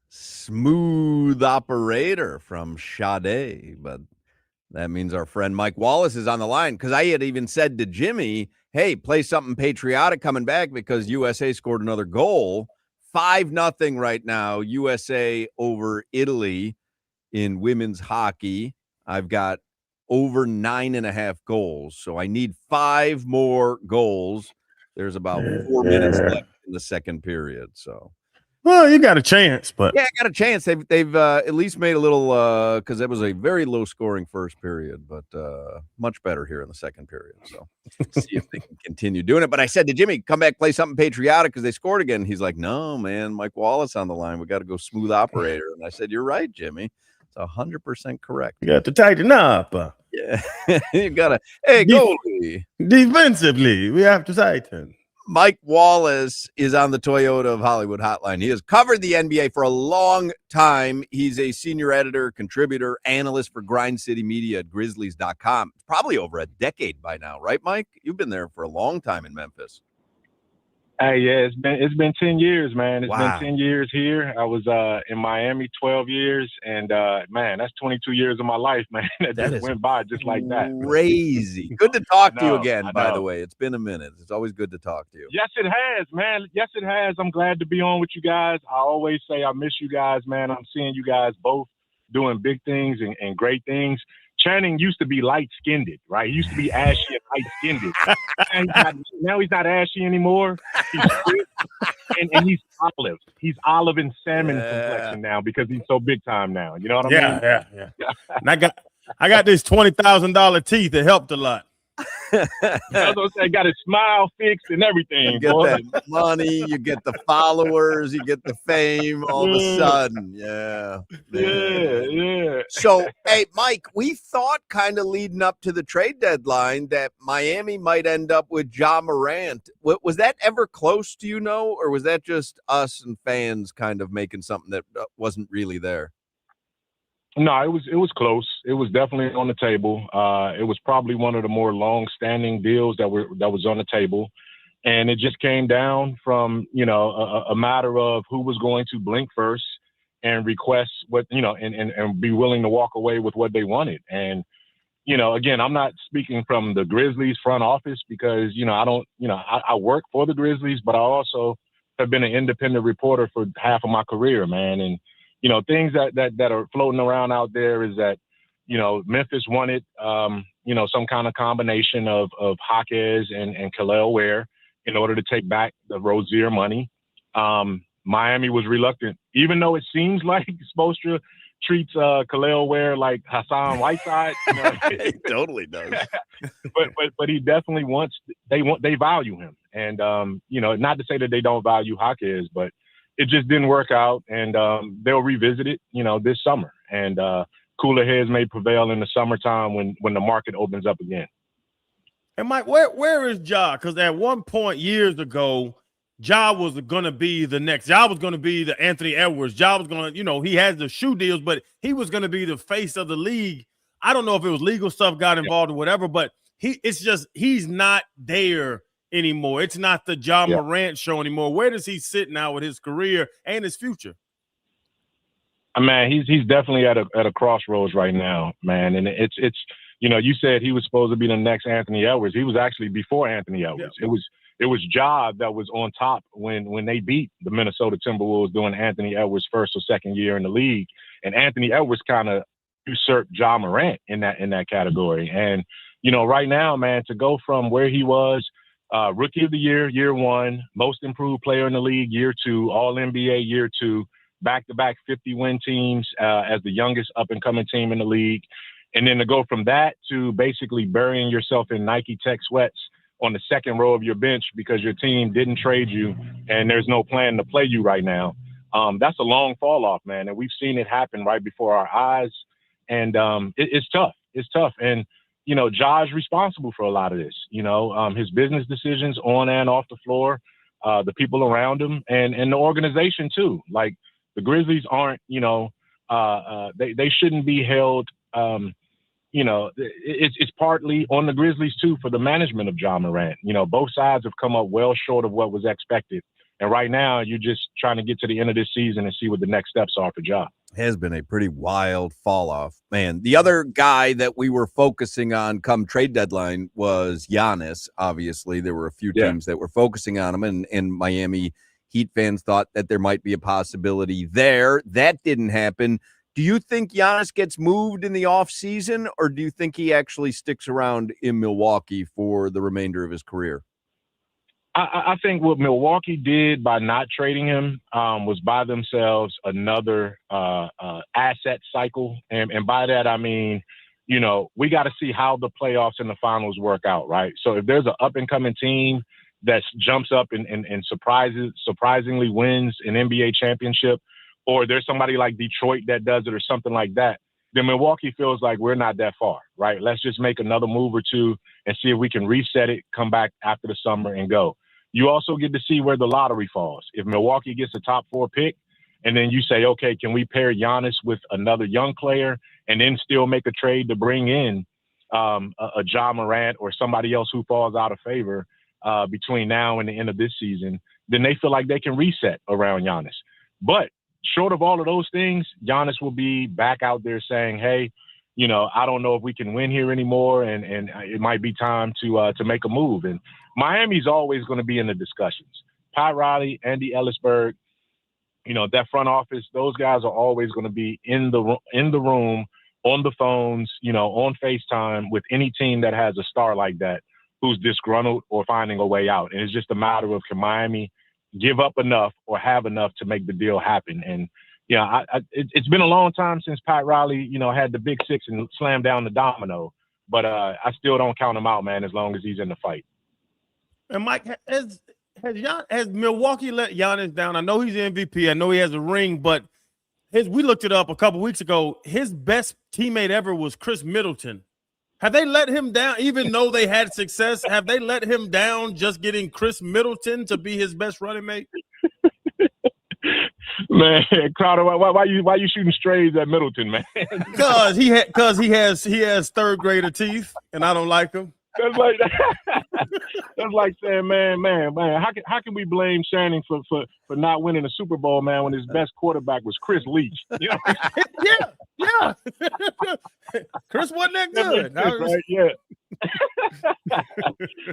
Smooth Operator from Sade, but that means our friend Mike Wallace is on the line, because I had even said to Jimmy, hey, play something patriotic coming back because USA scored another goal. 5-0 right now, USA over Italy in women's hockey. I've got over 9.5 goals, so I need 5 more goals. There's about 4 minutes left in the second period, so. Well, you got a chance, but yeah, I got a chance. They've at least made a little, because it was a very low scoring first period, but much better here in the second period. So see if they can continue doing it. But I said to Jimmy, come back, play something patriotic because they scored again. He's like, no, man, Mike Wallace on the line. We got to go Smooth Operator. And I said, you're right, Jimmy. It's 100% correct. you got to tighten up. Yeah, you gotta. Hey, goalie. Defensively, we have to tighten. Mike Wallace is on the Toyota of Hollywood hotline. He has covered the NBA for a long time. He's a senior editor, contributor, analyst for Grind City Media at Grizzlies.com. Probably over a decade by now, right, Mike? You've been there for a long time in Memphis. Hey, yeah, it's been 10 years, man. It's Wow. been 10 years here. I was in Miami 12 years, and man, that's 22 years of my life, man. that just went by just like that. Crazy. Good to talk to you I again, know. by the way. It's been a minute. It's always good to talk to you. Yes, it has, man. Yes, it has. I'm glad to be on with you guys. I always say I miss you guys, man. I'm seeing you guys both doing big things and great things. Channing used to be light-skinned, right? He used to be ashy and light-skinned. Now he's not ashy anymore. He's and he's olive. He's olive and salmon complexion now because he's so big time now. You know what I mean? Yeah. And I got this $20,000 teeth that helped a lot. I got his smile fixed and everything. You get boy. that money, you get the followers, you get the fame all of a sudden. Yeah. Yeah. So, hey, Mike, we thought kind of leading up to the trade deadline that Miami might end up with Ja Morant. Was that ever close, do you know, or was that just us and fans kind of making something that wasn't really there? No, it was close. It was definitely on the table. It was probably one of the more long-standing deals that was on the table, and it just came down from a matter of who was going to blink first and request what and be willing to walk away with what they wanted. And again, I'm not speaking from the Grizzlies front office because I work for the Grizzlies, but I also have been an independent reporter for half of my career, man, and things that are floating around out there is that, Memphis wanted, some kind of combination of Jaquez and Kel'el Ware in order to take back the Rozier money. Miami was reluctant, even though it seems like Spoelstra treats Kel'el Ware like Hassan Whiteside. He totally does. but he definitely they value him. And, not to say that they don't value Jaquez, but it just didn't work out, and they'll revisit it, this summer. And cooler heads may prevail in the summertime when the market opens up again. And Mike, where is Ja? Because at one point years ago, Ja was going to be the next. Ja was going to be the Anthony Edwards. Ja was going to, he has the shoe deals, but he was going to be the face of the league. I don't know if it was legal stuff got involved or whatever, but he's not there anymore. It's not the Ja Morant show anymore. Where does he sit now with his career and his future? Man, he's definitely at a crossroads right now, man. And it's you said he was supposed to be the next Anthony Edwards. He was actually before Anthony Edwards. Yeah. It was Ja that was on top when they beat the Minnesota Timberwolves during Anthony Edwards' first or second year in the league. And Anthony Edwards kind of usurped Ja Morant in that category. And right now, man, to go from where he was, Rookie of the Year, year 1, Most Improved Player in the League, year 2, All NBA, year 2, back-to-back 50-win teams as the youngest up-and-coming team in the league. And then to go from that to basically burying yourself in Nike Tech sweats on the second row of your bench because your team didn't trade you and there's no plan to play you right now. That's a long fall off, man. And we've seen it happen right before our eyes. And it's tough. It's tough. And Ja's responsible for a lot of this, his business decisions on and off the floor, the people around him and the organization too. Like the Grizzlies aren't, they shouldn't be held it's partly on the Grizzlies too for the management of Ja Morant. Both sides have come up well short of what was expected. And right now, you're just trying to get to the end of this season and see what the next steps are for Ja. Has been a pretty wild fall off, man. The other guy that we were focusing on come trade deadline was Giannis. Obviously, there were a few teams that were focusing on him, and Miami Heat fans thought that there might be a possibility there. That didn't happen. Do you think Giannis gets moved in the offseason, or do you think he actually sticks around in Milwaukee for the remainder of his career? I think what Milwaukee did by not trading him was buy themselves another asset cycle. And by that, I mean, we got to see how the playoffs and the finals work out, right? So if there's an up-and-coming team that jumps up and surprisingly wins an NBA championship, or there's somebody like Detroit that does it or something like that, then Milwaukee feels like we're not that far, right? Let's just make another move or two and see if we can reset it, come back after the summer and go. You also get to see where the lottery falls. If Milwaukee gets a top 4 pick, and then you say, okay, can we pair Giannis with another young player and then still make a trade to bring in a Ja Morant or somebody else who falls out of favor between now and the end of this season, then they feel like they can reset around Giannis. But short of all of those things, Giannis will be back out there saying, hey, I don't know if we can win here anymore, and it might be time to make a move. And Miami's always going to be in the discussions. Pat Riley, Andy Ellisberg, that front office, those guys are always going to be in the room, on the phones, on FaceTime with any team that has a star like that who's disgruntled or finding a way out. And it's just a matter of, can Miami give up enough or have enough to make the deal happen? And it's been a long time since Pat Riley, had the big six and slammed down the domino. But I still don't count him out, man, as long as he's in the fight. And Mike, has Milwaukee let Giannis down? I know he's MVP. I know he has a ring, but we looked it up a couple weeks ago. His best teammate ever was Chris Middleton. Have they let him down, even though they had success? Have they let him down just getting Chris Middleton to be his best running mate? Man, Crowder, why you shooting strays at Middleton, man? Because he has third grader teeth, and I don't like him. That's like saying, man. How can we blame Channing for not winning a Super Bowl, man, when his best quarterback was Chris Leach? Yeah. Chris wasn't that good, right? Yeah.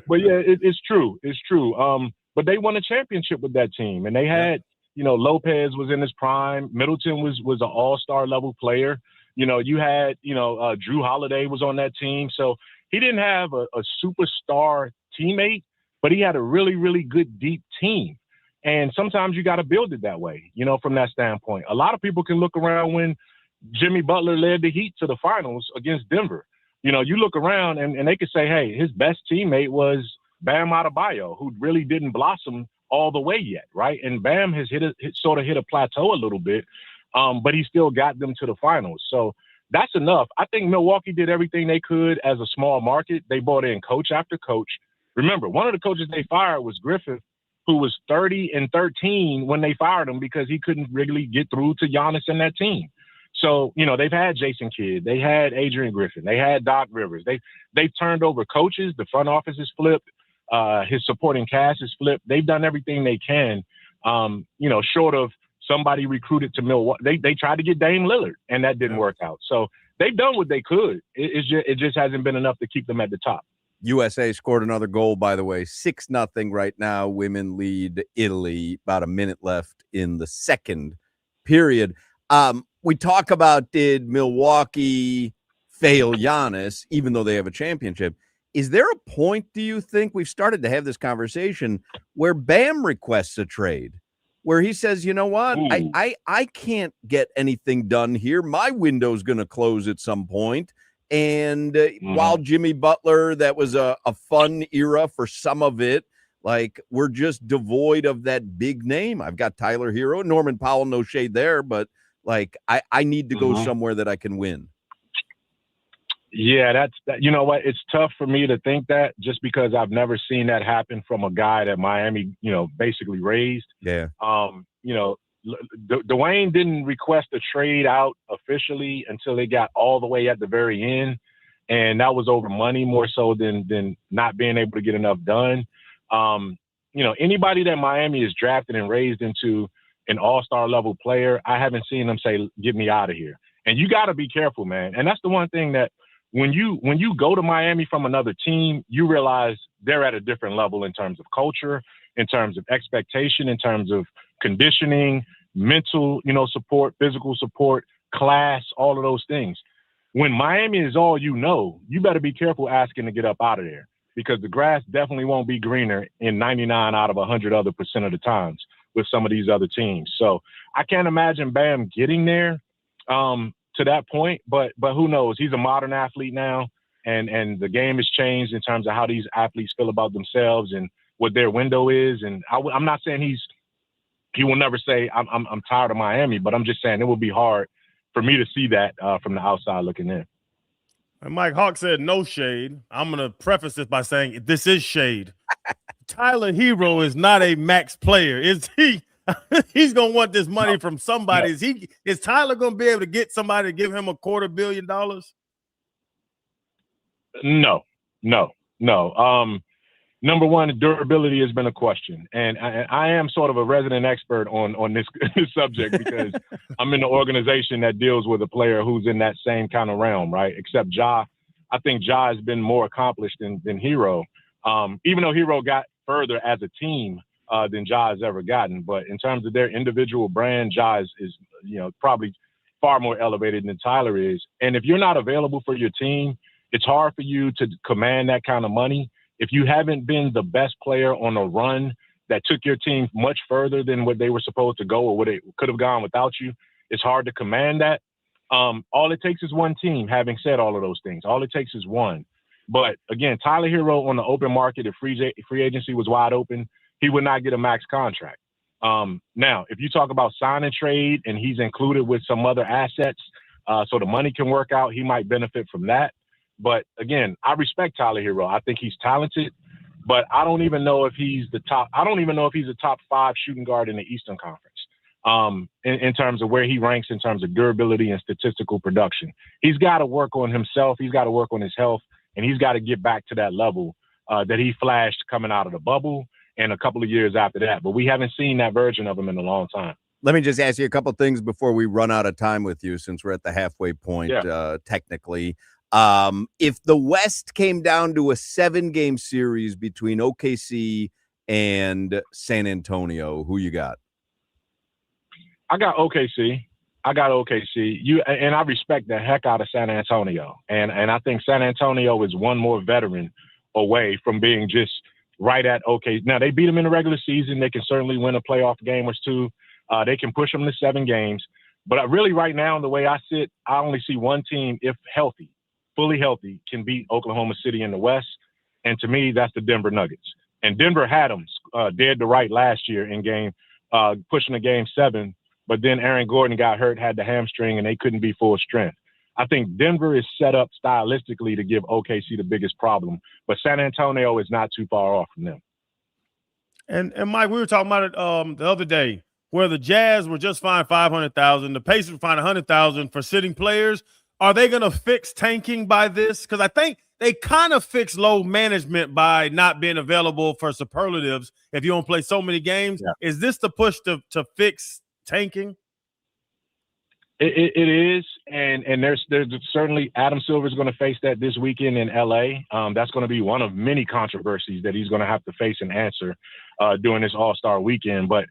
But yeah, it's true. It's true. But they won a championship with that team, and they had, Lopez was in his prime. Middleton was an all-star level player. You had, Drew Holiday was on that team, so he didn't have a superstar teammate, but he had a really, really good, deep team. And sometimes you got to build it that way, from that standpoint. A lot of people can look around when Jimmy Butler led the Heat to the finals against Denver. You look around and they could say, hey, his best teammate was Bam Adebayo, who really didn't blossom all the way yet, right? And Bam has hit a plateau a little bit, but he still got them to the finals. So that's enough. I think Milwaukee did everything they could as a small market. They brought in coach after coach. Remember, one of the coaches they fired was Griffith, who was 30-13 when they fired him because he couldn't really get through to Giannis and that team. So, they've had Jason Kidd, they had Adrian Griffin, they had Doc Rivers. They've turned over coaches. The front office is flipped. His supporting cast is flipped. They've done everything they can, short of somebody recruited to Milwaukee. They tried to get Dame Lillard, and that didn't work out. So they've done what they could. It just hasn't been enough to keep them at the top. USA scored another goal, by the way, 6-0 right now. Women lead Italy. About a minute left in the second period. We talk about, did Milwaukee fail Giannis, even though they have a championship? Is there a point, do you think, we've started to have this conversation, where Bam requests a trade, where he says, you know what, I can't get anything done here. My window's going to close at some point. And while Jimmy Butler, that was a fun era for some of it, like, we're just devoid of that big name. I've got Tyler Hero, Norman Powell, no shade there, but like, I need to go somewhere that I can win. Yeah, that. You know what? It's tough for me to think that, just because I've never seen that happen from a guy that Miami, basically raised. Yeah. Dwayne didn't request a trade out officially until they got all the way at the very end. and that was over money more so than not being able to get enough done. Anybody that Miami is drafted and raised into an all-star level player, I haven't seen them say, "Get me out of here." And you got to be careful, man. And that's the one thing that when you go to Miami from another team, you realize they're at a different level in terms of culture, in terms of expectation, in terms of conditioning, mental, support, physical support, class, all of those things. When Miami is all you better be careful asking to get up out of there, because the grass definitely won't be greener in 99 out of 100 other % of the times with some of these other teams. So I can't imagine Bam getting there to that point, but who knows? He's a modern athlete now, and the game has changed in terms of how these athletes feel about themselves and what their window is. And I'm not saying he will never say I'm tired of Miami, but I'm just saying it will be hard for me to see that from the outside looking in. And Mike Hoch said no shade. I'm going to preface this by saying this is shade. Tyler Hero is not a max player, is he? He's going to want this money from somebody. No. Is Tyler going to be able to get somebody to give him $250 million? No. Number one, durability has been a question. And I am sort of a resident expert on this subject because I'm in the organization that deals with a player who's in that same kind of realm, right? Except Ja. I think Ja has been more accomplished than Hero, even though Hero got further as a team than Ja has ever gotten. But in terms of their individual brand, Ja is probably far more elevated than Tyler is. And if you're not available for your team, it's hard for you to command that kind of money. If you haven't been the best player on a run that took your team much further than what they were supposed to go or what it could have gone without you, it's hard to command that. All it takes is one team, having said all of those things. All it takes is one. But, again, Tyler Hero on the open market, if free agency was wide open, he would not get a max contract. Now, if you talk about sign and trade and he's included with some other assets so the money can work out, he might benefit from that. But again, I respect Tyler Hero. I think he's talented, but I don't even know if he's a top 5 shooting guard in the Eastern Conference in terms of where he ranks in terms of durability and statistical production. He's got to work on himself. He's got to work on his health, and he's got to get back to that level that he flashed coming out of the bubble and a couple of years after that. But we haven't seen that version of him in a long time. Let me just ask you a couple of things before we run out of time with you, since we're at the halfway point, technically. If the West came down to a 7-game series between OKC and San Antonio, who you got? I got OKC. And I respect the heck out of San Antonio. And I think San Antonio is one more veteran away from being just right at OKC. Now, they beat them in the regular season. They can certainly win a playoff game or two. They can push them to 7 games. But really right now, the way I sit, I only see one team, if healthy, fully healthy, can beat Oklahoma City in the West. And to me, that's the Denver Nuggets. And Denver had them dead to right last year in pushing to game 7. But then Aaron Gordon got hurt, had the hamstring, and they couldn't be full strength. I think Denver is set up stylistically to give OKC the biggest problem. But San Antonio is not too far off from them. And Mike, we were talking about it the other day, where the Jazz were just fined $500,000. The Pacers were fined $100,000 for sitting players. Are they going to fix tanking by this? Because I think they kind of fix low management by not being available for superlatives if you don't play so many games. Yeah. Is this the push to fix tanking? It is, and there's certainly Adam Silver's going to face that this weekend in LA. That's going to be one of many controversies that he's going to have to face and answer during this All-Star weekend. But,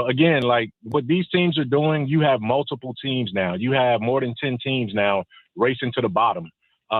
again, like what these teams are doing, you have multiple teams now. You have more than 10 teams now racing to the bottom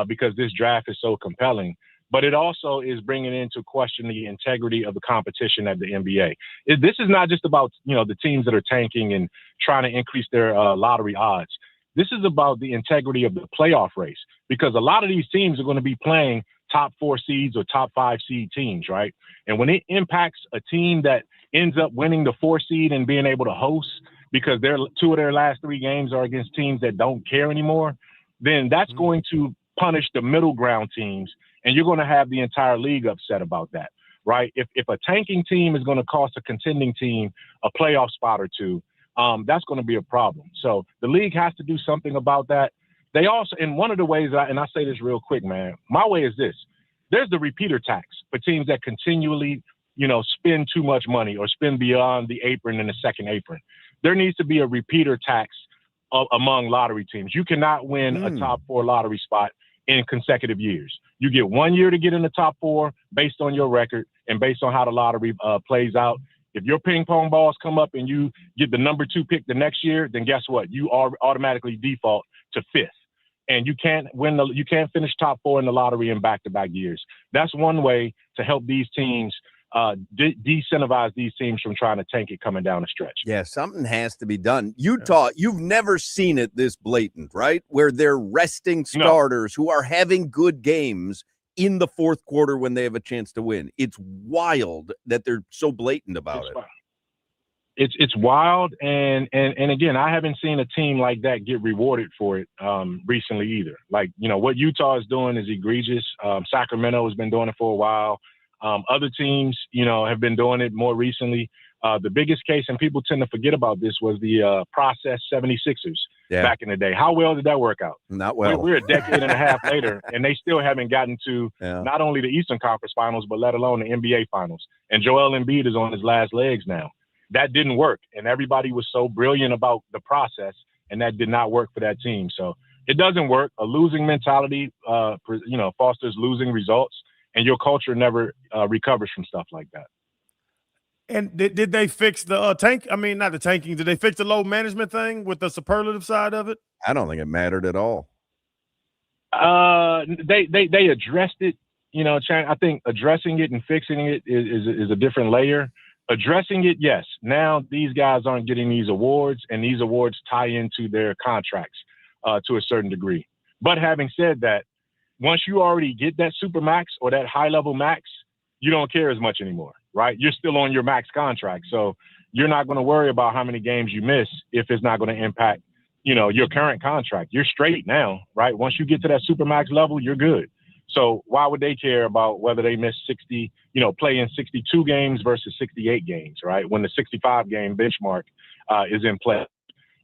because this draft is so compelling. But it also is bringing into question the integrity of the competition at the NBA. This is not just about, the teams that are tanking and trying to increase their lottery odds. This is about the integrity of the playoff race, because a lot of these teams are going to be playing top 4 seeds or top 5 seed teams, right? And when it impacts a team that ends up winning the 4 seed and being able to host because 2 of their last 3 games are against teams that don't care anymore, then that's going to punish the middle ground teams. And you're going to have the entire league upset about that, right? If a tanking team is going to cost a contending team a playoff spot or 2, that's going to be a problem. So the league has to do something about that. they also, in one of the ways, and I say this real quick, man, my way is this. There's the repeater tax for teams that continually, spend too much money or spend beyond the apron and the second apron. There needs to be a repeater tax among lottery teams. You cannot win a top 4 lottery spot in consecutive years. You get 1 year to get in the top 4 based on your record and based on how the lottery plays out. If your ping pong balls come up and you get the number 2 pick the next year, then guess what? You are automatically default to 5th. And you can't finish top 4 in the lottery in back-to-back years. That's one way to help these teams de-incentivize these teams from trying to tank it coming down the stretch. Yeah, something has to be done. Utah, you've never seen it this blatant, right? Where they're resting starters who are having good games in the fourth quarter when they have a chance to win. It's wild that they're so blatant about it. It's wild, and again, I haven't seen a team like that get rewarded for it recently either. Like, what Utah is doing is egregious. Sacramento has been doing it for a while. Other teams, have been doing it more recently. The biggest case, and people tend to forget about this, was the process 76ers back in the day. How well did that work out? Not well. We're a decade and a half later, and they still haven't gotten to not only the Eastern Conference Finals, but let alone the NBA Finals. And Joel Embiid is on his last legs now. That didn't work, and everybody was so brilliant about the process, and that did not work for that team. So it doesn't work. A losing mentality, fosters losing results, and your culture never recovers from stuff like that. And did they fix the tank? I mean, not the tanking. Did they fix the load management thing with the superlative side of it? I don't think it mattered at all. They addressed it. I think addressing it and fixing it is a different layer. Addressing it, yes. Now these guys aren't getting these awards, and these awards tie into their contracts to a certain degree. But having said that, once you already get that super max or that high level max, you don't care as much anymore, right? You're still on your max contract. So you're not going to worry about how many games you miss if it's not going to impact, your current contract. You're straight now, right? Once you get to that super max level, you're good. So why would they care about whether they miss 60, play in 62 games versus 68 games, right? When the 65 game benchmark is in play.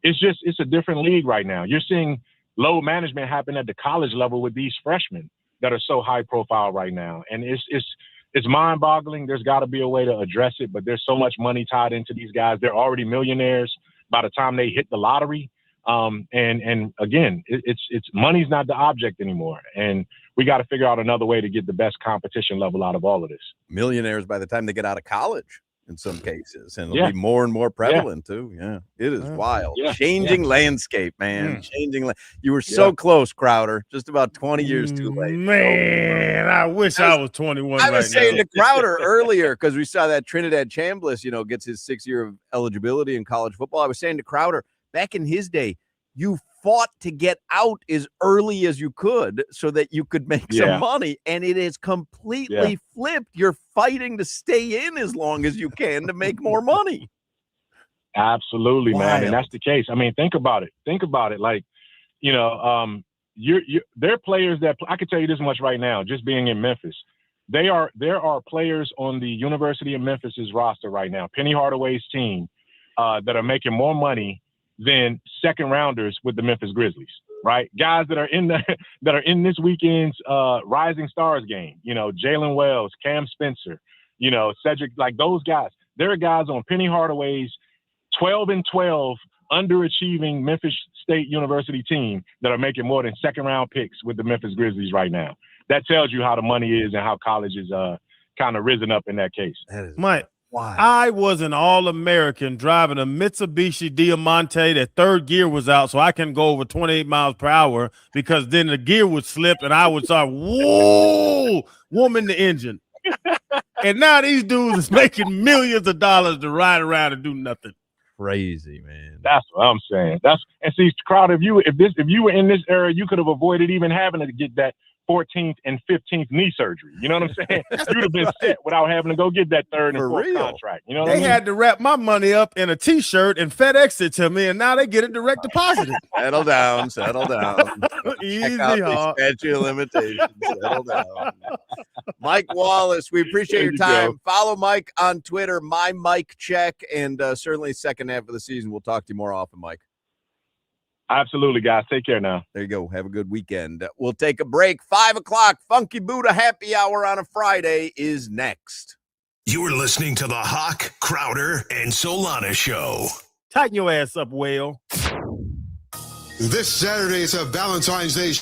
It's a different league right now. You're seeing load management happen at the college level with these freshmen that are so high profile right now. And it's mind boggling. There's got to be a way to address it, but there's so much money tied into these guys. They're already millionaires by the time they hit the lottery. And again, it's money's not the object anymore. And we got to figure out another way to get the best competition level out of all of this. Millionaires by the time they get out of college in some cases, and it'll be more and more prevalent too. Yeah, it is wild. Changing landscape, man. Changing. You were so close, Crowder. Just about 20 years too late. Man, I wish I was 21. I was saying to Crowder earlier, because we saw that Trinidad Chambliss, gets his 6th year of eligibility in college football. I was saying to Crowder, back in his day, you fought to get out as early as you could so that you could make some money. And it is completely flipped. You're fighting to stay in as long as you can to make more money. Absolutely, man. And that's the case. I mean, think about it. Like, there are players that I can tell you this much right now, just being in Memphis. There are players on the University of Memphis's roster right now, Penny Hardaway's team, that are making more money than second rounders with the Memphis Grizzlies, right? Guys that are in this weekend's Rising Stars game, Jalen Wells, Cam Spencer, Cedric, like those guys. There are guys on Penny Hardaway's 12-12 underachieving Memphis State University team that are making more than second round picks with the Memphis Grizzlies right now. That tells you how the money is and how college is kind of risen up in that case. Mike, I was an All-American driving a Mitsubishi Diamante. That third gear was out, so I couldn't go over 28 miles per hour because then the gear would slip and I would start, warming the engine. And now these dudes is making millions of dollars to ride around and do nothing. Crazy, man. That's what I'm saying. And see, Crowder, if you were in this era, you could have avoided even having to get that 14th and 15th knee surgery. You know what I'm saying? You'd have been set without having to go get that third and fourth contract. You know what I mean? They had to wrap my money up in a T-shirt and FedEx it to me, and now they get it direct deposited. Settle down. Easy, statute of limitations. Settle down. Mike Wallace, we appreciate your time. Follow Mike on Twitter, my Mike Check, and certainly second half of the season. We'll talk to you more often, Mike. Absolutely, guys. Take care now. There you go. Have a good weekend. We'll take a break. 5 o'clock, Funky Buddha Happy Hour on a Friday is next. You're listening to the Hoch, Crowder, and Solana Show. Tighten your ass up, whale. This Saturday is a Valentine's Day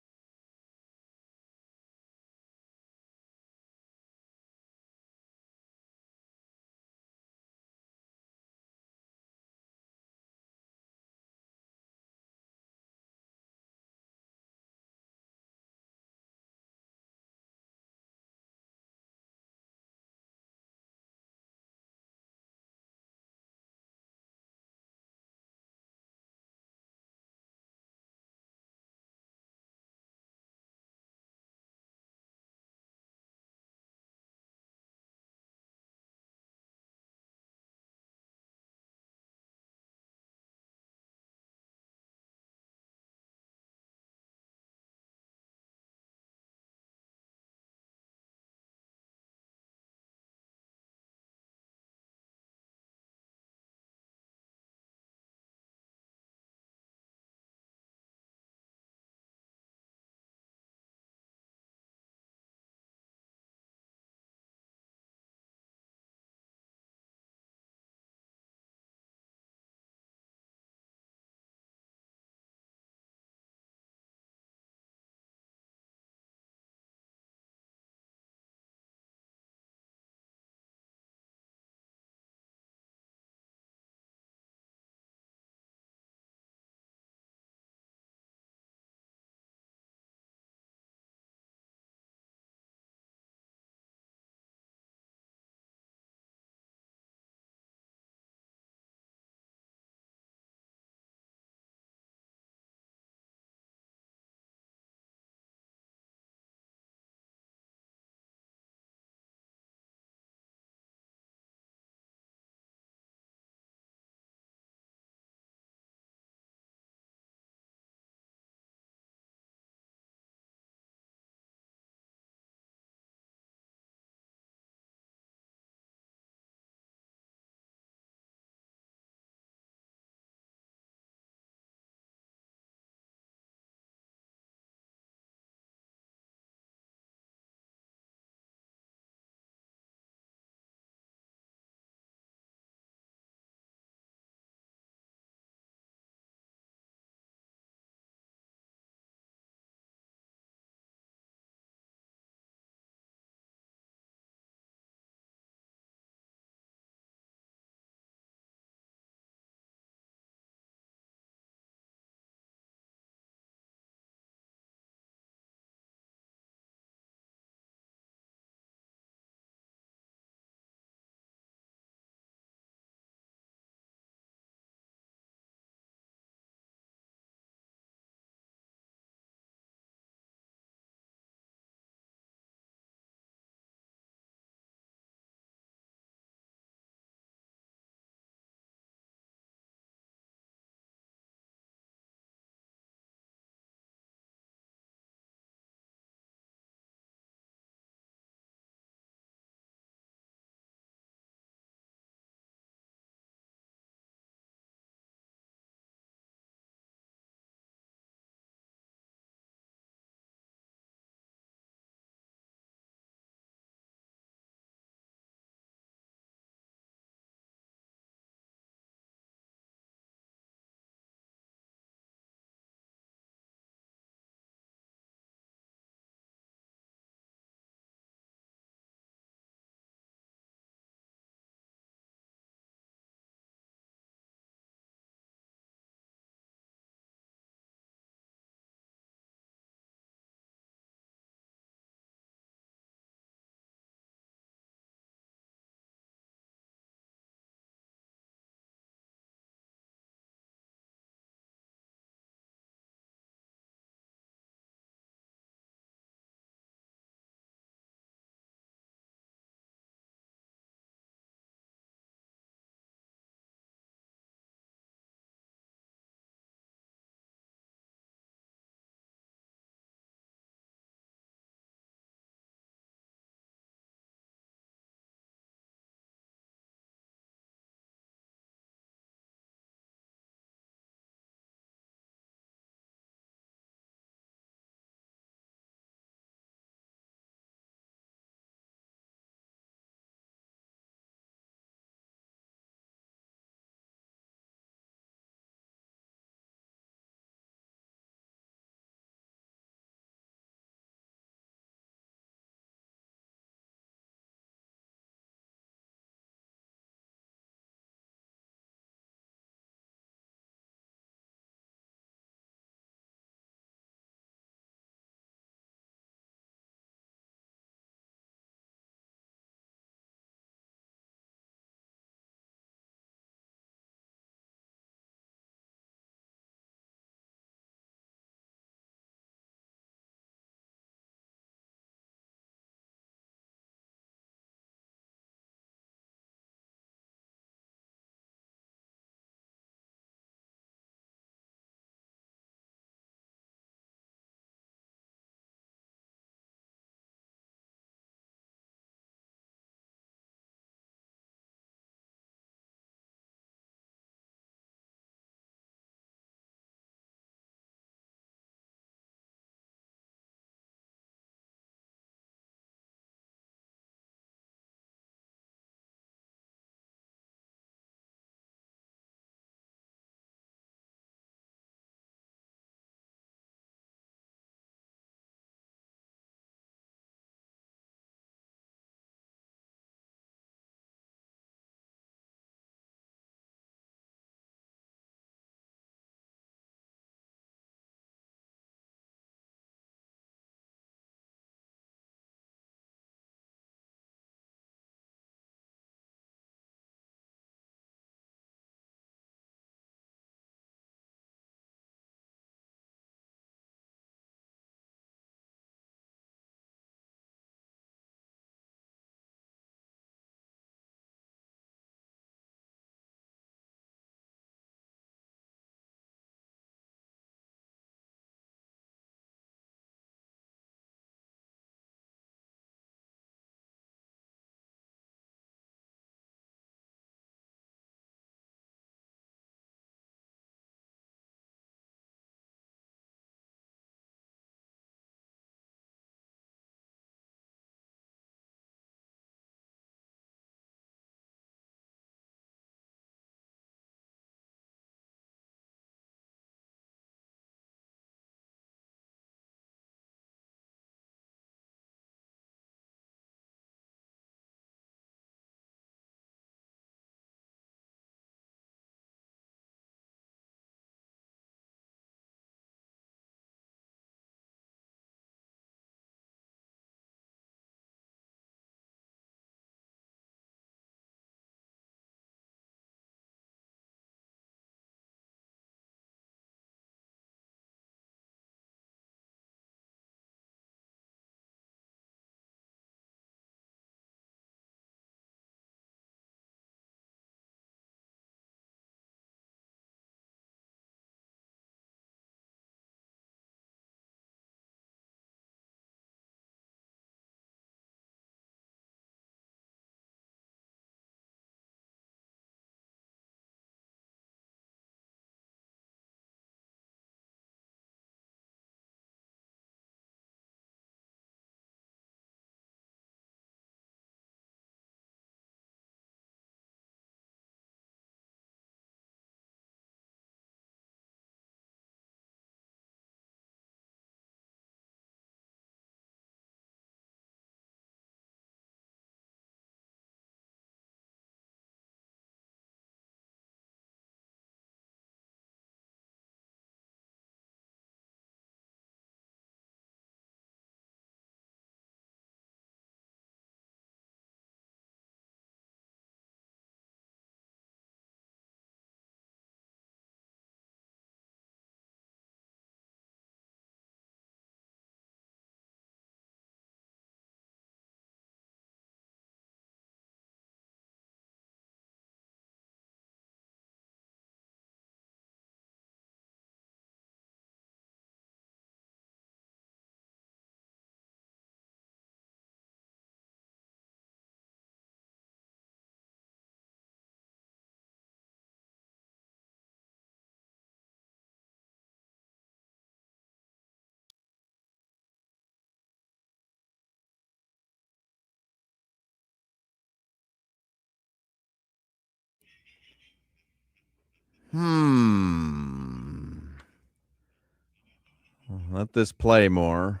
Let this play more.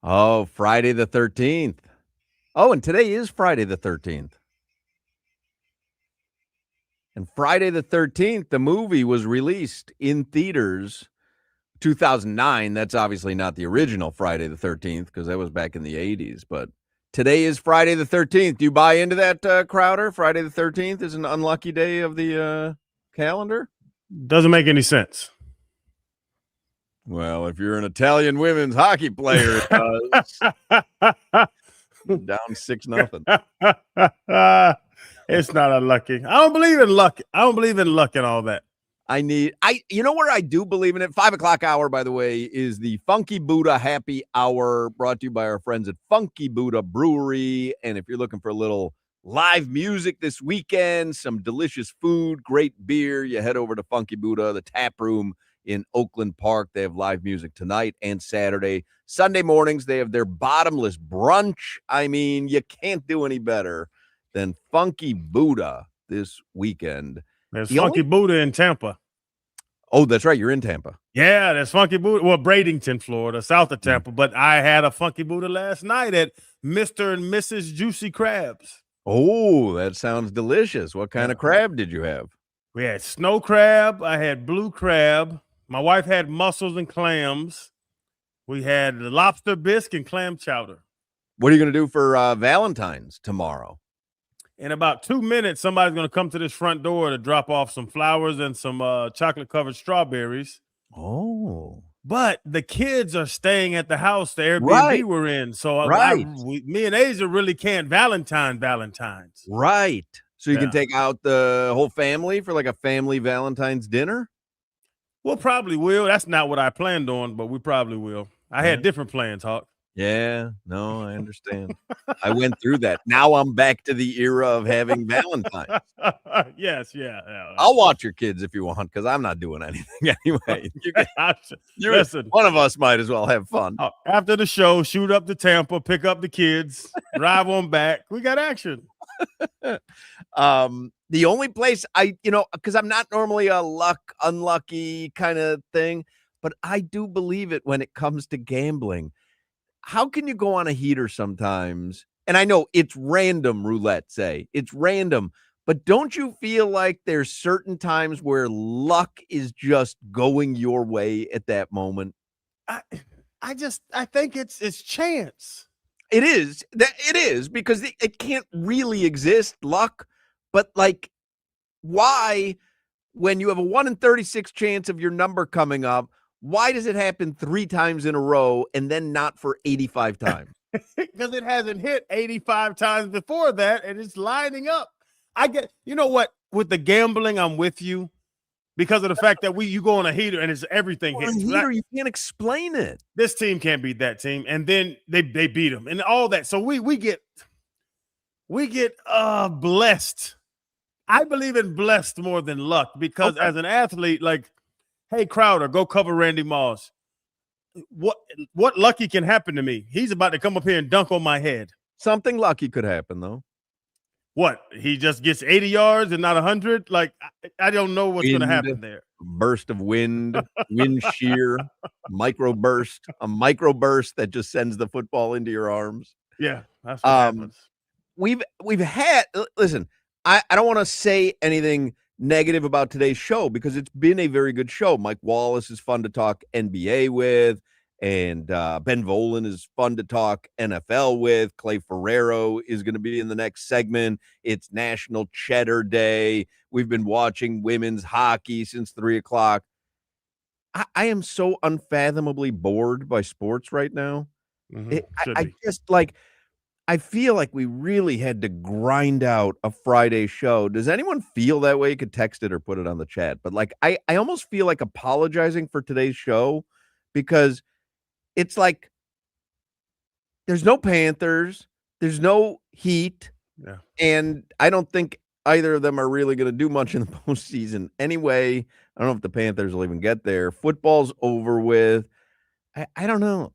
Oh, Friday the 13th. Oh, and today is Friday the 13th. And Friday the 13th, the movie was released in theaters 2009. That's obviously not the original Friday the 13th because that was back in the 80s. But today is Friday the 13th. Do you buy into that, Crowder? Friday the 13th is an unlucky day of the calendar? Doesn't make any sense. Well, if you're an Italian women's hockey player, it does. Down 6-0. It's not unlucky. I don't believe in luck. I don't believe in luck and all that. You know where I do believe in it? 5 o'clock hour, by the way, is the Funky Buddha Happy Hour brought to you by our friends at Funky Buddha Brewery. And if you're looking for a little live music this weekend, some delicious food, great beer, you head over to Funky Buddha, the tap room in Oakland Park. They have live music tonight and Saturday. Sunday mornings, they have their bottomless brunch. I mean, you can't do any better than Funky Buddha this weekend. There's Funky Buddha in Tampa. Oh, that's right. You're in Tampa. Yeah, there's Funky Buddha. Well, Bradenton, Florida, south of Tampa. But I had a Funky Buddha last night at Mr. and Mrs. Juicy Crabs. Oh, that sounds delicious. What kind of crab did you have? We had snow crab. I had blue crab. My wife had mussels and clams. We had lobster bisque and clam chowder. What are you going to do for Valentine's tomorrow? In about 2 minutes, somebody's going to come to this front door to drop off some flowers and some chocolate-covered strawberries. Oh. But the kids are staying at the house the Airbnb we're in. So me and Asia really can't Valentine's. Right. So you can take out the whole family for like a family Valentine's dinner? We'll probably will. That's not what I planned on, but we probably will. I had different plans, Hawk. Yeah, no, I understand. I went through that. Now I'm back to the era of having Valentine's. Yes. I'll watch your kids if you want, because I'm not doing anything anyway. Listen, one of us might as well have fun. After the show, shoot up to Tampa, pick up the kids, drive on back. We got action. The only place because I'm not normally a unlucky kind of thing, but I do believe it when it comes to gambling. How can you go on a heater sometimes? And I know it's random roulette, it's random, but don't you feel like there's certain times where luck is just going your way at that moment? I think it's chance. It is because it can't really exist, luck, but like, why, when you have a 1 in 36 chance of your number coming up, why does it happen 3 times in a row and then not for 85 times? Because it hasn't hit 85 times before that, and it's lining up. You know what? With the gambling, I'm with you because of the fact that you go on a heater and it's everything hits. You can't explain it. This team can't beat that team, and then they beat them and all that. So we get blessed. I believe in blessed more than luck because as an athlete, like, hey, Crowder, go cover Randy Moss. What lucky can happen to me? He's about to come up here and dunk on my head. Something lucky could happen, though. What? He just gets 80 yards and not 100? Like, I don't know what's going to happen there. Burst of wind, wind shear, a micro burst that just sends the football into your arms. Yeah, that's what happens. We've had, listen, I don't want to say anything negative about today's show because it's been a very good show. Mike Wallace is fun to talk NBA with, and Ben Volen is fun to talk NFL with. Clay Ferrero is going to be in the next segment. It's National Cheddar Day. We've been watching women's hockey since 3:00. I am so unfathomably bored by sports right now. I feel like we really had to grind out a Friday show. Does anyone feel that way? You could text it or put it on the chat. But like, I almost feel like apologizing for today's show because it's like there's no Panthers, there's no Heat, and I don't think either of them are really going to do much in the postseason anyway. I don't know if the Panthers will even get there. Football's over with. I don't know.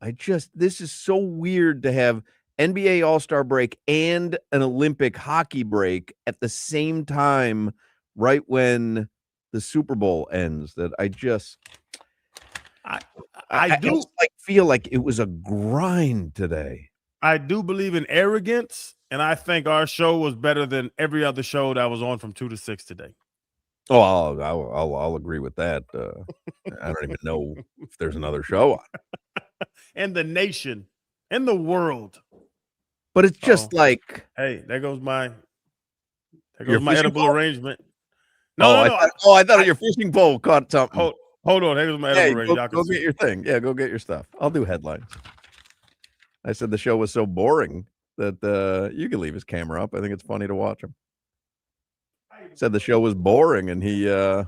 This is so weird to have NBA All-Star break and an Olympic hockey break at the same time, right when the Super Bowl ends. That I just feel like it was a grind today. I do believe in arrogance, and I think our show was better than every other show that was on from 2 to 6 today. Oh, I'll agree with that. I don't even know if there's another show on. And the nation and the world. But it's just like, hey, there goes my edible pole? arrangement. I thought your fishing pole caught something. Hold on, there goes my edible arrangement. Go get your thing. Yeah, go get your stuff. I'll do headlines. I said the show was so boring that you can leave his camera up. I think it's funny to watch him. Said the show was boring, and he look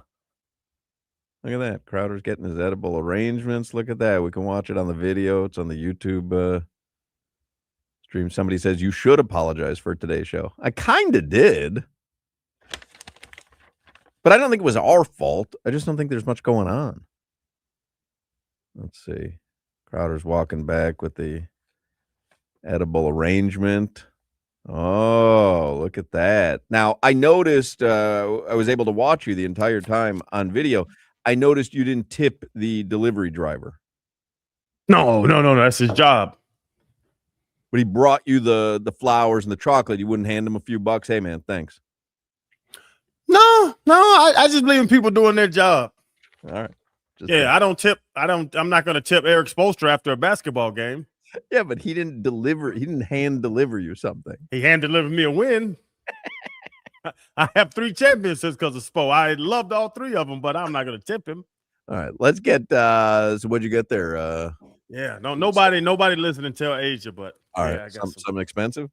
at that. Crowder's getting his edible arrangements. Look at that. We can watch it on the video. It's on the YouTube stream. Somebody says you should apologize for today's show. I kind of did, but I don't think it was our fault. I just don't think there's much going on. Let's see. Crowder's walking back with the edible arrangement. Oh, look at that. Now, I noticed I was able to watch you the entire time on video. I noticed you didn't tip the delivery driver. No, that's his job. But he brought you the flowers and the chocolate. You wouldn't hand him a few bucks. Hey, man, thanks. No, I just believe in people doing their job. All right. I don't tip. I'm not going to tip Eric Spoelstra after a basketball game. Yeah, but he didn't deliver. He didn't hand deliver you something. He hand delivered me a win. I have 3 championships because of Spo. I loved all 3 of them, but I'm not going to tip him. All right, let's get. So what'd you get there? Nobody listening till Asia, but all right, I got something expensive.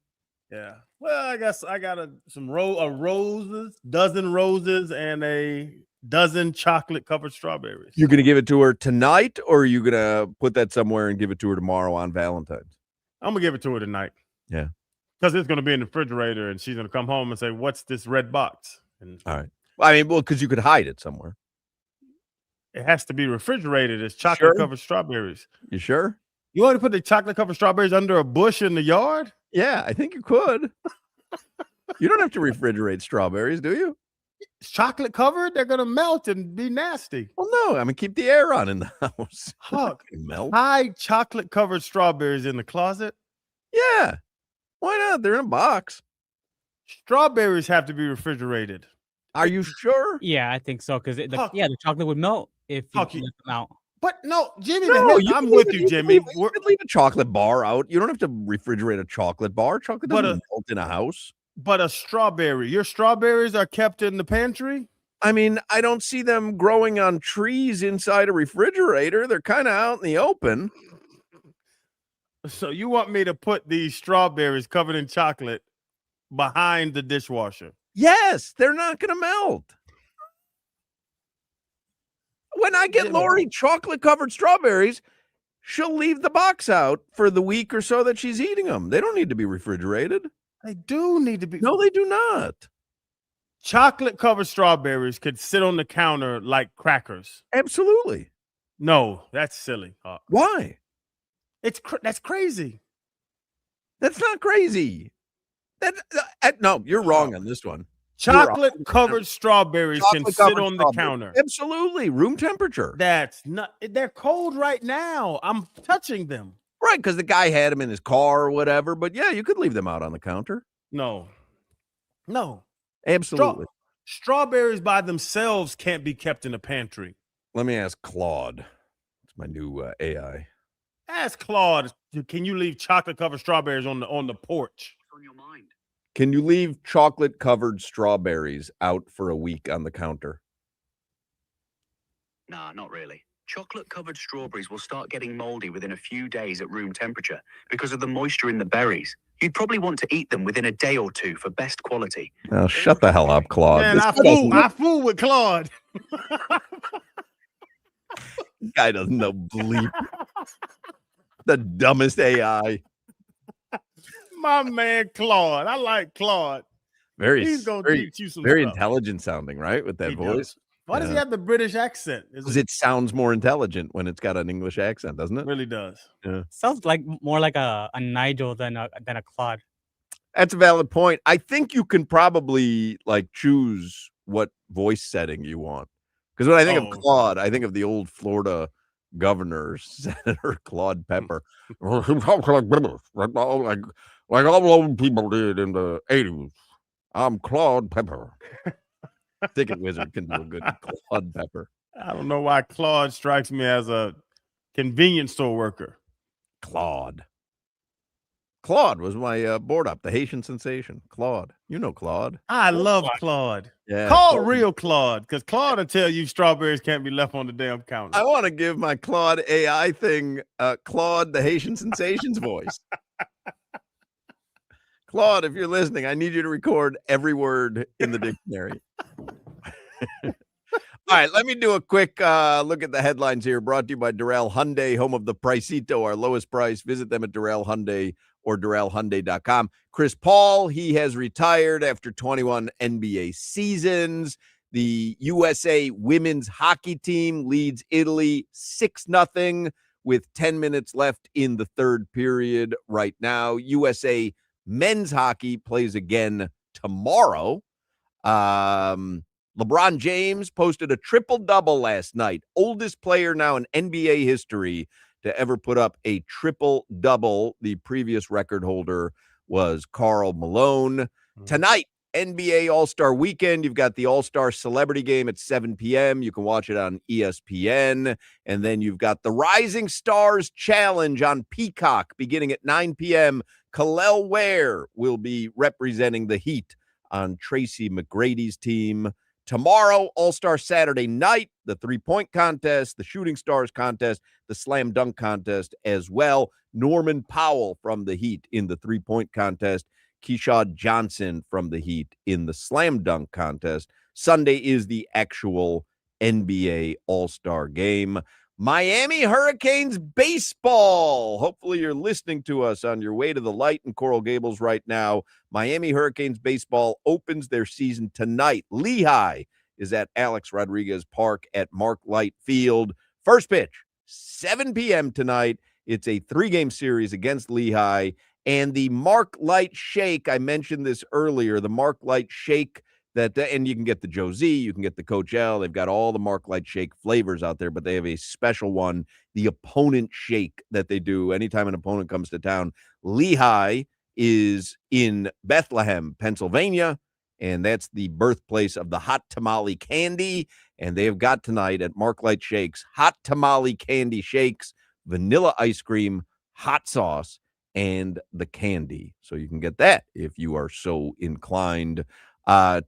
Yeah, well, I guess I got some roses, dozen roses, and a dozen chocolate covered strawberries. You're gonna give it to her tonight, or are you gonna put that somewhere and give it to her tomorrow on Valentine's? I'm gonna give it to her tonight. Yeah, because it's gonna be in the refrigerator, and she's gonna come home and say, "What's this red box?" And all right. I mean, because you could hide it somewhere. It has to be refrigerated as chocolate covered strawberries. You sure? You want to put the chocolate covered strawberries under a bush in the yard? Yeah, I think you could. You don't have to refrigerate strawberries, do you? It's chocolate covered. They're gonna melt and be nasty. Well, no. I mean, keep the air on in the house. Huck, melt. Hide chocolate covered strawberries in the closet. Yeah, why not? They're in a box. Strawberries have to be refrigerated. Are you sure? Yeah, I think so. Because the chocolate would melt if you let them out. But no, Jimmy, I'm with you, Jimmy. You could leave a chocolate bar out. You don't have to refrigerate a chocolate bar. Chocolate doesn't melt in a house. But a strawberry, your strawberries are kept in the pantry? I mean, I don't see them growing on trees inside a refrigerator. They're kind of out in the open. So you want me to put these strawberries covered in chocolate behind the dishwasher? Yes, they're not going to melt. When I get Lori chocolate-covered strawberries, she'll leave the box out for the week or so that she's eating them. They don't need to be refrigerated. They do need to be. No, they do not. Chocolate-covered strawberries could sit on the counter like crackers. Absolutely. No, that's silly. Why? That's crazy. That's not crazy. No, you're wrong on this one. Chocolate-covered strawberries can sit on the counter. Absolutely. Room temperature. That's not. They're cold right now. I'm touching them. Right, because the guy had them in his car or whatever. But yeah, you could leave them out on the counter. No. Absolutely. Strawberries by themselves can't be kept in a pantry. Let me ask Claude. It's my new AI. Ask Claude. Can you leave chocolate-covered strawberries on the porch? On your mind. Can you leave chocolate-covered strawberries out for a week on the counter? Nah, not really. Chocolate-covered strawberries will start getting moldy within a few days at room temperature because of the moisture in the berries. You'd probably want to eat them within a day or 2 for best quality. Oh, shut the hell up, Claude. Man, I fool with Claude. This guy doesn't know bleep. The dumbest AI. My man Claude. I like Claude. He's gonna teach you some very stuff. intelligent sounding, right? With that voice. Why does he have the British accent? Because it sounds more intelligent when it's got an English accent, doesn't it? Really does. Yeah. Sounds like more like a Nigel than a Claude. That's a valid point. I think you can probably like choose what voice setting you want. Because when I think of Claude, I think of the old Florida governor, Senator Claude Pepper. Like all old people did in the 80s. I'm Claude Pepper. Ticket Wizard can do a good Claude Pepper. I don't know why Claude strikes me as a convenience store worker. Claude was my board up, the Haitian sensation. Claude. You know Claude. I love Claude. Yeah. Call real Claude, because Claude will tell you strawberries can't be left on the damn counter. I want to give my Claude AI thing Claude, the Haitian sensations voice. Claude, if you're listening, I need you to record every word in the dictionary. All right, let me do a quick look at the headlines here, brought to you by Doral Hyundai, home of the Pricito, our lowest price. Visit them at Doral Hyundai or DoralHyundai.com. Chris Paul, he has retired after 21 NBA seasons. The USA women's hockey team leads Italy 6-0 with 10 minutes left in the third period right now. USA men's hockey plays again tomorrow. LeBron James posted a triple-double last night. Oldest player now in NBA history to ever put up a triple-double. The previous record holder was Karl Malone. Tonight, NBA All-Star Weekend. You've got the All-Star Celebrity Game at 7 p.m. You can watch it on ESPN. And then you've got the Rising Stars Challenge on Peacock beginning at 9 p.m. Khalil Ware will be representing the Heat on Tracy McGrady's team. Tomorrow, All-Star Saturday night, the three-point contest, the Shooting Stars contest, the Slam Dunk contest as well. Norman Powell from the Heat in the three-point contest. Keyshawn Johnson from the Heat in the Slam Dunk contest. Sunday is the actual NBA All-Star game. Miami Hurricanes baseball. Hopefully you're listening to us on your way to the light in Coral Gables right now. Miami Hurricanes baseball opens their season tonight. Lehigh is at Alex Rodriguez Park at Mark Light Field. First pitch, 7 p.m. tonight. It's a 3-game series against Lehigh. And the Mark Light Shake, I mentioned this earlier, the Mark Light Shake, and you can get the Joe Z, you can get the Coach L. They've got all the Mark Light Shake flavors out there, but they have a special one, the opponent shake that they do anytime an opponent comes to town. Lehigh is in Bethlehem, Pennsylvania, and that's the birthplace of the hot tamale candy. And they have got tonight at Mark Light Shakes, hot tamale candy shakes, vanilla ice cream, hot sauce, and the candy. So you can get that if you are so inclined.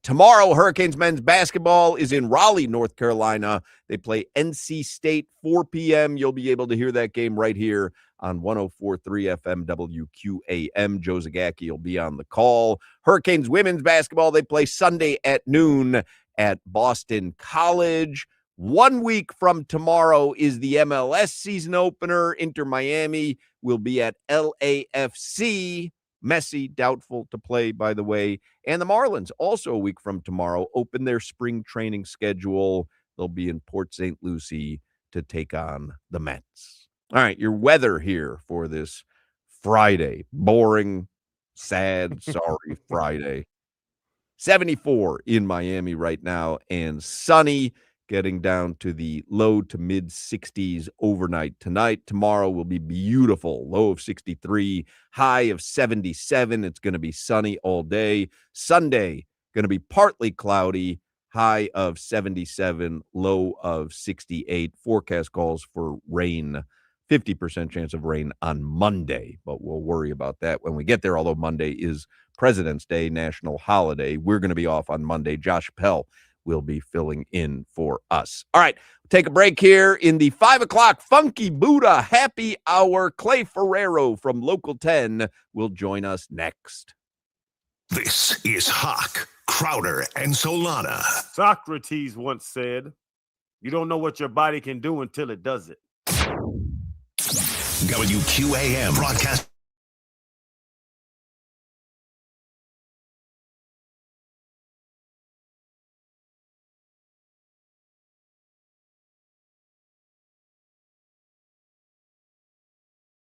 Tomorrow, Hurricanes men's basketball is in Raleigh, North Carolina. They play NC State, 4 p.m. You'll be able to hear that game right here on 104.3 FM WQAM. Joe Zagacki will be on the call. Hurricanes women's basketball, they play Sunday at noon at Boston College. 1 week from tomorrow is the MLS season opener. Inter Miami will be at LAFC. Messi, doubtful to play, by the way. And the Marlins, also a week from tomorrow, open their spring training schedule. They'll be in Port St. Lucie to take on the Mets. All right, your weather here for this Friday. Boring, sad, sorry Friday. 74 in Miami right now and sunny, getting down to the low to mid 60s overnight tonight. Tomorrow will be beautiful, low of 63, high of 77. It's going to be sunny all day. Sunday, going to be partly cloudy, high of 77, low of 68. Forecast calls for rain, 50% chance of rain on Monday, but we'll worry about that when we get there, although Monday is President's Day, national holiday. We're going to be off on Monday. Josh Pell will be filling in for us. All right, take a break here in the 5 o'clock Funky Buddha Happy Hour. Clay Ferrero from Local 10 will join us next. This is Hoch, Crowder, and Solana. Socrates once said, "You don't know what your body can do until it does it." WQAM broadcast.